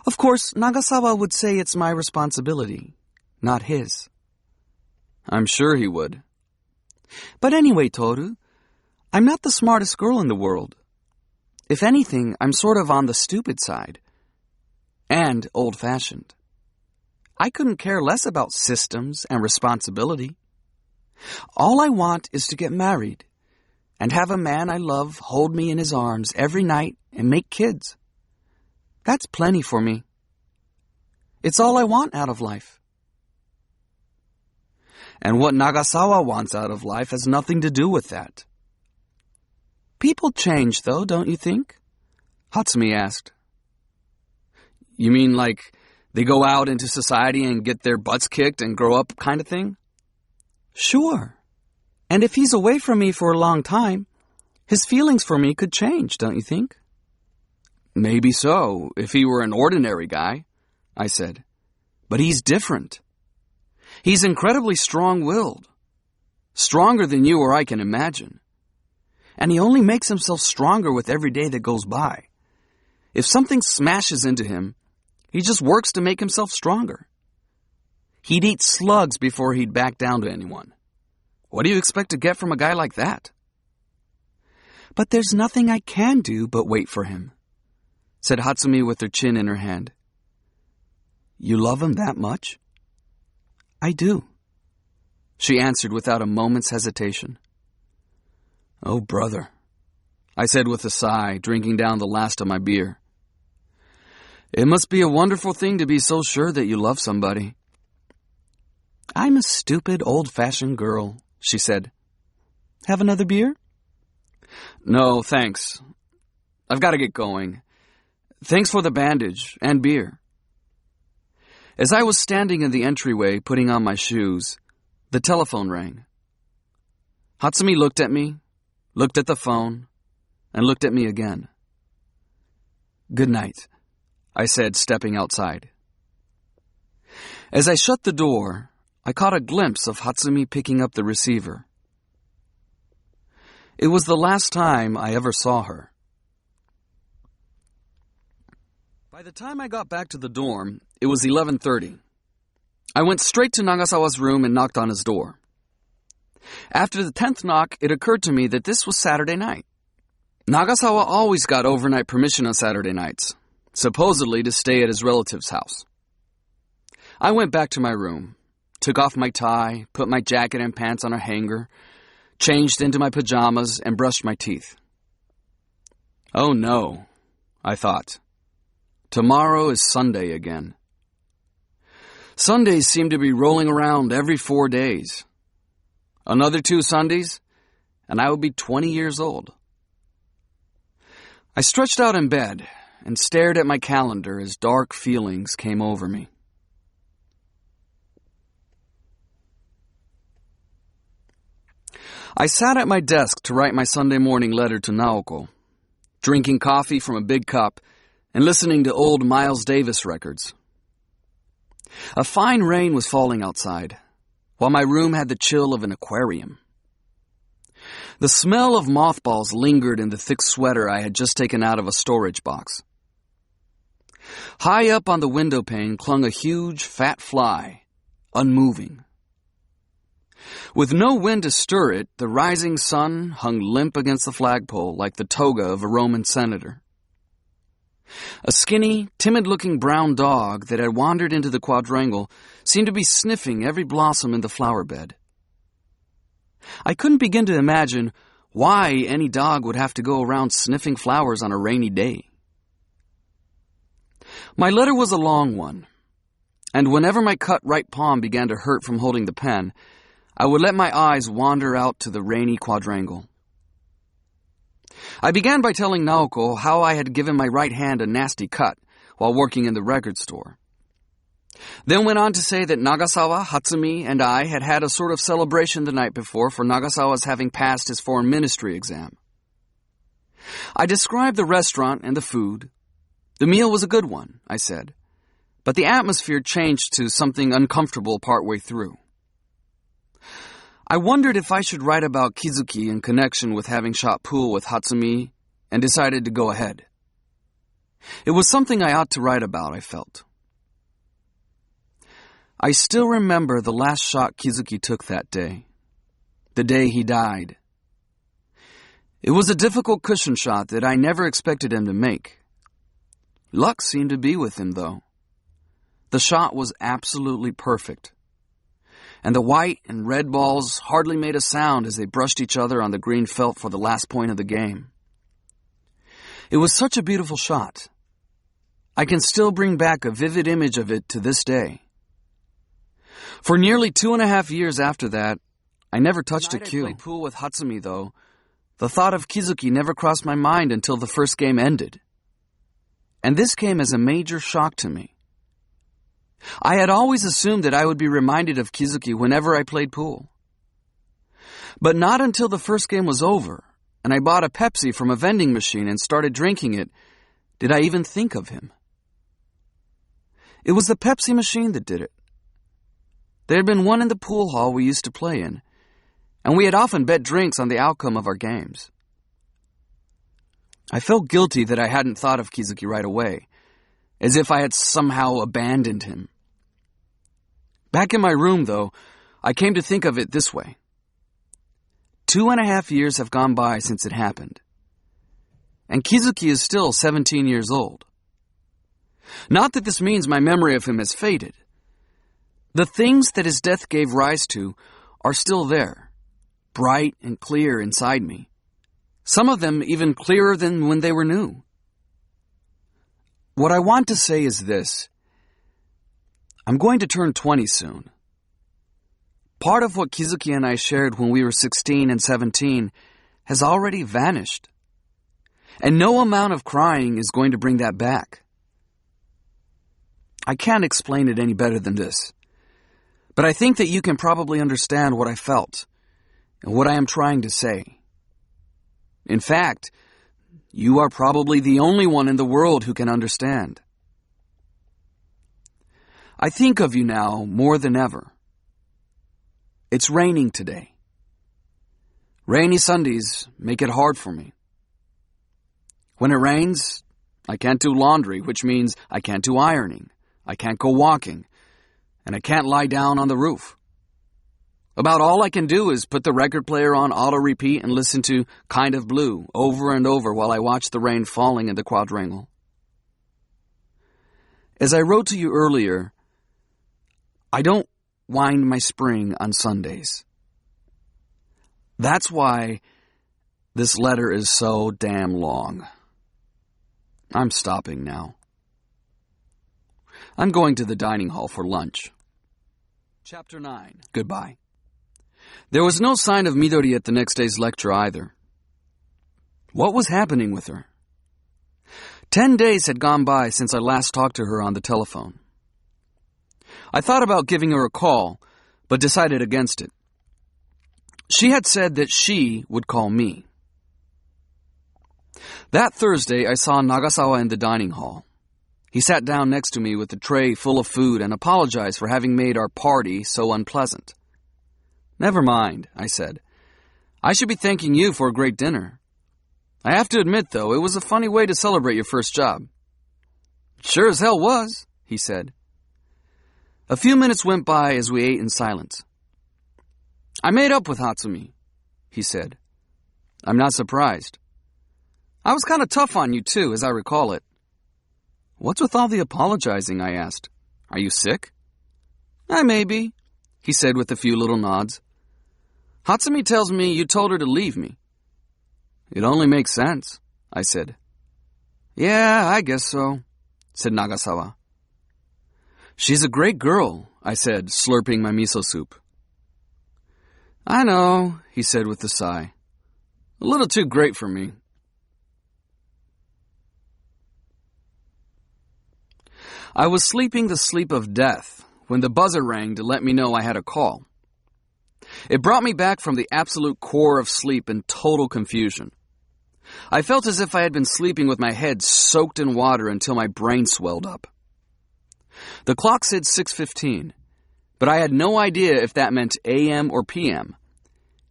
Of course, Nagasawa would say it's my responsibility, not his. I'm sure he would. But anyway, Toru, I'm not the smartest girl in the world. If anything, I'm sort of on the stupid side. And old-fashioned. I couldn't care less about systems and responsibility. All I want is to get married and have a man I love hold me in his arms every night and make kids. That's plenty for me. It's all I want out of life. And what Nagasawa wants out of life has nothing to do with that. People change, though, don't you think? Hatsumi asked. You mean like they go out into society and get their butts kicked and grow up kind of thing? Sure. And if he's away from me for a long time, his feelings for me could change, don't you think? Maybe so, if he were an ordinary guy, I said. But he's different. He's incredibly strong-willed. Stronger than you or I can imagine. And he only makes himself stronger with every day that goes by. If something smashes into him, he just works to make himself stronger. He'd eat slugs before he'd back down to anyone. What do you expect to get from a guy like that? But there's nothing I can do but wait for him, said Hatsumi with her chin in her hand. You love him that much? I do, she answered without a moment's hesitation. Oh, brother, I said with a sigh, drinking down the last of my beer. It must be a wonderful thing to be so sure that you love somebody. I'm a stupid, old-fashioned girl, she said. Have another beer? No, thanks. I've got to get going. Thanks for the bandage and beer. As I was standing in the entryway putting on my shoes, the telephone rang. Hatsumi looked at me, looked at the phone, and looked at me again. Good night, I said, stepping outside. As I shut the door, I caught a glimpse of Hatsumi picking up the receiver. It was the last time I ever saw her. By the time I got back to the dorm, it was 11:30. I went straight to Nagasawa's room and knocked on his door. After the 10th knock, it occurred to me that this was Saturday night. Nagasawa always got overnight permission on Saturday nights, supposedly to stay at his relative's house. I went back to my room, took off my tie, put my jacket and pants on a hanger, changed into my pajamas, and brushed my teeth. Oh no, I thought. Tomorrow is Sunday again. Sundays seem to be rolling around every 4 days. Another 2 Sundays, and I would be 20 years old. I stretched out in bed and stared at my calendar as dark feelings came over me. I sat at my desk to write my Sunday morning letter to Naoko, drinking coffee from a big cup and listening to old Miles Davis records. A fine rain was falling outside, while my room had the chill of an aquarium. The smell of mothballs lingered in the thick sweater I had just taken out of a storage box. High up on the window pane clung a huge, fat fly, unmoving. With no wind to stir it, the rising sun hung limp against the flagpole like the toga of a Roman senator. A skinny, timid-looking brown dog that had wandered into the quadrangle seemed to be sniffing every blossom in the flower bed. I couldn't begin to imagine why any dog would have to go around sniffing flowers on a rainy day. My letter was a long one, and whenever my cut right palm began to hurt from holding the pen, I would let my eyes wander out to the rainy quadrangle. I began by telling Naoko how I had given my right hand a nasty cut while working in the record store. Then went on to say that Nagasawa, Hatsumi, and I had had a sort of celebration the night before for Nagasawa's having passed his foreign ministry exam. I described the restaurant and the food. The meal was a good one, I said, but the atmosphere changed to something uncomfortable partway through. I wondered if I should write about Kizuki in connection with having shot pool with Hatsumi, and decided to go ahead. It was something I ought to write about, I felt. I still remember the last shot Kizuki took that day, the day he died. It was a difficult cushion shot that I never expected him to make. Luck seemed to be with him, though. The shot was absolutely perfect, and the white and red balls hardly made a sound as they brushed each other on the green felt for the last point of the game. It was such a beautiful shot. I can still bring back a vivid image of it to this day. For nearly 2.5 years after that, I never touched a cue. I played pool with Hatsumi, though. The thought of Kizuki never crossed my mind until the first game ended. And this came as a major shock to me. I had always assumed that I would be reminded of Kizuki whenever I played pool. But not until the first game was over, and I bought a Pepsi from a vending machine and started drinking it, did I even think of him. It was the Pepsi machine that did it. There had been one in the pool hall we used to play in, and we had often bet drinks on the outcome of our games. I felt guilty that I hadn't thought of Kizuki right away, as if I had somehow abandoned him. Back in my room, though, I came to think of it this way. 2.5 years have gone by since it happened, and Kizuki is still 17 years old. Not that this means my memory of him has faded. The things that his death gave rise to are still there, bright and clear inside me. Some of them even clearer than when they were new. What I want to say is this. I'm going to turn 20 soon. Part of what Kizuki and I shared when we were 16 and 17 has already vanished. And no amount of crying is going to bring that back. I can't explain it any better than this. But I think that you can probably understand what I felt and what I am trying to say. In fact, you are probably the only one in the world who can understand. I think of you now more than ever. It's raining today. Rainy Sundays make it hard for me. When it rains, I can't do laundry, which means I can't do ironing. I can't go walking, and I can't lie down on the roof. About all I can do is put the record player on auto repeat and listen to Kind of Blue over and over while I watch the rain falling in the quadrangle. As I wrote to you earlier, I don't wind my spring on Sundays. That's why this letter is so damn long. I'm stopping now. I'm going to the dining hall for lunch. Chapter 9. Goodbye. There was no sign of Midori at the next day's lecture either. What was happening with her? 10 days had gone by since I last talked to her on the telephone. I thought about giving her a call, but decided against it. She had said that she would call me. That Thursday, I saw Nagasawa in the dining hall. He sat down next to me with a tray full of food and apologized for having made our party so unpleasant. Never mind, I said. I should be thanking you for a great dinner. I have to admit, though, it was a funny way to celebrate your first job. Sure as hell was, he said. A few minutes went by as we ate in silence. I made up with Hatsumi, he said. I'm not surprised. I was kind of tough on you, too, as I recall it. What's with all the apologizing, I asked. Are you sick? I may be, he said with a few little nods. Hatsumi tells me you told her to leave me. It only makes sense, I said. Yeah, I guess so, said Nagasawa. She's a great girl, I said, slurping my miso soup. I know, he said with a sigh. A little too great for me. I was sleeping the sleep of death when the buzzer rang to let me know I had a call. It brought me back from the absolute core of sleep in total confusion. I felt as if I had been sleeping with my head soaked in water until my brain swelled up. The clock said 6:15, but I had no idea if that meant AM or PM,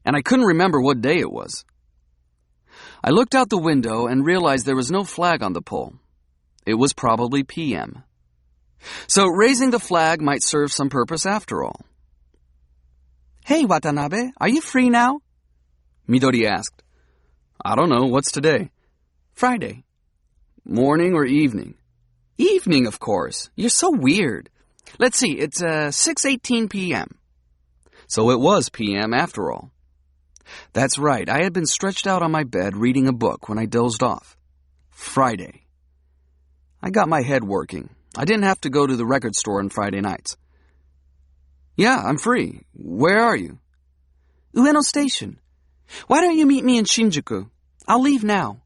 and I couldn't remember what day it was. I looked out the window and realized there was no flag on the pole. It was probably PM. So raising the flag might serve some purpose after all. Hey, Watanabe, are you free now? Midori asked. I don't know, what's today? Friday. Morning or evening? Evening, of course. You're so weird. Let's see, it's 6:18 p.m. So it was p.m. after all. That's right, I had been stretched out on my bed reading a book when I dozed off. Friday. I got my head working. I didn't have to go to the record store on Friday nights. Yeah, I'm free. Where are you? Ueno Station. Why don't you meet me in Shinjuku? I'll leave now.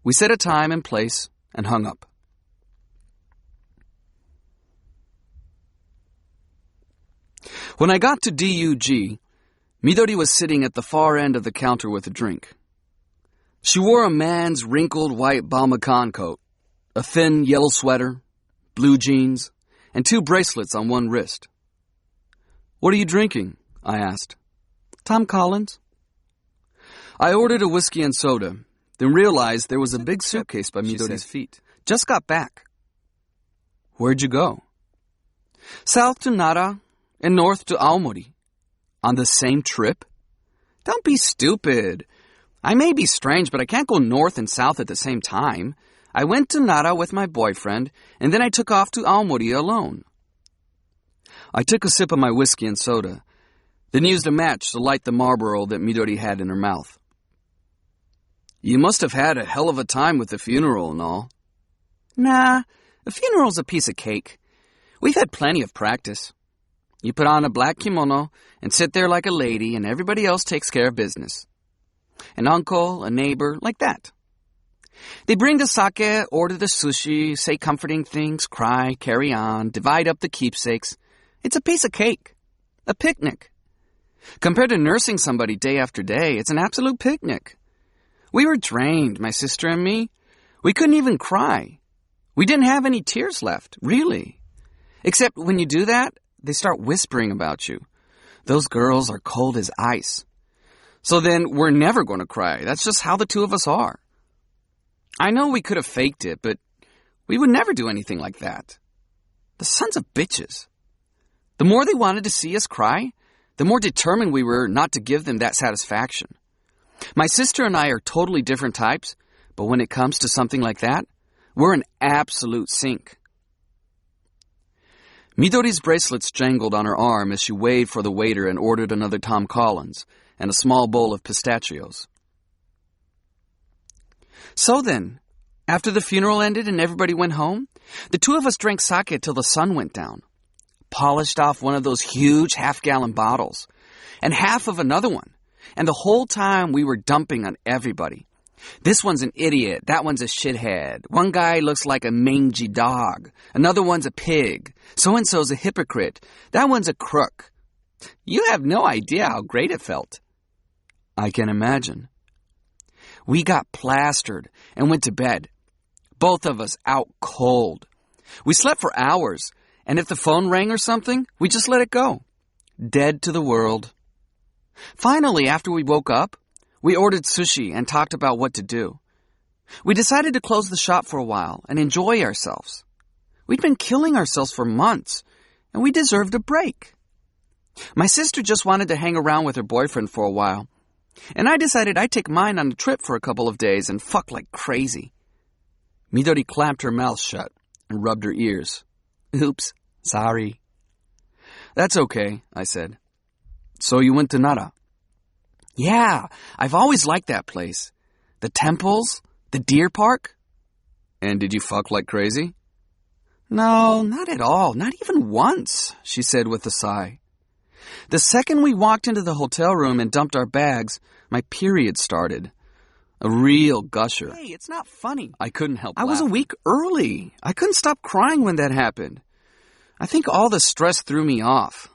We set a time and place and hung up. When I got to DUG, Midori was sitting at the far end of the counter with a drink. She wore a man's wrinkled white balmacan coat, a thin yellow sweater, blue jeans, and 2 bracelets on one wrist. What are you drinking? I asked. Tom Collins. I ordered a whiskey and soda, then realized there was a big suitcase by Midori's feet. Just got back. Where'd you go? South to Nara and north to Aomori. On the same trip? Don't be stupid. I may be strange, but I can't go north and south at the same time. I went to Nara with my boyfriend, and then I took off to Aomori alone. I took a sip of my whiskey and soda, then used a match to light the Marlboro that Midori had in her mouth. You must have had a hell of a time with the funeral and all. Nah, a funeral's a piece of cake. We've had plenty of practice. You put on a black kimono and sit there like a lady, and everybody else takes care of business. An uncle, a neighbor, like that. They bring the sake, order the sushi, say comforting things, cry, carry on, divide up the keepsakes. It's a piece of cake. A picnic. Compared to nursing somebody day after day, it's an absolute picnic. We were drained, my sister and me. We couldn't even cry. We didn't have any tears left, really. Except when you do that, they start whispering about you. Those girls are cold as ice. So then we're never going to cry. That's just how the two of us are. I know we could have faked it, but we would never do anything like that. The sons of bitches. The more they wanted to see us cry, the more determined we were not to give them that satisfaction. My sister and I are totally different types, but when it comes to something like that, we're an absolute sync. Midori's bracelets jangled on her arm as she waved for the waiter and ordered another Tom Collins and a small bowl of pistachios. So then, after the funeral ended and everybody went home, the two of us drank sake till the sun went down, polished off one of those huge half-gallon bottles, and half of another one, and the whole time we were dumping on everybody. This one's an idiot, that one's a shithead, one guy looks like a mangy dog, another one's a pig, so-and-so's a hypocrite, that one's a crook. You have no idea how great it felt. I can imagine. We got plastered and went to bed, both of us out cold. We slept for hours, and if the phone rang or something, we just let it go. Dead to the world. Finally, after we woke up, we ordered sushi and talked about what to do. We decided to close the shop for a while and enjoy ourselves. We'd been killing ourselves for months, and we deserved a break. My sister just wanted to hang around with her boyfriend for a while, and I decided I'd take mine on a trip for a couple of days and fuck like crazy. Midori clamped her mouth shut and rubbed her ears. Oops, sorry. That's okay, I said. So you went to Nara? Yeah, I've always liked that place. The temples, the deer park. And did you fuck like crazy? No, not at all, not even once, she said with a sigh. The second we walked into the hotel room and dumped our bags, my period started. A real gusher. Hey, it's not funny. I couldn't help laughing. I was a week early. I couldn't stop crying when that happened. I think all the stress threw me off.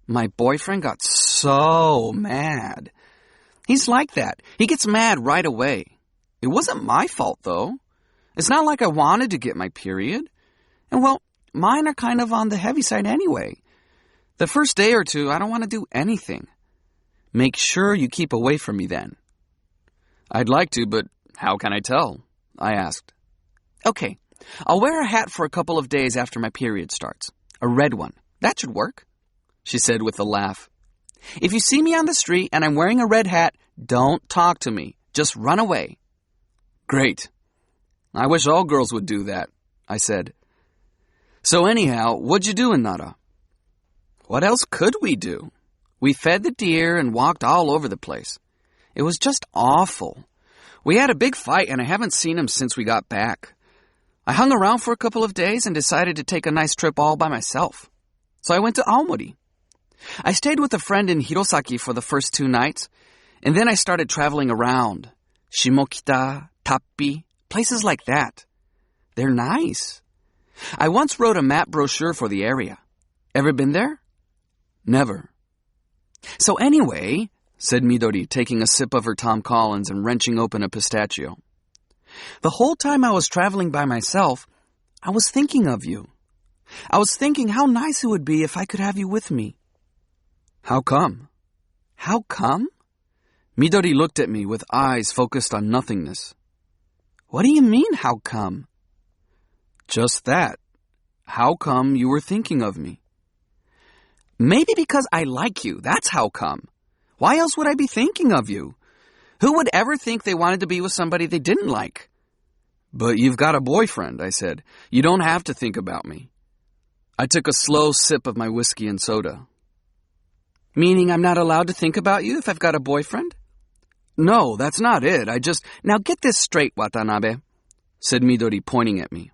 My boyfriend got so mad. He's like that. He gets mad right away. It wasn't my fault, though. It's not like I wanted to get my period. And, well, mine are kind of on the heavy side anyway. The first day or two, I don't want to do anything. Make sure you keep away from me then. I'd like to, but how can I tell? I asked. Okay, I'll wear a hat for a couple of days after my period starts. A red one. That should work, she said with a laugh. If you see me on the street and I'm wearing a red hat, don't talk to me. Just run away. Great. I wish all girls would do that, I said. So anyhow, what'd you do in Nara? What else could we do? We fed the deer and walked all over the place. It was just awful. We had a big fight and I haven't seen him since we got back. I hung around for a couple of days and decided to take a nice trip all by myself. So I went to Aomori. I stayed with a friend in Hirosaki for the first 2 nights, and then I started traveling around. Shimokita, Tappi, places like that. They're nice. I once wrote a map brochure for the area. Ever been there? Never. So anyway, said Midori, taking a sip of her Tom Collins and wrenching open a pistachio. The whole time I was traveling by myself, I was thinking of you. I was thinking how nice it would be if I could have you with me. How come? How come? Midori looked at me with eyes focused on nothingness. What do you mean, how come? Just that. How come you were thinking of me? Maybe because I like you, that's how come. Why else would I be thinking of you? Who would ever think they wanted to be with somebody they didn't like? But you've got a boyfriend, I said. You don't have to think about me. I took a slow sip of my whiskey and soda. Meaning I'm not allowed to think about you if I've got a boyfriend? No, that's not it. Now get this straight, Watanabe, said Midori, pointing at me.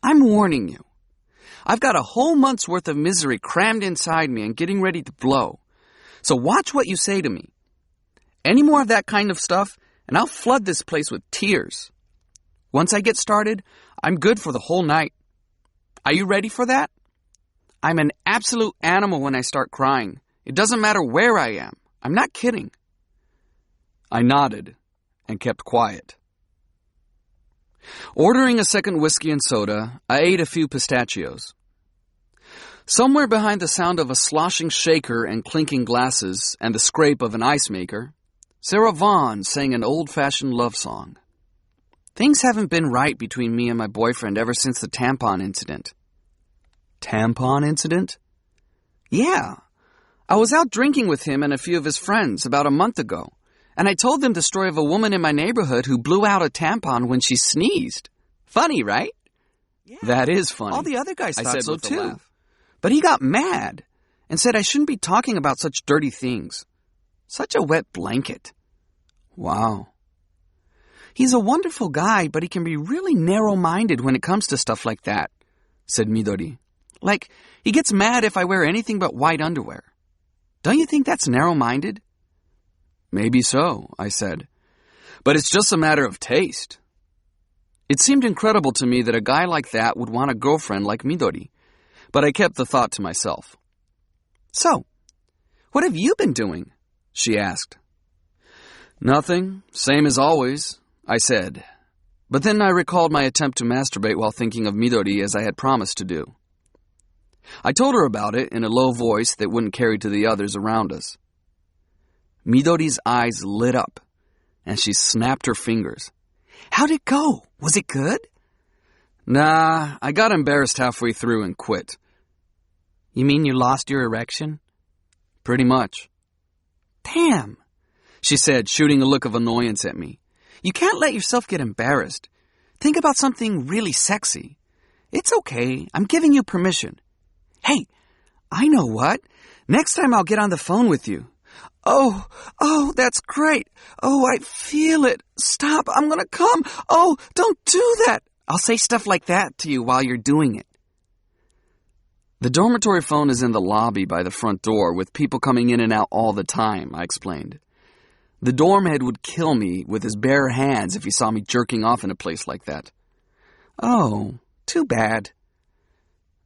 I'm warning you. I've got a whole month's worth of misery crammed inside me and getting ready to blow. So watch what you say to me. Any more of that kind of stuff, and I'll flood this place with tears. Once I get started, I'm good for the whole night. Are you ready for that? I'm an absolute animal when I start crying. It doesn't matter where I am. I'm not kidding. I nodded and kept quiet. Ordering a second whiskey and soda, I ate a few pistachios. Somewhere behind the sound of a sloshing shaker and clinking glasses and the scrape of an ice maker, Sarah Vaughan sang an old-fashioned love song. Things haven't been right between me and my boyfriend ever since the tampon incident. Tampon incident? Yeah. I was out drinking with him and a few of his friends about a month ago, and I told them the story of a woman in my neighborhood who blew out a tampon when she sneezed. Funny, right? Yeah. That is funny. All the other guys thought so too. But he got mad and said I shouldn't be talking about such dirty things. Such a wet blanket. Wow. He's a wonderful guy, but he can be really narrow-minded when it comes to stuff like that, said Midori. Like, he gets mad if I wear anything but white underwear. Don't you think that's narrow-minded? Maybe so, I said. But it's just a matter of taste. It seemed incredible to me that a guy like that would want a girlfriend like Midori, but I kept the thought to myself. So, what have you been doing? She asked. Nothing, same as always, I said. But then I recalled my attempt to masturbate while thinking of Midori as I had promised to do. I told her about it in a low voice that wouldn't carry to the others around us. Midori's eyes lit up, and she snapped her fingers. How'd it go? Was it good? Nah, I got embarrassed halfway through and quit. You mean you lost your erection? Pretty much. Damn, she said, shooting a look of annoyance at me. You can't let yourself get embarrassed. Think about something really sexy. It's okay. I'm giving you permission. Hey, I know what. Next time I'll get on the phone with you. Oh, that's great. Oh, I feel it. Stop, I'm gonna come. Oh, don't do that. I'll say stuff like that to you while you're doing it. The dormitory phone is in the lobby by the front door with people coming in and out all the time, I explained. The dorm head would kill me with his bare hands if he saw me jerking off in a place like that. Oh, too bad.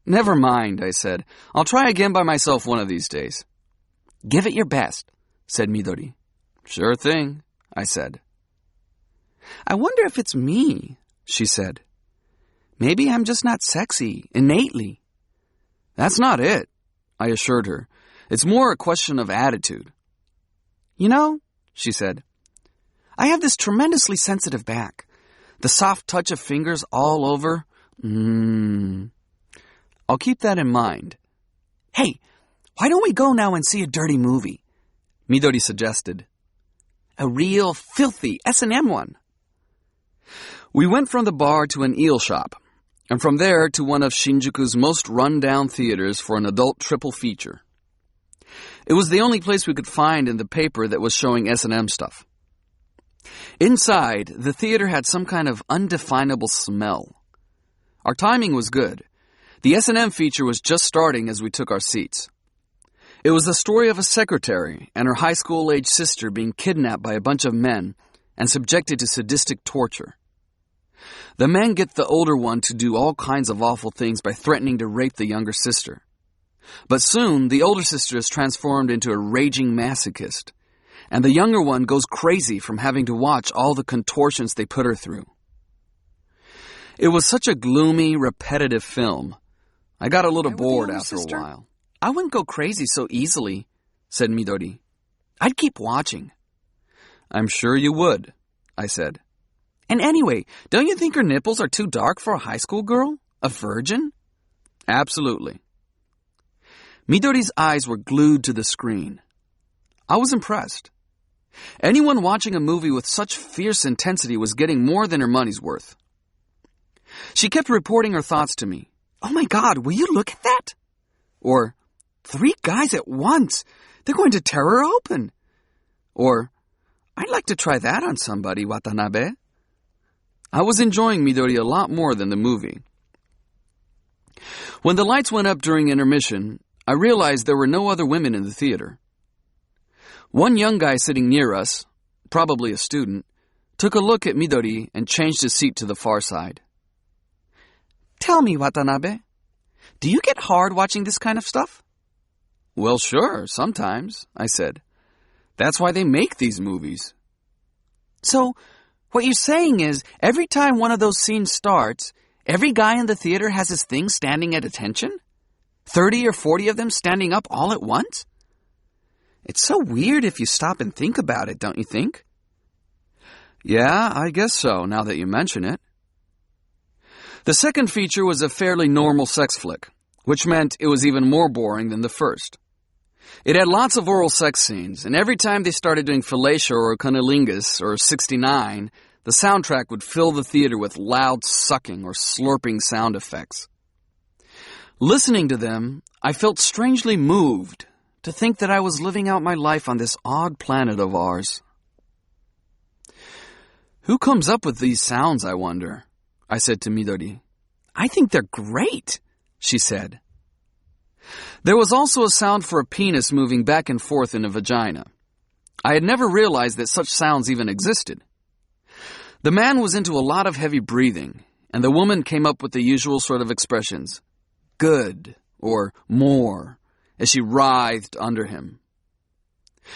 Never mind, I said. I'll try again by myself one of these days. Give it your best, said Midori. Sure thing, I said. I wonder if it's me, she said. Maybe I'm just not sexy, innately. That's not it, I assured her. It's more a question of attitude. You know, she said, I have this tremendously sensitive back. The soft touch of fingers all over. I'll keep that in mind. Hey, why don't we go now and see a dirty movie? Midori suggested. A real filthy S&M one. We went from the bar to an eel shop, and from there to one of Shinjuku's most run-down theaters for an adult triple feature. It was the only place we could find in the paper that was showing S&M stuff. Inside, the theater had some kind of undefinable smell. Our timing was good. The S&M feature was just starting as we took our seats. It was the story of a secretary and her high school-age sister being kidnapped by a bunch of men and subjected to sadistic torture. The men get the older one to do all kinds of awful things by threatening to rape the younger sister. But soon, the older sister is transformed into a raging masochist, and the younger one goes crazy from having to watch all the contortions they put her through. It was such a gloomy, repetitive film. I got a little bored after a while. I wouldn't go crazy so easily, said Midori. I'd keep watching. I'm sure you would, I said. And anyway, don't you think her nipples are too dark for a high school girl? A virgin? Absolutely. Midori's eyes were glued to the screen. I was impressed. Anyone watching a movie with such fierce intensity was getting more than her money's worth. She kept reporting her thoughts to me. Oh my God, will you look at that? Or, 3 guys at once. They're going to tear her open. Or, I'd like to try that on somebody, Watanabe. I was enjoying Midori a lot more than the movie. When the lights went up during intermission, I realized there were no other women in the theater. One young guy sitting near us, probably a student, took a look at Midori and changed his seat to the far side. Tell me, Watanabe, do you get hard watching this kind of stuff? Well, sure, sometimes, I said. That's why they make these movies. So, what you're saying is, every time one of those scenes starts, every guy in the theater has his thing standing at attention? 30 or 40 of them standing up all at once? It's so weird if you stop and think about it, don't you think? Yeah, I guess so, now that you mention it. The second feature was a fairly normal sex flick, which meant it was even more boring than the first. It had lots of oral sex scenes, and every time they started doing fellatio or cunnilingus or 69, the soundtrack would fill the theater with loud sucking or slurping sound effects. Listening to them, I felt strangely moved to think that I was living out my life on this odd planet of ours. Who comes up with these sounds, I wonder? I said to Midori. I think they're great, she said. There was also a sound for a penis moving back and forth in a vagina. I had never realized that such sounds even existed. The man was into a lot of heavy breathing, and the woman came up with the usual sort of expressions, good or more, as she writhed under him.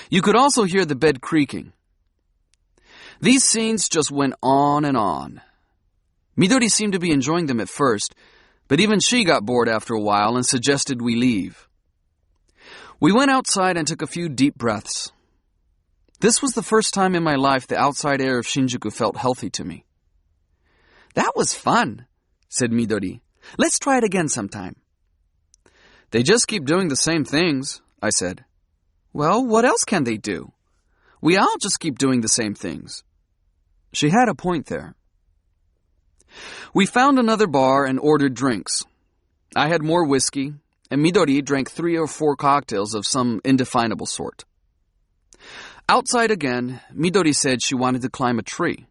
You could also hear the bed creaking. These scenes just went on and on. Midori seemed to be enjoying them at first, but even she got bored after a while and suggested we leave. We went outside and took a few deep breaths. This was the first time in my life the outside air of Shinjuku felt healthy to me. That was fun, said Midori. Let's try it again sometime. They just keep doing the same things, I said. Well, what else can they do? We all just keep doing the same things. She had a point there. We found another bar and ordered drinks. I had more whiskey, and Midori drank 3 or 4 cocktails of some indefinable sort. Outside again, Midori said she wanted to climb a tree.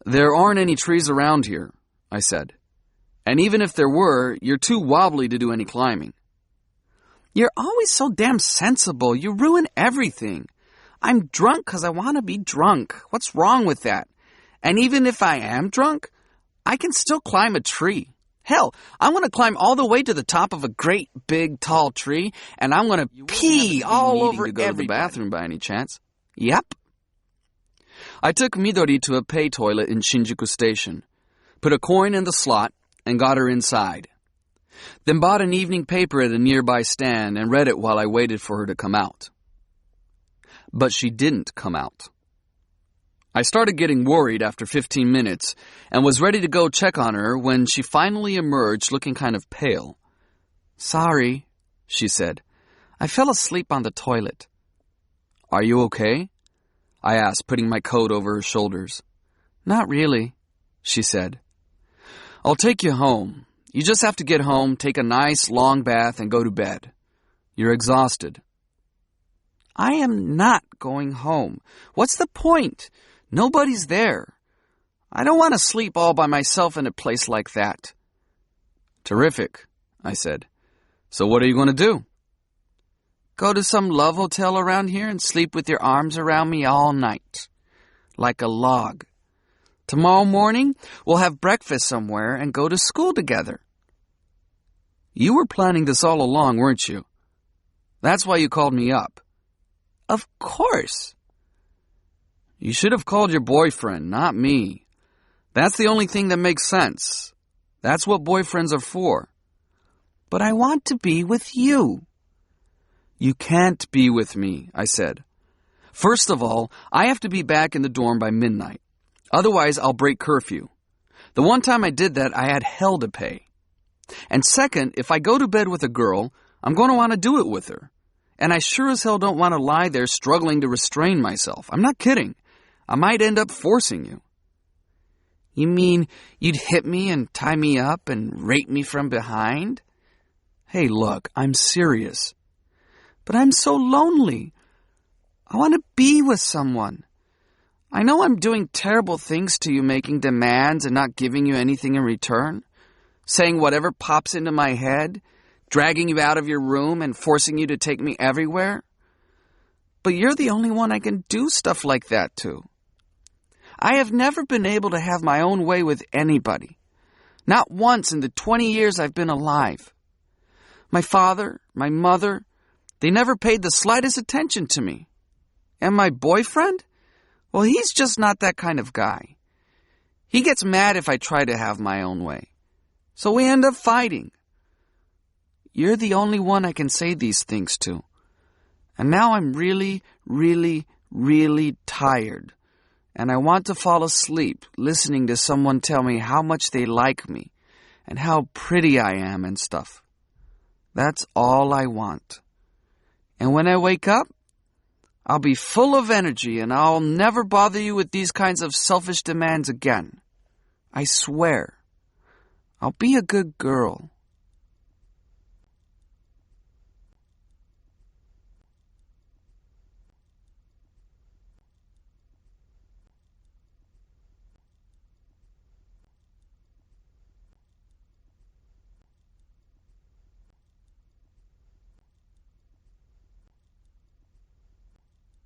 There aren't any trees around here, I said. And even if there were, you're too wobbly to do any climbing. You're always so damn sensible. You ruin everything. I'm drunk because I want to be drunk. What's wrong with that? And even if I am drunk, I can still climb a tree. Hell, I'm going to climb all the way to the top of a great, big, tall tree, and I'm going to pee all over everybody. To go to the bathroom by any chance? Yep. I took Midori to a pay toilet in Shinjuku Station, put a coin in the slot, and got her inside. Then bought an evening paper at a nearby stand and read it while I waited for her to come out. But she didn't come out. I started getting worried after 15 minutes and was ready to go check on her when she finally emerged looking kind of pale. Sorry, she said. I fell asleep on the toilet. Are you okay? I asked, putting my coat over her shoulders. Not really, she said. I'll take you home. You just have to get home, take a nice long bath, and go to bed. You're exhausted. I am not going home. What's the point? Nobody's there. I don't want to sleep all by myself in a place like that. Terrific, I said. So what are you going to do? Go to some love hotel around here and sleep with your arms around me all night. Like a log. Tomorrow morning, we'll have breakfast somewhere and go to school together. You were planning this all along, weren't you? That's why you called me up. Of course. You should have called your boyfriend, not me. That's the only thing that makes sense. That's what boyfriends are for. But I want to be with you. You can't be with me, I said. First of all, I have to be back in the dorm by midnight. Otherwise, I'll break curfew. The one time I did that, I had hell to pay. And second, if I go to bed with a girl, I'm going to want to do it with her. And I sure as hell don't want to lie there struggling to restrain myself. I'm not kidding. I might end up forcing you. You mean you'd hit me and tie me up and rape me from behind? Hey, look, I'm serious. But I'm so lonely. I want to be with someone. I know I'm doing terrible things to you, making demands and not giving you anything in return. Saying whatever pops into my head, dragging you out of your room and forcing you to take me everywhere. But you're the only one I can do stuff like that to. I have never been able to have my own way with anybody. Not once in the 20 years I've been alive. My father, my mother, they never paid the slightest attention to me. And my boyfriend? Well, he's just not that kind of guy. He gets mad if I try to have my own way. So we end up fighting. You're the only one I can say these things to. And now I'm really, really, really tired. And I want to fall asleep listening to someone tell me how much they like me and how pretty I am and stuff. That's all I want. And when I wake up, I'll be full of energy and I'll never bother you with these kinds of selfish demands again. I swear. I'll be a good girl.